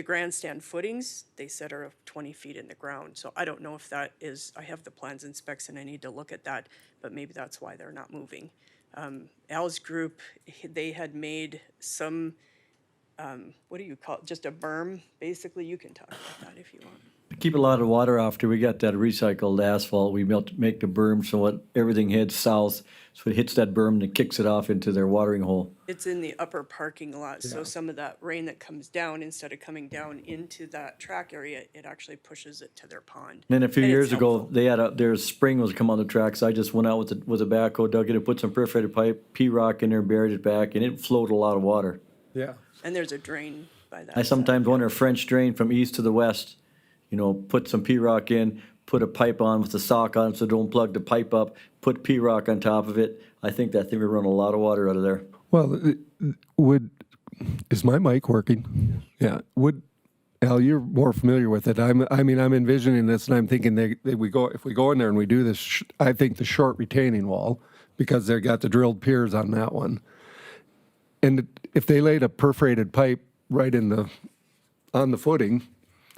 grandstand footings, they said are 20 feet in the ground. So I don't know if that is, I have the plans and specs and I need to look at that, but maybe that's why they're not moving. Al's group, they had made some, what do you call it, just a berm, basically. You can talk about that if you want. keep a lot of water after we got that recycled asphalt. We make the berm so everything heads south. So it hits that berm and it kicks it off into their watering hole. It's in the upper parking lot, so some of that rain that comes down, instead of coming down into that track area, it actually pushes it to their pond. And then a few And it's years ago, helpful. they had their spring was come on the tracks. I just went out with a backhoe, dug it, and put some perforated pipe, P-rock in there, buried it back, and it flowed a lot of water. Yeah. And there's a drain by that. I sometimes wonder a French drain from east to the west, put some P-rock in, put a pipe on with the sock on so don't plug the pipe up, put P-rock on top of it. I think that thing would run a lot of water out of there. Well, is my mic working? Yeah. Al, you're more familiar with it. I'm envisioning this and I'm thinking if we go in there and we do this, I think the short retaining wall, because they got the drilled piers on that one. And if they laid a perforated pipe right on the footing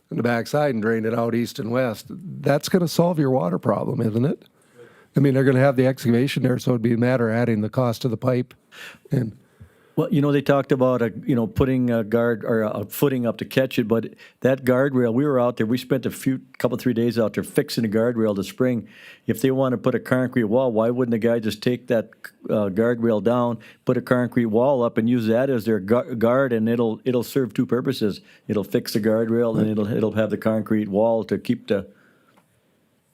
on the backside and drained it out east and west, that's going to solve your water problem, isn't it? I mean, they're going to have the excavation there, so it'd be a matter of adding the cost of the pipe. And Well, they talked about, putting a guard or a footing up to catch it, but that guardrail, we were out there, we spent couple, 3 days out there fixing the guardrail this spring. If they want to put a concrete wall, why wouldn't the guy just take that guardrail down, put a concrete wall up and use that as their guard, and it'll serve two purposes. It'll fix the guardrail and it'll have the concrete wall to keep the.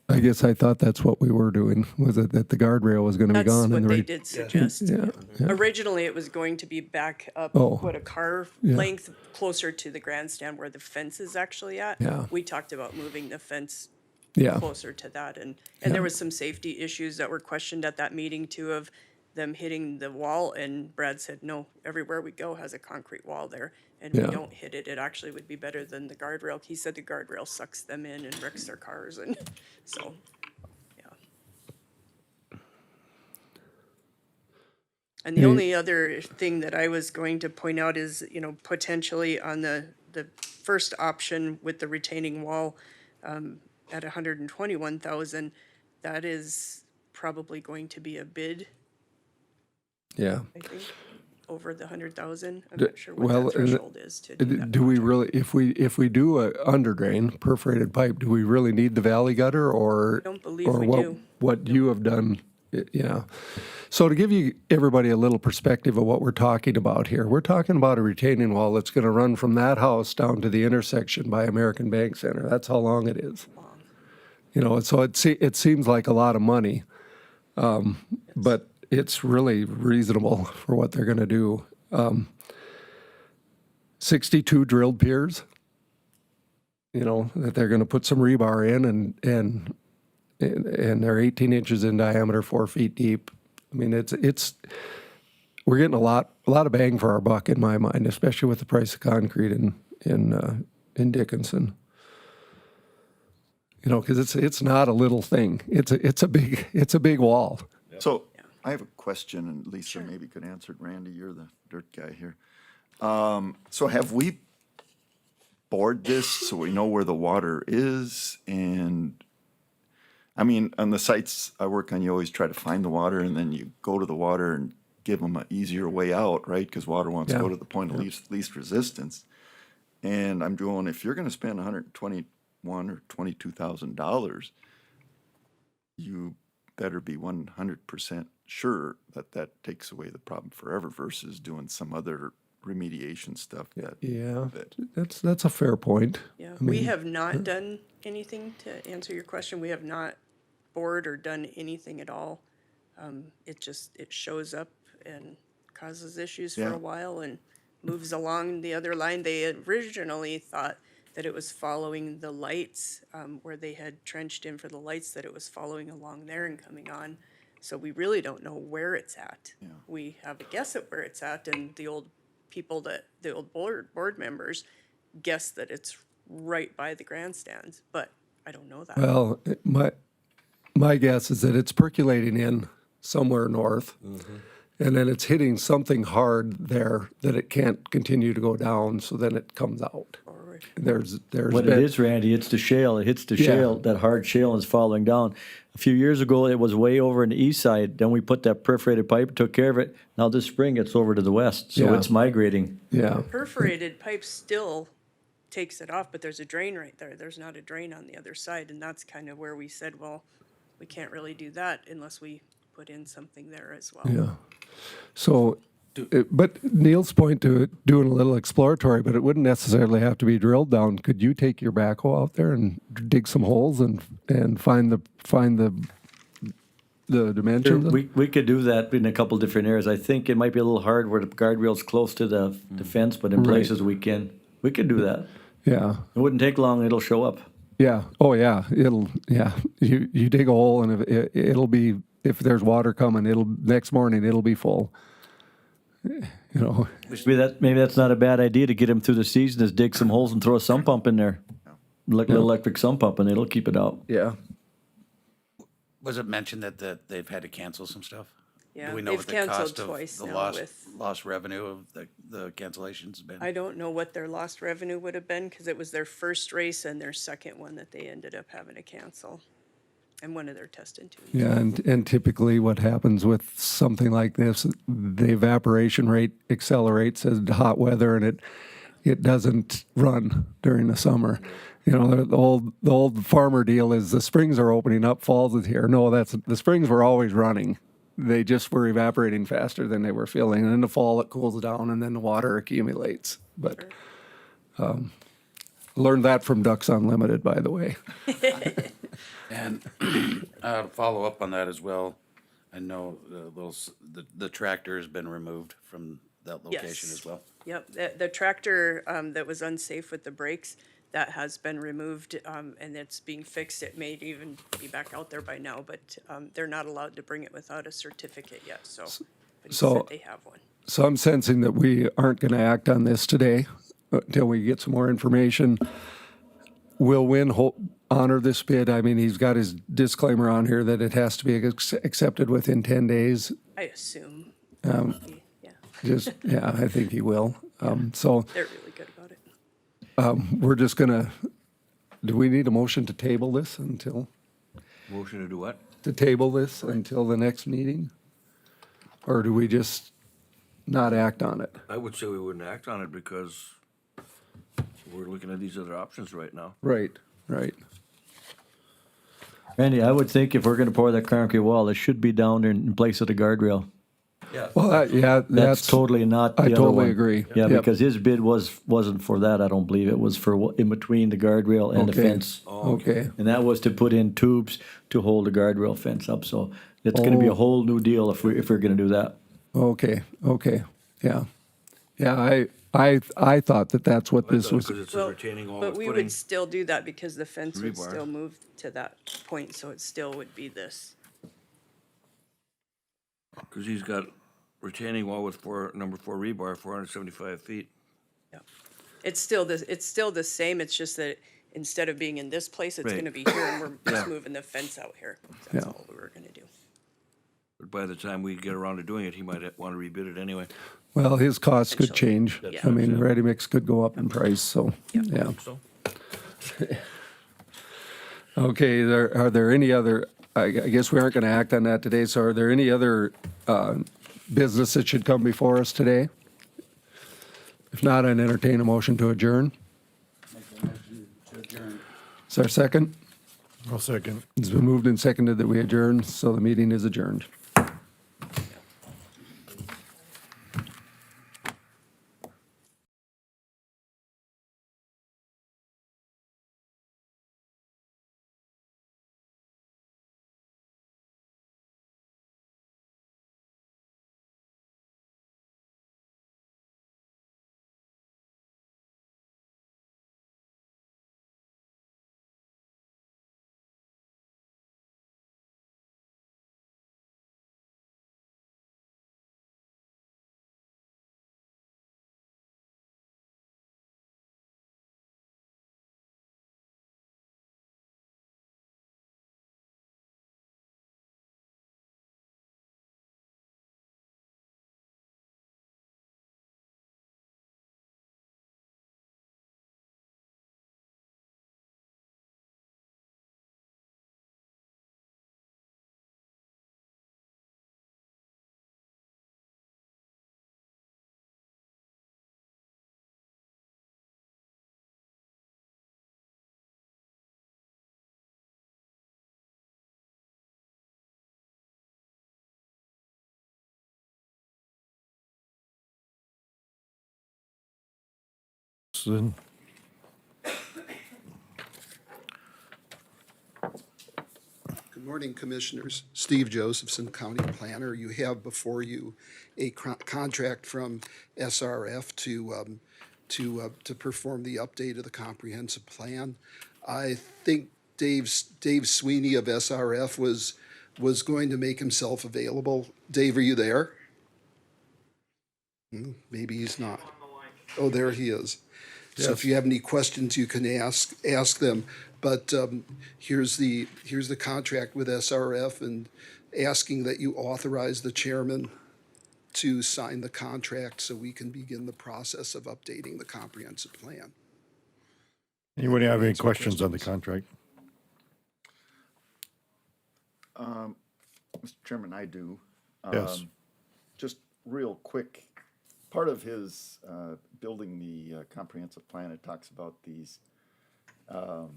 I guess I thought that's what we were doing, was that the guardrail was going to be That's gone. what and they did suggest. Yeah. Originally, it was going to be back up, Oh. put a car Yeah. length closer to the grandstand where the fence is actually at. Yeah. We talked about moving the fence Yeah. closer to that, and there was some safety issues that were questioned at that meeting too, of them hitting the wall, and Brad said, no, everywhere we go has a concrete wall there, and we Yeah. don't hit it. It actually would be better than the guardrail. He said the guardrail sucks them in and wrecks their cars, and so. And the only other thing that I was going to point out is, potentially on the first option with the retaining wall at 121,000, that is probably going to be a bid, Yeah. I think, over the 100,000. I'm not sure what Well, that threshold is to do that. do we really, if we do a under drain, perforated pipe, do we really need the valley gutter or? I don't believe or we what, do. What you have done, yeah. So to give you, everybody a little perspective of what we're talking about here, we're talking about a retaining wall that's going to run from that house down to the intersection by American Bank Center. That's how long it is. So it seems like a lot of money, but it's really reasonable for what they're going to do. 62 drilled piers, that they're going to put some rebar in, and they're 18 inches in diameter, 4 feet deep. I mean, we're getting a lot of bang for our buck in my mind, especially with the price of concrete in Dickinson. Because it's not a little thing. It's a big wall. So I have a question, and Lisa maybe could answer it. Randy, you're the dirt guy here. So have we bored this so we know where the water is? And I mean, on the sites I work on, you always try to find the water, and then you go to the water and give them an easier way out, right? Because water wants to go to the point of least resistance. And I'm going, if you're going to spend $121,000 or $22,000, you better be 100% sure that takes away the problem forever versus doing some other remediation stuff. That's a fair point. Yeah, I mean, we have not done anything to answer your question. We have not bored or done anything at all. It shows up and causes issues for Yeah. a while and moves along the other line. They originally thought that it was following the lights, where they had trenched in for the lights, that it was following along there and coming on. So we really don't know where it's at. We have a guess at where it's at, and the old board members guess that it's right by the grandstands, but I don't know that. Well, my guess is that it's percolating in somewhere north, and then it's hitting something hard there that it can't continue to go down, so then it comes out. There's What it is, Randy, it's the shale. It hits the shale, that hard shale, and it's falling down. A few years ago, it was way over in the east side. Then we put that perforated pipe, took care of it. Now this spring, it's over to the west, so Yeah. it's migrating. Yeah. Perforated pipe still takes it off, but there's a drain right there. There's not a drain on the other side, and that's kind of where we said, well, we can't really do that unless we put in something there as well. Yeah. So, but Neil's point to doing a little exploratory, but it wouldn't necessarily have to be drilled down. Could you take your backhoe out there and dig some holes and find the dimensions? We could do that in a couple different areas. I think it might be a little hard where the guardrail's close to the fence, but in Right. places we could do that. Yeah. It wouldn't take long, it'll show up. Yeah. Oh, yeah. You dig a hole and it'll be, if there's water coming, next morning it'll be full. You know. Maybe that's not a bad idea to get him through the season, is dig some holes and throw a sump pump in there. Like an electric sump pump, and it'll keep it out. Yeah. Was it mentioned that they've had to cancel some stuff? Yeah, Do we know they've what the canceled cost of twice the now lost revenue of the cancellations has been? I don't know what their lost revenue would have been, because it was their first race and their second one that they ended up having to cancel. And one of their test and tubes. Yeah, and typically what happens with something like this, the evaporation rate accelerates as hot weather, and it doesn't run during the summer. You know, the old farmer deal is the springs are opening up, falls is here. No, the springs were always running. They just were evaporating faster than they were filling. And in the fall, it cools down, and then the water accumulates. But learned that from Ducks Unlimited, by the way. And follow up on that as well. I know the tractor has been removed from that location as well. Yep, the tractor that was unsafe with the brakes, that has been removed, and it's being fixed. It may even be back out there by now, but they're not allowed to bring it without a certificate yet, so. But he said they have one. So I'm sensing that we aren't going to act on this today until we get some more information. Will Win honor this bid? I mean, he's got his disclaimer on here that it has to be accepted within 10 days. I assume. Yeah. I think he will. So They're really good about it. we're just going to, do we need a motion to table this until? Motion to do what? To table this until the next meeting? Or do we just not act on it? I would say we wouldn't act on it because we're looking at these other options right now. Right. Randy, I would think if we're gonna pour that concrete wall, it should be down in place of the guardrail. Yeah. Well, That's totally not the I other totally one. agree. Yeah, Yep. because his bid wasn't for that, I don't believe. It was for in between the guardrail and the Okay. fence. Okay. And that was to put in tubes to hold the guardrail fence up, so it's gonna be a whole new deal if we're gonna do that. Okay, yeah. Yeah, I thought that's what this was. Because it's a Well, retaining wall but with we footing. would still do that because the fence would Rebar. still move to that point, so it still would be this. Because he's got retaining wall with number 4 rebar, 475 feet. It's still the same, it's just that instead of being in this place, it's Right. gonna be here, and we're just Yeah. moving the fence out here. That's Yeah. all we were gonna do. But by the time we get around to doing it, he might want to rebid it anyway. Well, his costs could change. That's I what I'm mean, saying. ready mix could go up in price, so, yeah. So, Okay, are there any other, I guess we aren't going to act on that today, so are there any other business that should come before us today? If not, I'd entertain a motion to adjourn. Is there a second? I'll second. It's been moved and seconded that we adjourn, so the meeting is adjourned. Josephson. Good morning, Commissioners. Steve Josephson, County Planner. You have before you a contract from SRF to perform the update of the comprehensive plan. I think Dave Sweeney of SRF was going to make himself available. Dave, are you there? Maybe he's not. Oh, there he is. So if you have any questions, you can ask them. But here's the contract with SRF, and asking that you authorize the chairman to sign the contract so we can begin the process of updating the comprehensive plan. Anybody have any questions on the contract? Mr. Chairman, I do. Yes. Just real quick, part of his building the comprehensive plan, it talks about these, now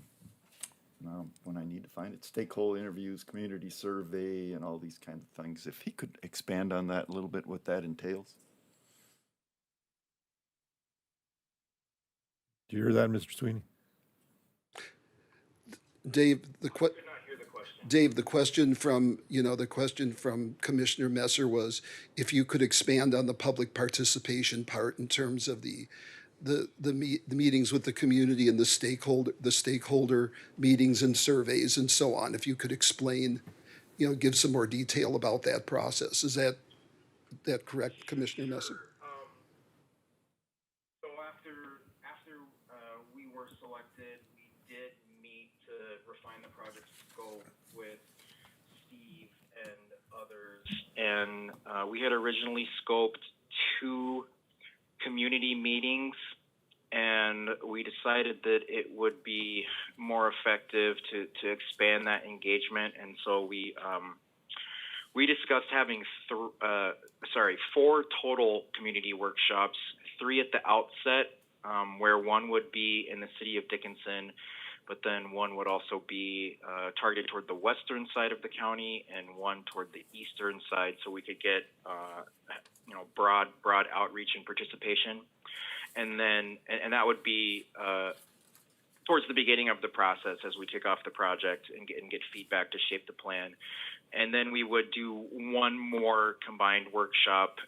when I need to find it, stakeholder interviews, community survey, and all these kinds of things. If he could expand on that a little bit, what that entails? Do you hear that, Mr. Sweeney? Dave, the question from Commissioner Messer was if you could expand on the public participation part in terms of the meetings with the community and the stakeholder meetings and surveys and so on. If you could explain, give some more detail about that process. Is that correct, Commissioner Messer? So after we were selected, we did meet to refine the project scope with Steve and others. And we had originally scoped 2 community meetings, and we decided that it would be more effective to expand that engagement. And so we discussed having 4 total community workshops, 3 at the outset, where one would be in the city of Dickinson, but then one would also be targeted toward the western side of the county and one toward the eastern side, so we could get broad outreach and participation. And that would be towards the beginning of the process as we kick off the project and get feedback to shape the plan. And then we would do one more combined workshop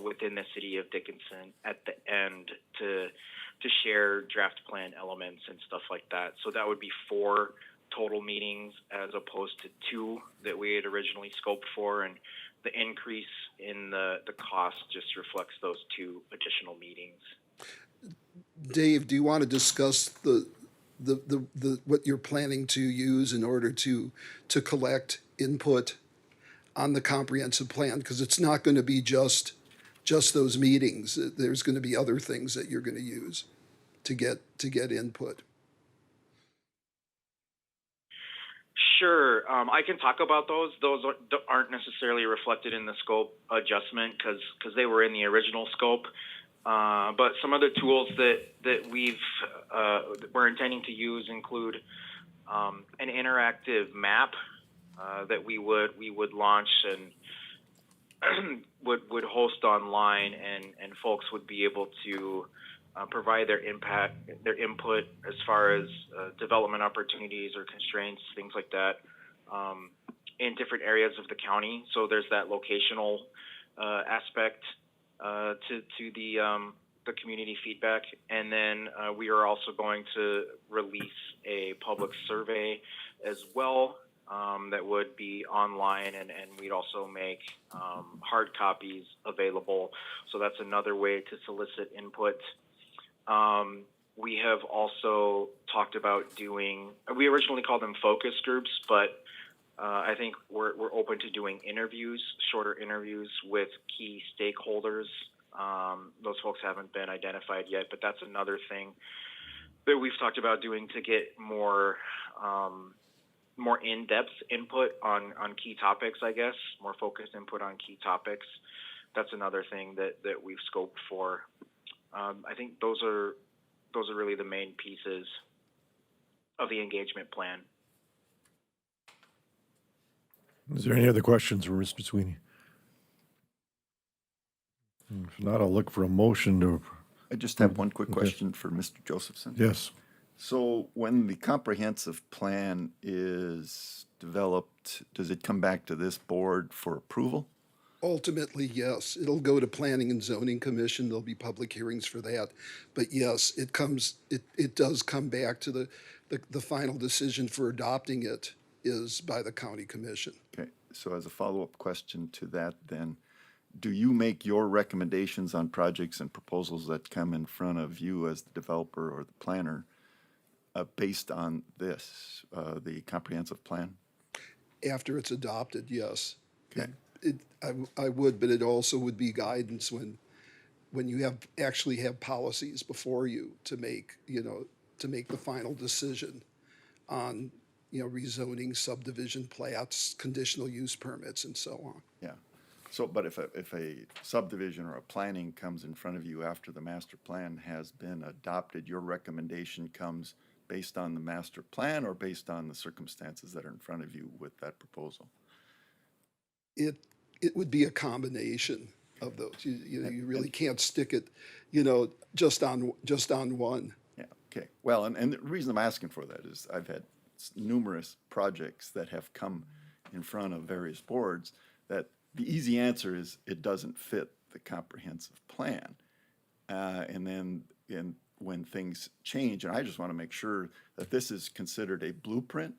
within the city of Dickinson at the end to share draft plan elements and stuff like that. So that would be 4 total meetings as opposed to 2 that we had originally scoped for, and the increase in the cost just reflects those 2 additional meetings. Dave, do you want to discuss the what you're planning to use in order to collect input on the comprehensive plan? Because it's not going to be just those meetings. There's going to be other things that you're going to use to get input. Sure, I can talk about those. Those aren't necessarily reflected in the scope adjustment because they were in the original scope. But some other tools that we're intending to use include an interactive map that we would launch and would host online, and folks would be able to provide their input as far as development opportunities or constraints, things like that, in different areas of the county. So there's that locational aspect to the community feedback. And then we are also going to release a public survey as well that would be online, and we'd also make hard copies available. So that's another way to solicit input. We have also talked about we originally called them focus groups, but I think we're open to doing shorter interviews with key stakeholders. Those folks haven't been identified yet, but that's another thing that we've talked about doing to get more in-depth input on key topics, I guess, more focused input on key topics. That's another thing that we've scoped for. I think those are really the main pieces of the engagement plan. Is there any other questions for Mr. Sweeney? If not, I'll look for a motion to I just have one quick question for Mr. Josephson. Yes. So when the comprehensive plan is developed, does it come back to this board for approval? Ultimately, yes, it'll go to Planning and Zoning Commission. There'll be public hearings for that. But yes, it does come back to the final decision for adopting it is by the county commission. Okay, so as a follow-up question to that then, do you make your recommendations on projects and proposals that come in front of you as the developer or the planner based on this, the comprehensive plan? After it's adopted, yes. Okay. I would, but it also would be guidance when you actually have policies before you to make the final decision on, rezoning, subdivision plats, conditional use permits, and so on. Yeah. So, but if a subdivision or a planning comes in front of you after the master plan has been adopted, your recommendation comes based on the master plan or based on the circumstances that are in front of you with that proposal? It would be a combination of those. You really can't stick it, just on one. Yeah, okay. Well, and the reason I'm asking for that is I've had numerous projects that have come in front of various boards that the easy answer is it doesn't fit the comprehensive plan. And then when things change, and I just want to make sure that this is considered a blueprint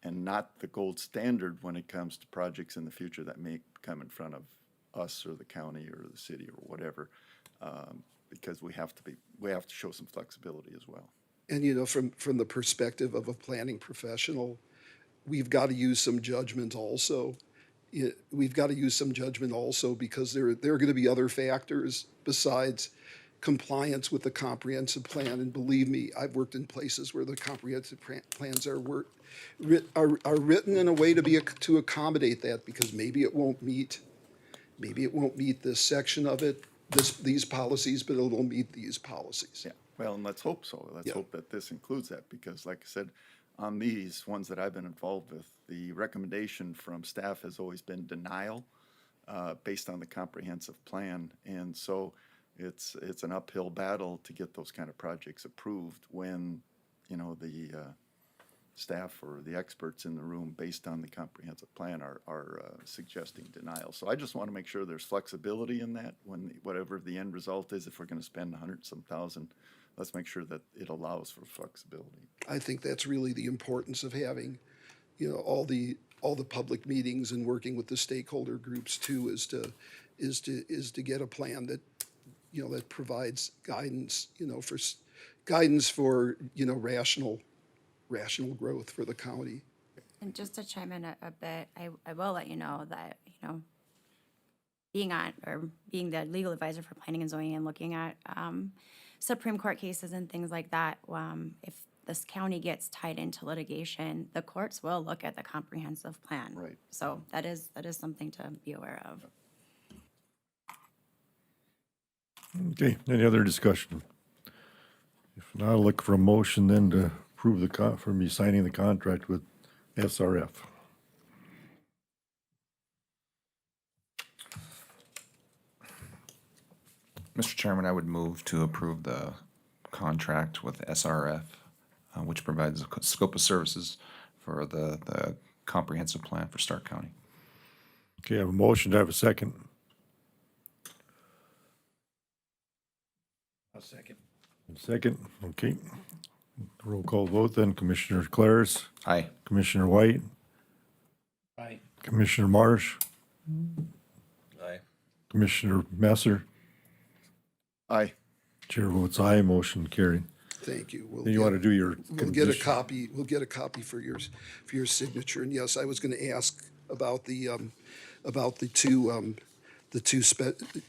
and not the gold standard when it comes to projects in the future that may come in front of us or the county or the city or whatever, because we have to show some flexibility as well. And, from the perspective of a planning professional, we've got to use some judgment also. We've got to use some judgment also because there are going to be other factors besides compliance with the comprehensive plan. And believe me, I've worked in places where the comprehensive plans are written in a way to accommodate that because maybe it won't meet this section of it, these policies, but it'll meet these policies. Yeah, well, and let's hope so. Let's hope that this includes that because, like I said, on these ones that I've been involved with, the recommendation from staff has always been denial based on the comprehensive plan. And so it's an uphill battle to get those kind of projects approved when, the staff or the experts in the room based on the comprehensive plan are suggesting denial. So I just want to make sure there's flexibility in that when whatever the end result is, if we're going to spend $100-some thousand, let's make sure that it allows for flexibility. I think that's really the importance of having, all the public meetings and working with the stakeholder groups too, is to get a plan that, that provides guidance, for rational growth for the county. And just to chime in a bit, I will let you know that, being the legal advisor for planning and zoning and looking at Supreme Court cases and things like that, if this county gets tied into litigation, the courts will look at the comprehensive plan. Right. So that is something to be aware of. Okay, any other discussion? If not, I'll look for a motion then to approve for me signing the contract with SRF. Mr. Chairman, I would move to approve the contract with SRF, which provides a scope of services for the comprehensive plan for Stark County. Okay, I have a motion. Do I have a second? I'll second. Second, okay. Roll call vote then. Commissioner Claris. Aye. Commissioner White. Aye. Commissioner Marsh. Aye. Commissioner Messer. Aye. Chair votes aye, motion carried. Thank you. Then you want to do your We'll get a copy. We'll get a copy for your signature. And yes, I was going to ask about the two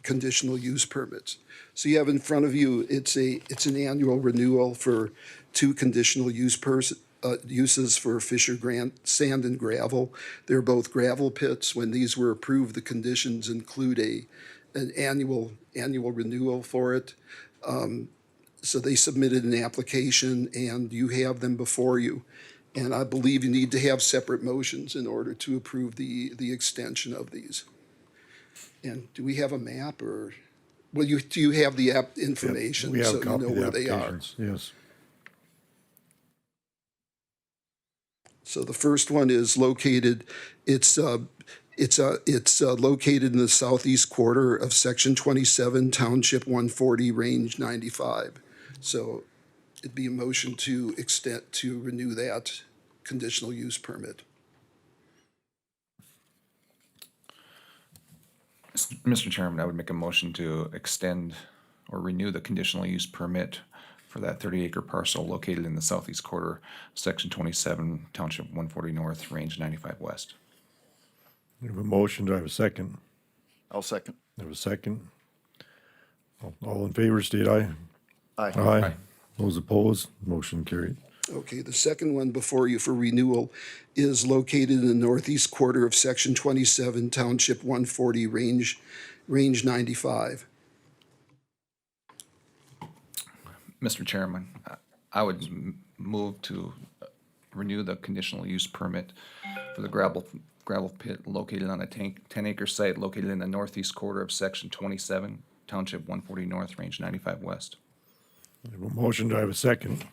conditional use permits. So you have in front of you, it's an annual renewal for two conditional uses for Fisher Grant Sand and Gravel. They're both gravel pits. When these were approved, the conditions include an annual renewal for it. So they submitted an application and you have them before you. And I believe you need to have separate motions in order to approve the extension of these. And do we have a map or Well, do you have the app information We have so a you copy know of the where they are? applications, yes. So the first one is located, it's located in the southeast quarter of Section 27, Township 140, Range 95. So it'd be a motion to renew that conditional use permit. Mr. Chairman, I would make a motion to extend or renew the conditional use permit for that 30-acre parcel located in the southeast quarter, Section 27, Township 140 North, Range 95 West. We have a motion, do I have a second? I'll second. I have a second. All in favor, state aye. Aye. Aye. Those opposed, motion carried. Okay, the second one before you for renewal is located in the northeast quarter of Section 27, Township 140, Range 95. Mr. Chairman, I would move to renew the conditional use permit for the gravel pit located on a 10-acre site located in the northeast quarter of Section 27, Township 140 North, Range 95 West. I have a motion, do I have a second?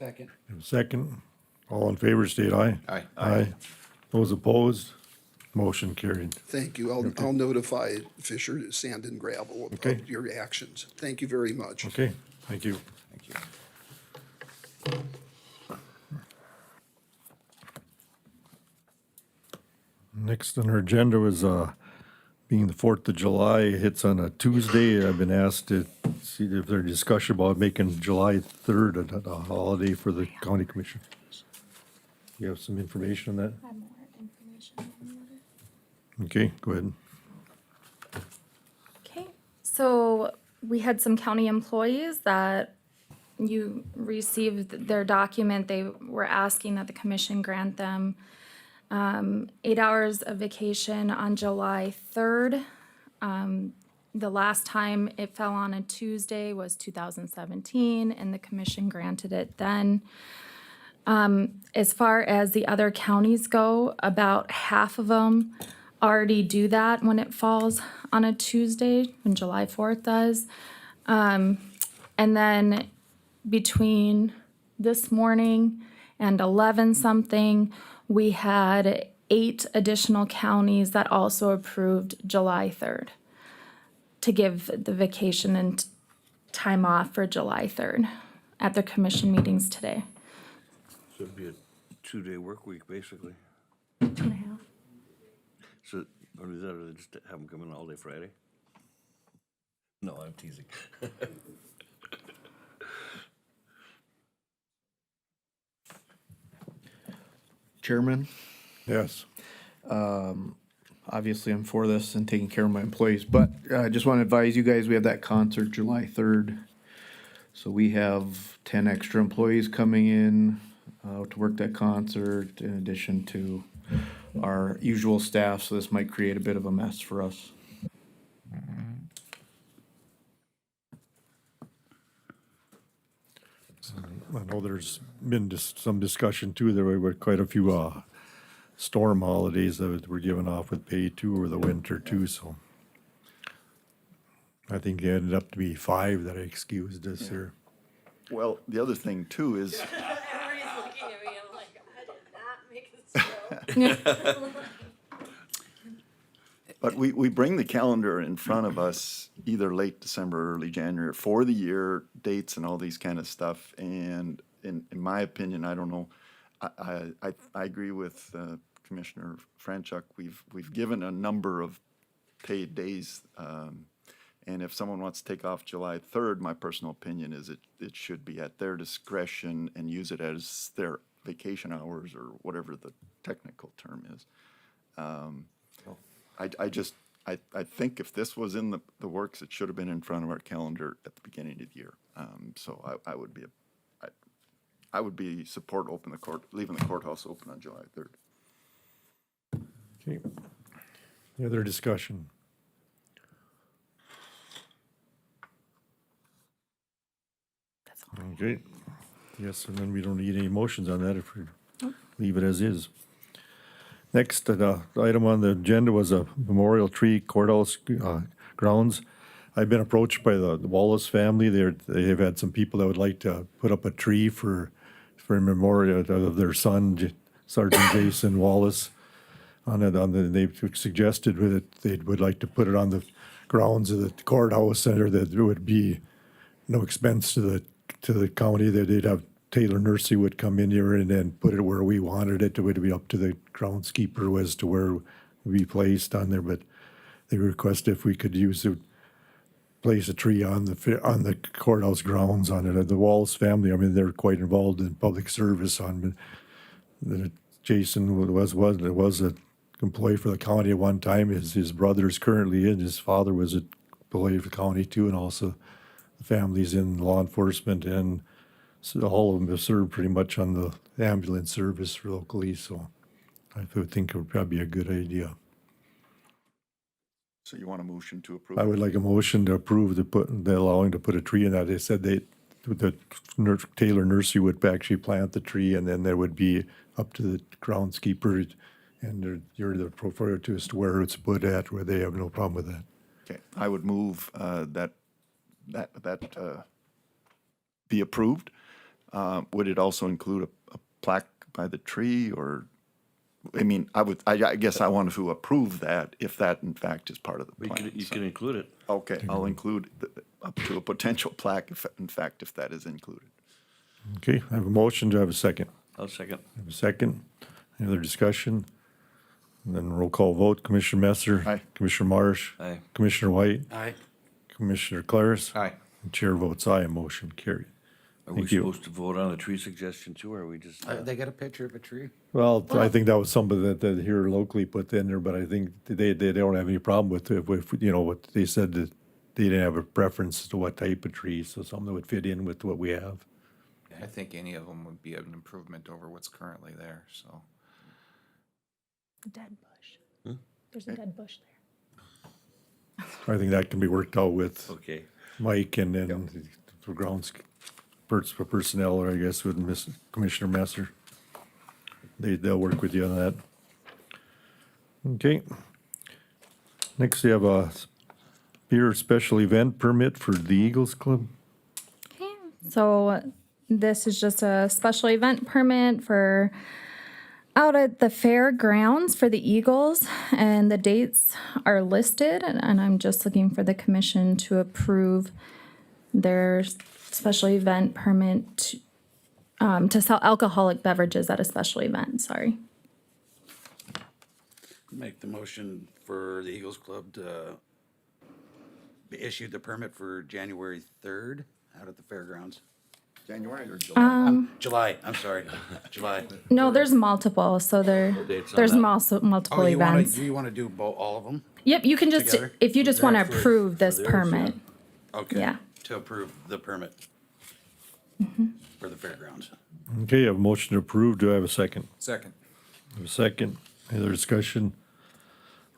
Second. I have a second. All in favor, state aye. Aye. Aye. Those opposed, motion carried. Thank you. I'll notify Fisher Sand and Gravel Okay. about your actions. Thank you very much. Okay, thank you. Thank you. Next on our agenda was, being the 4th of July, hits on a Tuesday. I've been asked to see if there's discussion about making July 3rd a holiday for the county commission. You have some information on that? Okay, go ahead. Okay, so we had some county employees that you received their document. They were asking that the commission grant them 8 hours of vacation on July 3rd. The last time it fell on a Tuesday was 2017, and the commission granted it then. As far as the other counties go, about half of them already do that when it falls on a Tuesday, when July 4th does. And then between this morning and 11-something, we had 8 additional counties that also approved July 3rd to give the vacation and time off for July 3rd at their commission meetings today. So it'd be a 2-day work week, basically. 2.5. So, or is that, or they just have them come in all day Friday? No, I'm teasing. Chairman, Yes. obviously I'm for this and taking care of my employees, but I just want to advise you guys, we have that concert July 3rd. So we have 10 extra employees coming in to work that concert in addition to our usual staff, so this might create a bit of a mess for us. I know there's been some discussion too, there were quite a few, storm holidays that were given off with pay too, or the winter too, so. I think it ended up to be 5 that I excused this year. Well, the other thing too is, Everybody's looking at me, I'm like, I did not make this joke. but we bring the calendar in front of us either late December, early January for the year, dates and all these kind of stuff. And in my opinion, I don't know, I agree with Commissioner Franchuk. We've given a number of paid days. And if someone wants to take off July 3rd, my personal opinion is it should be at their discretion and use it as their vacation hours or whatever the technical term is. I think if this was in the works, it should have been in front of our calendar at the beginning of the year. So I would be support leaving the courthouse open on July 3rd. Okay. Any other discussion? Okay. Yes, and then we don't need any motions on that if we leave it as is. Next, the item on the agenda was a memorial tree courthouse grounds. I've been approached by the Wallace family. They've had some people that would like to put up a tree for a memorial of their son, Sergeant Jason Wallace. They suggested that they would like to put it on the grounds of the courthouse center, that there would be no expense to the county, that they'd have Taylor Nursey would come in here and then put it where we wanted it. It would be up to the groundskeeper as to where it would be placed on there, but they requested if we could place a tree on the courthouse grounds on it. The Wallace family, I mean, they're quite involved in public service Jason was a employee for the county at one time. His brother is currently in. His father was an employee for the county too, and also the family's in law enforcement, and so all of them have served pretty much on the ambulance service locally. So I would think it would probably be a good idea. So you want a motion to approve? I would like a motion to approve the allowing to put a tree in that. They said Taylor Nursey would actually plant the tree, and then there would be up to the groundskeeper, and you're the preferred to as to where it's put at, where they have no problem with that. Okay, I would move that be approved. Would it also include a plaque by the tree, or, I mean, I guess I wanted to approve that if that in fact is part of the plan. You can include it. Okay, I'll include up to a potential plaque if that is included. Okay, I have a motion. Do I have a second? I'll second. I have a second. Any other discussion? And then roll call vote. Commissioner Messer. Aye. Commissioner Marsh. Aye. Commissioner White. Aye. Commissioner Claris. Aye. And chair votes aye. Motion carried. Are we Thank you. supposed to vote on the tree suggestion too, or are we just? They got a picture of a tree? Well, I think that was something that here locally put in there, but I think they don't have any problem with it. With, what they said, that they didn't have a preference to what type of tree, so something that would fit in with what we have. I think any of them would be an improvement over what's currently there, so. A dead bush. There's a dead bush there. I think that can be worked out with Okay. Mike and then the grounds personnel, or I guess with Commissioner Messer. They'll work with you on that. Okay. Next, we have a beer special event permit for the Eagles Club. Okay, so this is just a special event permit for out at the fairgrounds for the Eagles, and the dates are listed, and I'm just looking for the commission to approve their special event permit to sell alcoholic beverages at a special event, sorry. Make the motion for the Eagles Club to be issued the permit for January 3rd out at the fairgrounds. January or July? July, I'm sorry, July. No, there's multiple, so dates on there's that? also multiple Oh, events. you wanna do all of them? Yep, you can just, together? if you just want to For- approve this for theirs, permit. Okay. Yeah. To approve the permit for the fairgrounds. Okay, I have a motion to approve. Do I have a second? Second. I have a second. Any other discussion?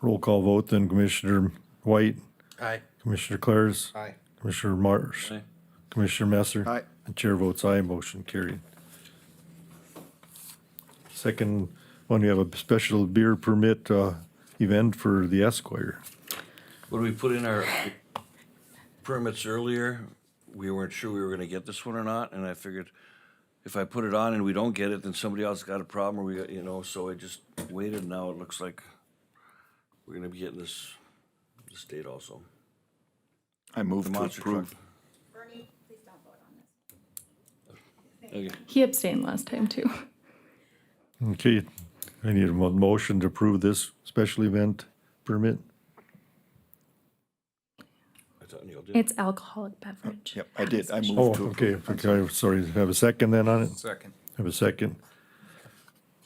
Roll call vote then. Commissioner White, Aye. Commissioner Claris, Aye. Commissioner Marsh, Aye. Commissioner Messer. Aye. And chair votes aye. Motion carried. Second one, we have a special beer permit event for the Esquire. When we put in our permits earlier, we weren't sure we were gonna get this one or not, and I figured if I put it on and we don't get it, then somebody else got a problem, or we got, so I just waited. Now it looks like we're gonna be getting this date also. I move The to monster approve. truck. Okay. He abstained last time too. Okay, I need a motion to approve this special event permit. I thought Neil did. It's alcoholic beverage. Yep, I did. I Oh, moved to okay, approve. okay, sorry. Have a second then on it? Second. Have a second.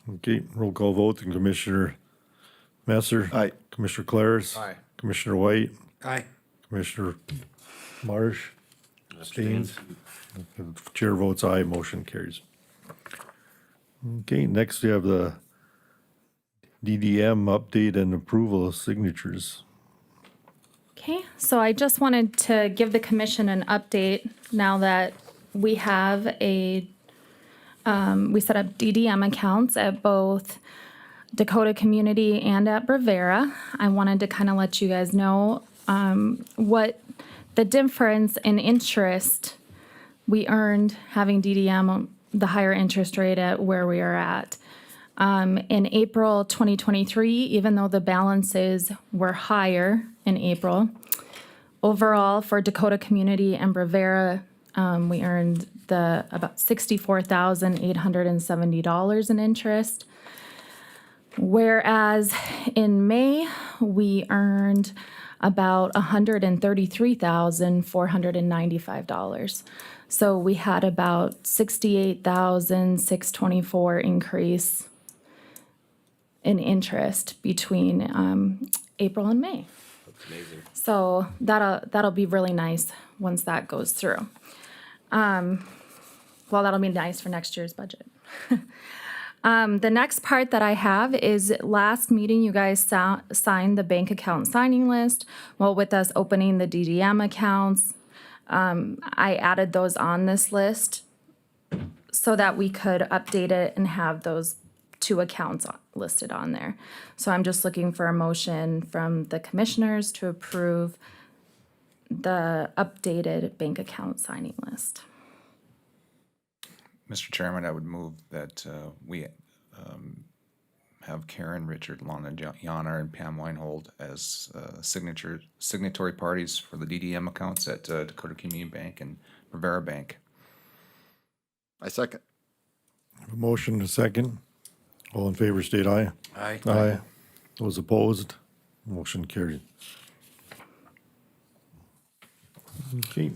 Okay, roll call vote, and Commissioner Messer. Aye. Commissioner Claris. Aye. Commissioner White. Aye. Commissioner Marsh. Abstains. Chair votes aye, motion carries. Okay, next we have the DDM update and approval of signatures. Okay, so I just wanted to give the commission an update now that we have we set up DDM accounts at both Dakota Community and at Brevera. I wanted to kind of let you guys know what the difference in interest we earned having DDM, the higher interest rate at where we are at. In April 2023, even though the balances were higher in April, overall for Dakota Community and Bravera, we earned about $64,870 in interest. Whereas in May, we earned about $133,495. So we had about $68,624 increase in interest between April and May. That's amazing. So that'll be really nice once that goes through. Well, that'll be nice for next year's budget. The next part that I have is last meeting, you guys signed the bank account signing list. Well, with us opening the DDM accounts, I added those on this list so that we could update it and have those 2 accounts listed on there. So I'm just looking for a motion from the commissioners to approve the updated bank account signing list. Mr. Chairman, I would move that we have Karen, Richard, Lana, Yana, and Pam Weinhold as signatory parties for the DDM accounts at Dakota Community Bank and Rivera Bank. I second. A motion and a second. All in favor, state aye. Aye. Aye. Those opposed, motion carried. Okay,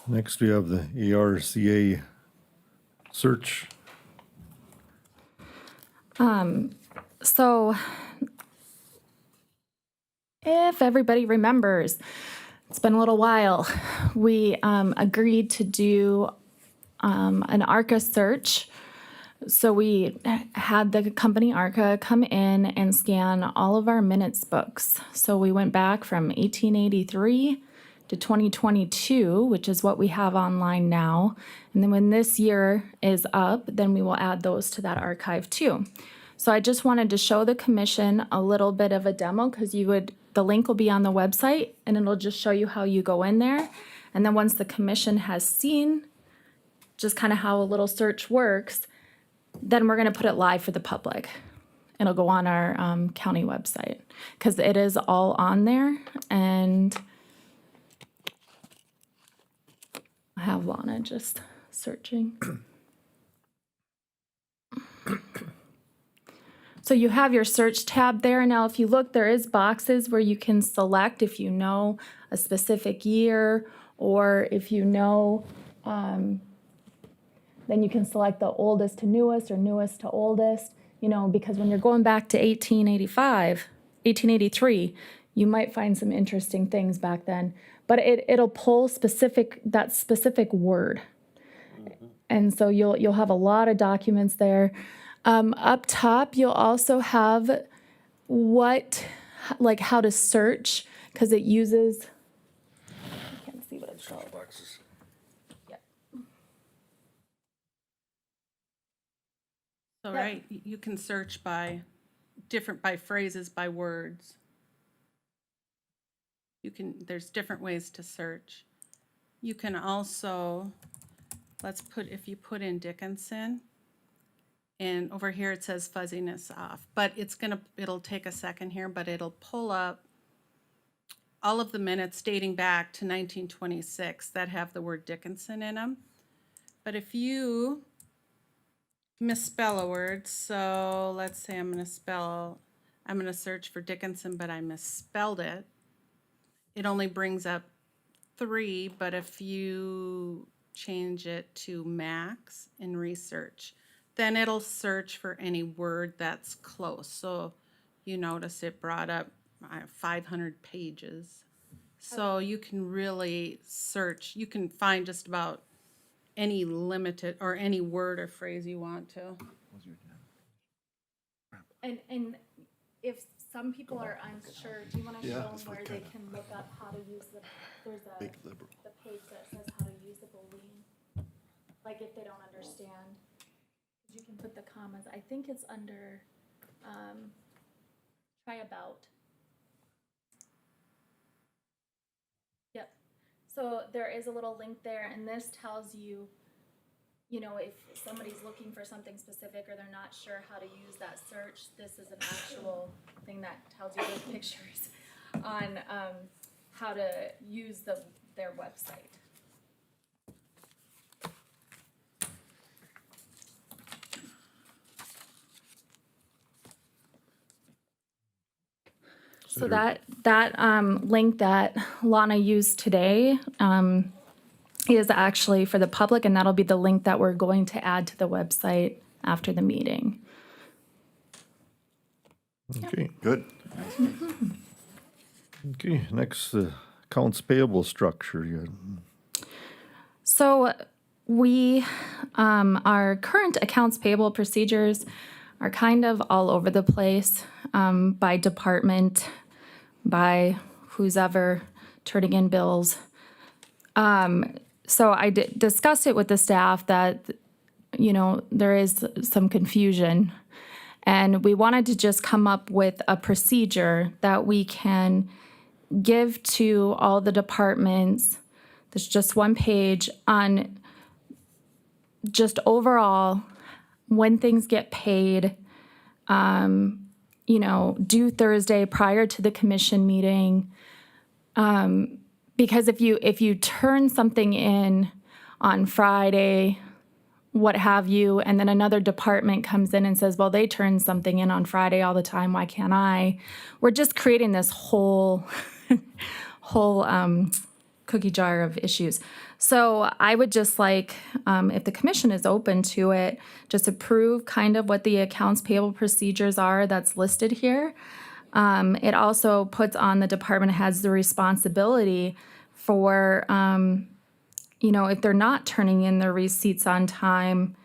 next we have the ERCA search. So if everybody remembers, it's been a little while, we agreed to do an ARCA search. So we had the company ARCA come in and scan all of our minutes books. So we went back from 1883 to 2022, which is what we have online now. And then when this year is up, then we will add those to that archive too. So I just wanted to show the commission a little bit of a demo because the link will be on the website and it'll just show you how you go in there. And then once the commission has seen just kind of how a little search works, then we're going to put it live for the public. It'll go on our county website because it is all on there. And I have Lana just searching. So you have your search tab there. Now, if you look, there is boxes where you can select if you know a specific year or if you know, then you can select the oldest to newest or newest to oldest, because when you're going back to 1883, you might find some interesting things back then, but it'll pull that specific word. And so you'll have a lot of documents there. Up top, you'll also have how to search, because it uses, I can't see what it's called. So, right, you can search by phrases, by words. There's different ways to search. You can also, if you put in Dickinson, and over here it says fuzziness off, but it'll take a second here, but it'll pull up all of the minutes dating back to 1926 that have the word Dickinson in them. But if you misspell a word, so let's say I'm going to search for Dickinson, but I misspelled it. It only brings up 3, but if you change it to max in research, then it'll search for any word that's close. So you notice it brought up 500 pages. So you can really search. You can find just about any limited or any word or phrase you want to. And if some people are unsure, do you want to show them where they can look up how to use there's the page that says how to use the Boolean, like if they don't understand, you can put the commas. I think it's under try about. Yep. So there is a little link there, and this tells you, you know, if somebody's looking for something specific or they're not sure how to use that search, this is an actual thing that tells you with pictures on how to use their website. So that link that Lana used today is actually for the public, and that'll be the link that we're going to add to the website after the meeting. Okay, Good. okay, next, accounts payable structure. So we, our current accounts payable procedures are kind of all over the place, by department, by who's ever turning in bills. So I discussed it with the staff that, you know, there is some confusion. And we wanted to just come up with a procedure that we can give to all the departments. There's just one page on just overall when things get paid, you know, due Thursday prior to the commission meeting. Because if you turn something in on Friday, what have you, and then another department comes in and says, well, they turn something in on Friday all the time, why can't I? We're just creating this whole cookie jar of issues. So I would just like, if the commission is open to it, just approve kind of what the accounts payable procedures are that's listed here. It also puts on the department heads the responsibility for, you know, if they're not turning in their receipts on time,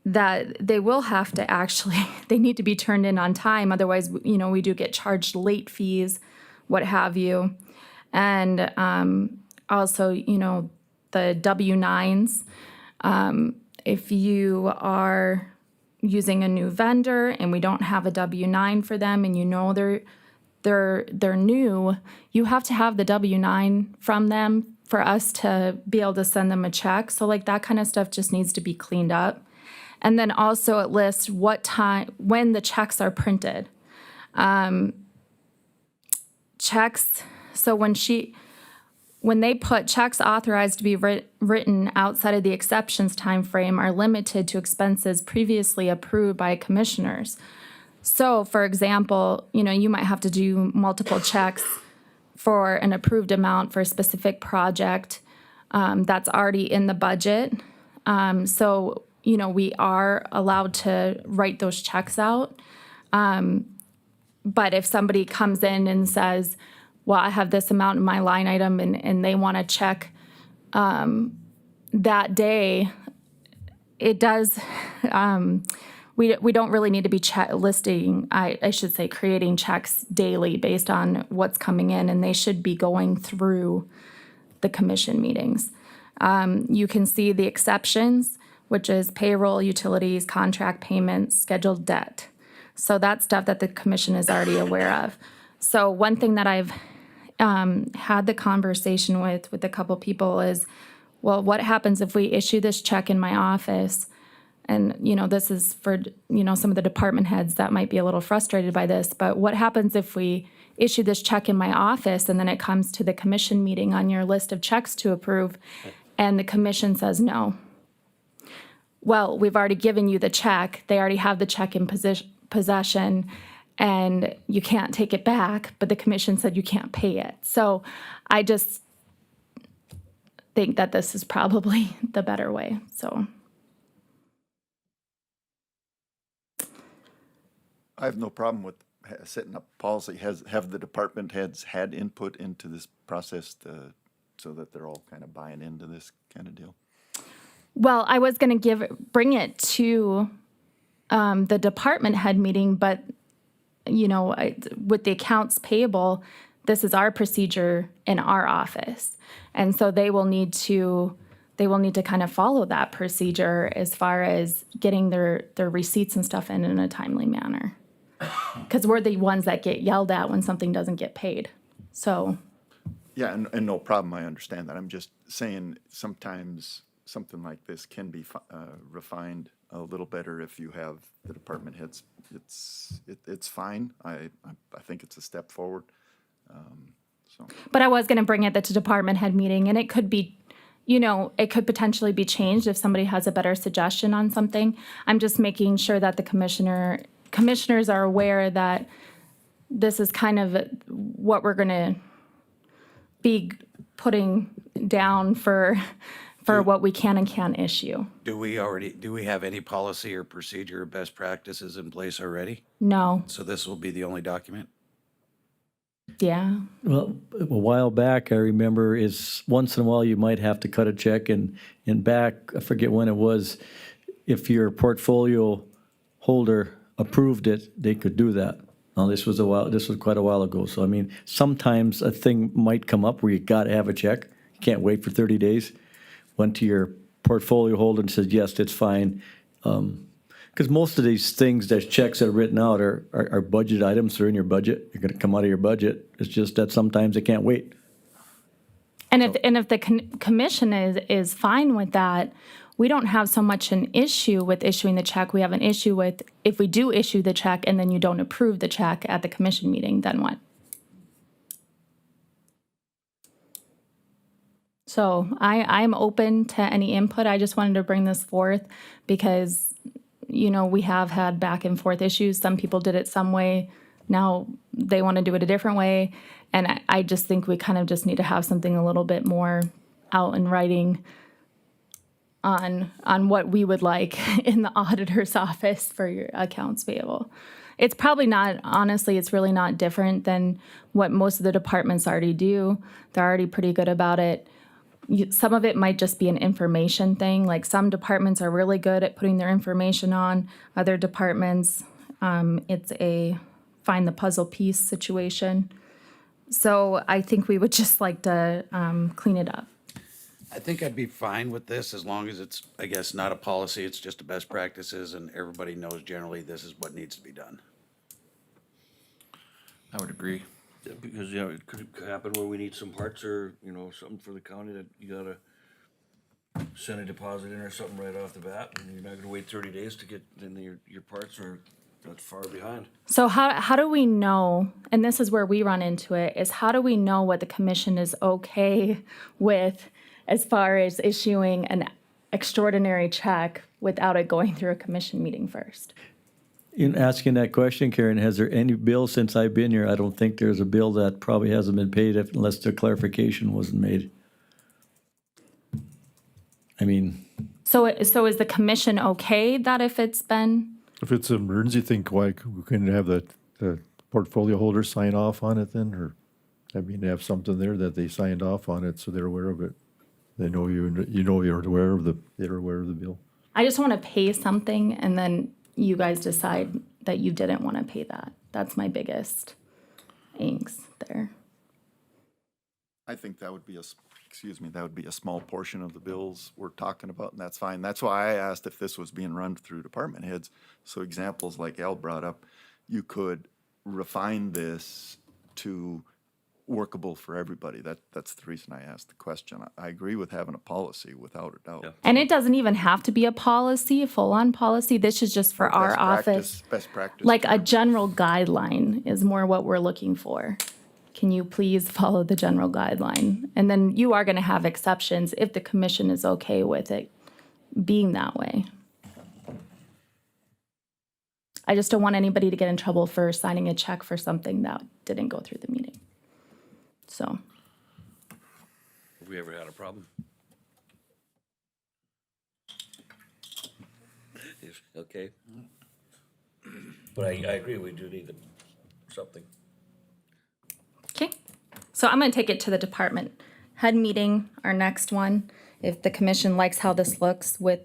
that they will have to actually, they need to be turned in on time. Otherwise, you know, we do get charged late fees, what have you. And also, you know, the W-9s, if you are using a new vendor and we don't have a W-9 for them and you know they're new, you have to have the W-9 from them for us to be able to send them a check. So like that kind of stuff just needs to be cleaned up. And then also it lists what time, when the checks are printed. Checks, so when they put checks authorized to be written outside of the exceptions time frame are limited to expenses previously approved by commissioners. So for example, you know, you might have to do multiple checks for an approved amount for a specific project that's already in the budget. So, you know, we are allowed to write those checks out. But if somebody comes in and says, well, I have this amount in my line item and they want to check that day, it does, we don't really need to be listing, I should say, creating checks daily based on what's coming in, and they should be going through the commission meetings. You can see the exceptions, which is payroll, utilities, contract payments, scheduled debt. So that's stuff that the commission is already aware of. So one thing that I've had the conversation with a couple people is, well, what happens if we issue this check in my office? And, you know, this is for, you know, some of the department heads that might be a little frustrated by this, but what happens if we issue this check in my office and then it comes to the commission meeting on your list of checks to approve and the commission says no? Well, we've already given you the check. They already have the check in possession and you can't take it back, but the commission said you can't pay it. So I just think that this is probably the better way, so. I have no problem with setting up policy. Have the department heads had input into this process so that they're all kind of buying into this kind of deal? Well, I was going to bring it to the department head meeting, but, you know, with the accounts payable, this is our procedure in our office. And so they will need to kind of follow that procedure as far as getting their receipts and stuff in a timely manner. Because we're the ones that get yelled at when something doesn't get paid. So. Yeah, and no problem, I understand that. I'm just saying sometimes something like this can be refined a little better if you have the department heads. It's fine. I think it's a step forward. So, But I was gonna bring it at the department head meeting, and it could be, you know, it could potentially be changed if somebody has a better suggestion on something. I'm just making sure that the commissioners are aware that this is kind of what we're gonna be putting down for what we can and can't issue. Do we have any policy or procedure or best practices in place already? No, So this will be the only document? yeah. Well, a while back, I remember is once in a while you might have to cut a check and back, I forget when it was, if your portfolio holder approved it, they could do that. Now, this was quite a while ago. So, I mean, sometimes a thing might come up where you gotta have a check. You can't wait for 30 days. Went to your portfolio holder and said, yes, it's fine. Because most of these things, there's checks that are written out are budget items. They're in your budget. They're gonna come out of your budget. It's just that sometimes they can't wait. And if the commission is fine with that, we don't have so much an issue with issuing the check. We have an issue with if we do issue the check and then you don't approve the check at the commission meeting, then what? So I'm open to any input. I just wanted to bring this forth because, you know, we have had back and forth issues. Some people did it some way. Now they want to do it a different way. And I just think we kind of just need to have something a little bit more out in writing on what we would like in the auditor's office for your accounts payable. It's probably not, honestly, it's really not different than what most of the departments already do. They're already pretty good about it. Some of it might just be an information thing. Like some departments are really good at putting their information on. Other departments, it's a find the puzzle piece situation. So I think we would just like to clean it up. I think I'd be fine with this as long as it's, I guess, not a policy, it's just a best practices and everybody knows generally this is what needs to be done. I would agree. Yeah, because, you know, it could happen where we need some parts or, you know, something for the county that you gotta send a deposit in or something right off the bat, and you're not gonna wait 30 days to get, then your parts are that far behind. So how do we know, and this is where we run into it, is how do we know what the commission is okay with as far as issuing an extraordinary check without it going through a commission meeting first? In asking that question, Karen, has there any bill since I've been here? I don't think there's a bill that probably hasn't been paid unless the clarification wasn't made. I mean, So is the commission okay that if it's been, If it's an emergency thing, why we couldn't have the portfolio holder sign off on it then, or, I mean, have something there that they signed off on it, so they're aware of it. They know you're aware of they're aware of the bill. I just want to pay something and then you guys decide that you didn't want to pay that. That's my biggest angst there. I think that would be that would be a small portion of the bills we're talking about, and that's fine. That's why I asked if this was being run through department heads. So examples like Al brought up, you could refine this to workable for everybody. That's the reason I asked the question. I agree with having a policy without a doubt. And it doesn't even have to be a policy, a full-on policy. This is just for our office. Best practice. Like a general guideline is more what we're looking for. Can you please follow the general guideline? And then you are going to have exceptions if the commission is okay with it being that way. I just don't want anybody to get in trouble for signing a check for something that didn't go through the meeting. So, Have we ever had a problem? Okay. But I agree, we do need something. okay. So I'm going to take it to the department head meeting, our next one. If the commission likes how this looks with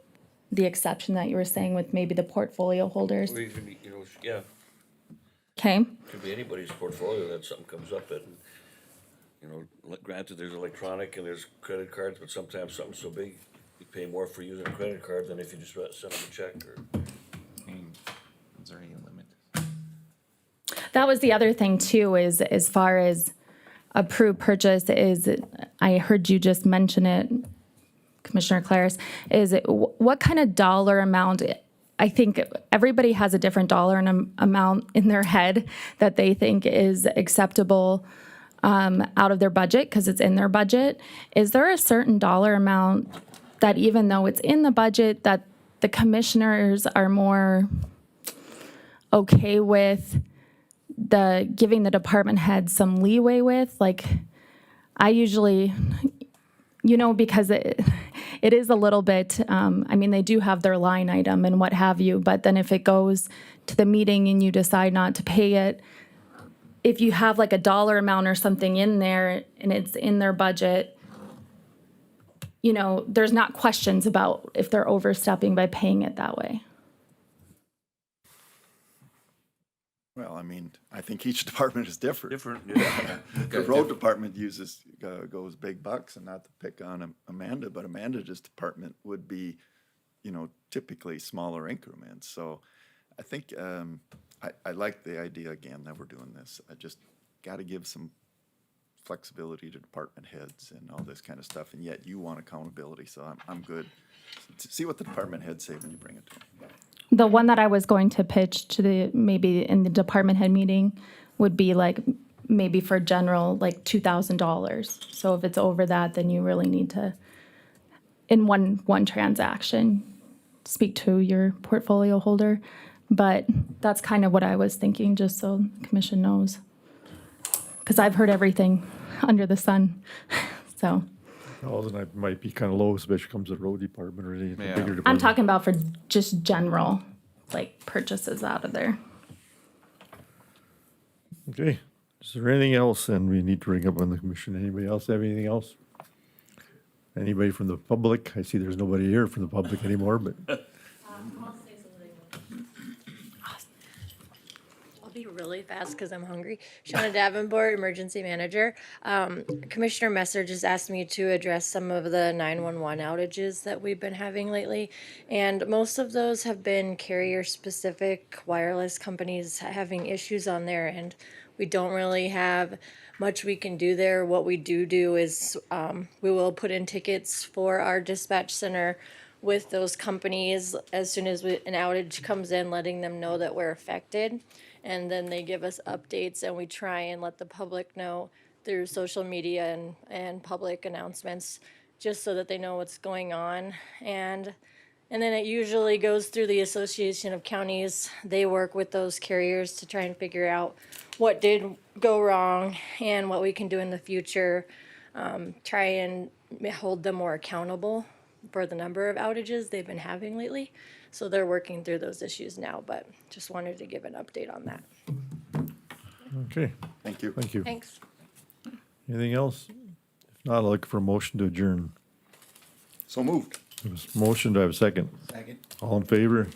the exception that you were saying with maybe the portfolio holders. Or even, you know, yeah, Okay. could be anybody's portfolio that something comes up and, you know, granted, there's electronic and there's credit cards, but sometimes something's so big, you pay more for using a credit card than if you just send them a check or. I mean, is there any limit? That was the other thing too, is as far as approve purchase is, I heard you just mention it, Commissioner Claris, is it, what kind of dollar amount? I think everybody has a different dollar amount in their head that they think is acceptable out of their budget because it's in their budget. Is there a certain dollar amount that even though it's in the budget that the commissioners are more okay with giving the department head some leeway with? Like, I usually, because it is a little bit, I mean, they do have their line item and what have you, but then if it goes to the meeting and you decide not to pay it, if you have like a dollar amount or something in there and it's in their budget, there's not questions about if they're overstepping by paying it that way. Well, I mean, I think each department is different. Different, yeah. The road department goes big bucks, and not to pick on Amanda, but Amanda's department would be, typically smaller increments. So I think, I like the idea again that we're doing this. I just got to give some flexibility to department heads and all this kind of stuff, and yet you want accountability, so I'm good. See what the department heads say when you bring it to them. The one that I was going to pitch to maybe in the department head meeting would be like, maybe for general, like $2,000. So if it's over that, then you really need to, in one transaction, speak to your portfolio holder. But that's kind of what I was thinking, just so the commission knows. Because I've heard everything under the sun, so. Oh, then that might be kind of low, especially comes to the road department or any bigger department. I'm talking about for just general, like purchases out of there. Okay, is there anything else then we need to bring up on the commission? Anybody else have anything else? Anybody from the public? I see there's nobody here from the public anymore, but. I'll be really fast because I'm hungry. Shauna Davenport, Emergency Manager. Commissioner Messer just asked me to address some of the 911 outages that we've been having lately. And most of those have been carrier-specific wireless companies having issues on there, and we don't really have much we can do there. What we do is we will put in tickets for our dispatch center with those companies as soon as an outage comes in, letting them know that we're affected. And then they give us updates, and we try and let the public know through social media and public announcements, just so that they know what's going on. And then it usually goes through the Association of Counties. They work with those carriers to try and figure out what did go wrong and what we can do in the future. Try and hold them more accountable for the number of outages they've been having lately. So they're working through those issues now, but just wanted to give an update on that. Okay. Thank you. Thank you. Thanks. Anything else? If not, I'll look for a motion to adjourn. So moved. Motion, do I have a second? Second. All in favor?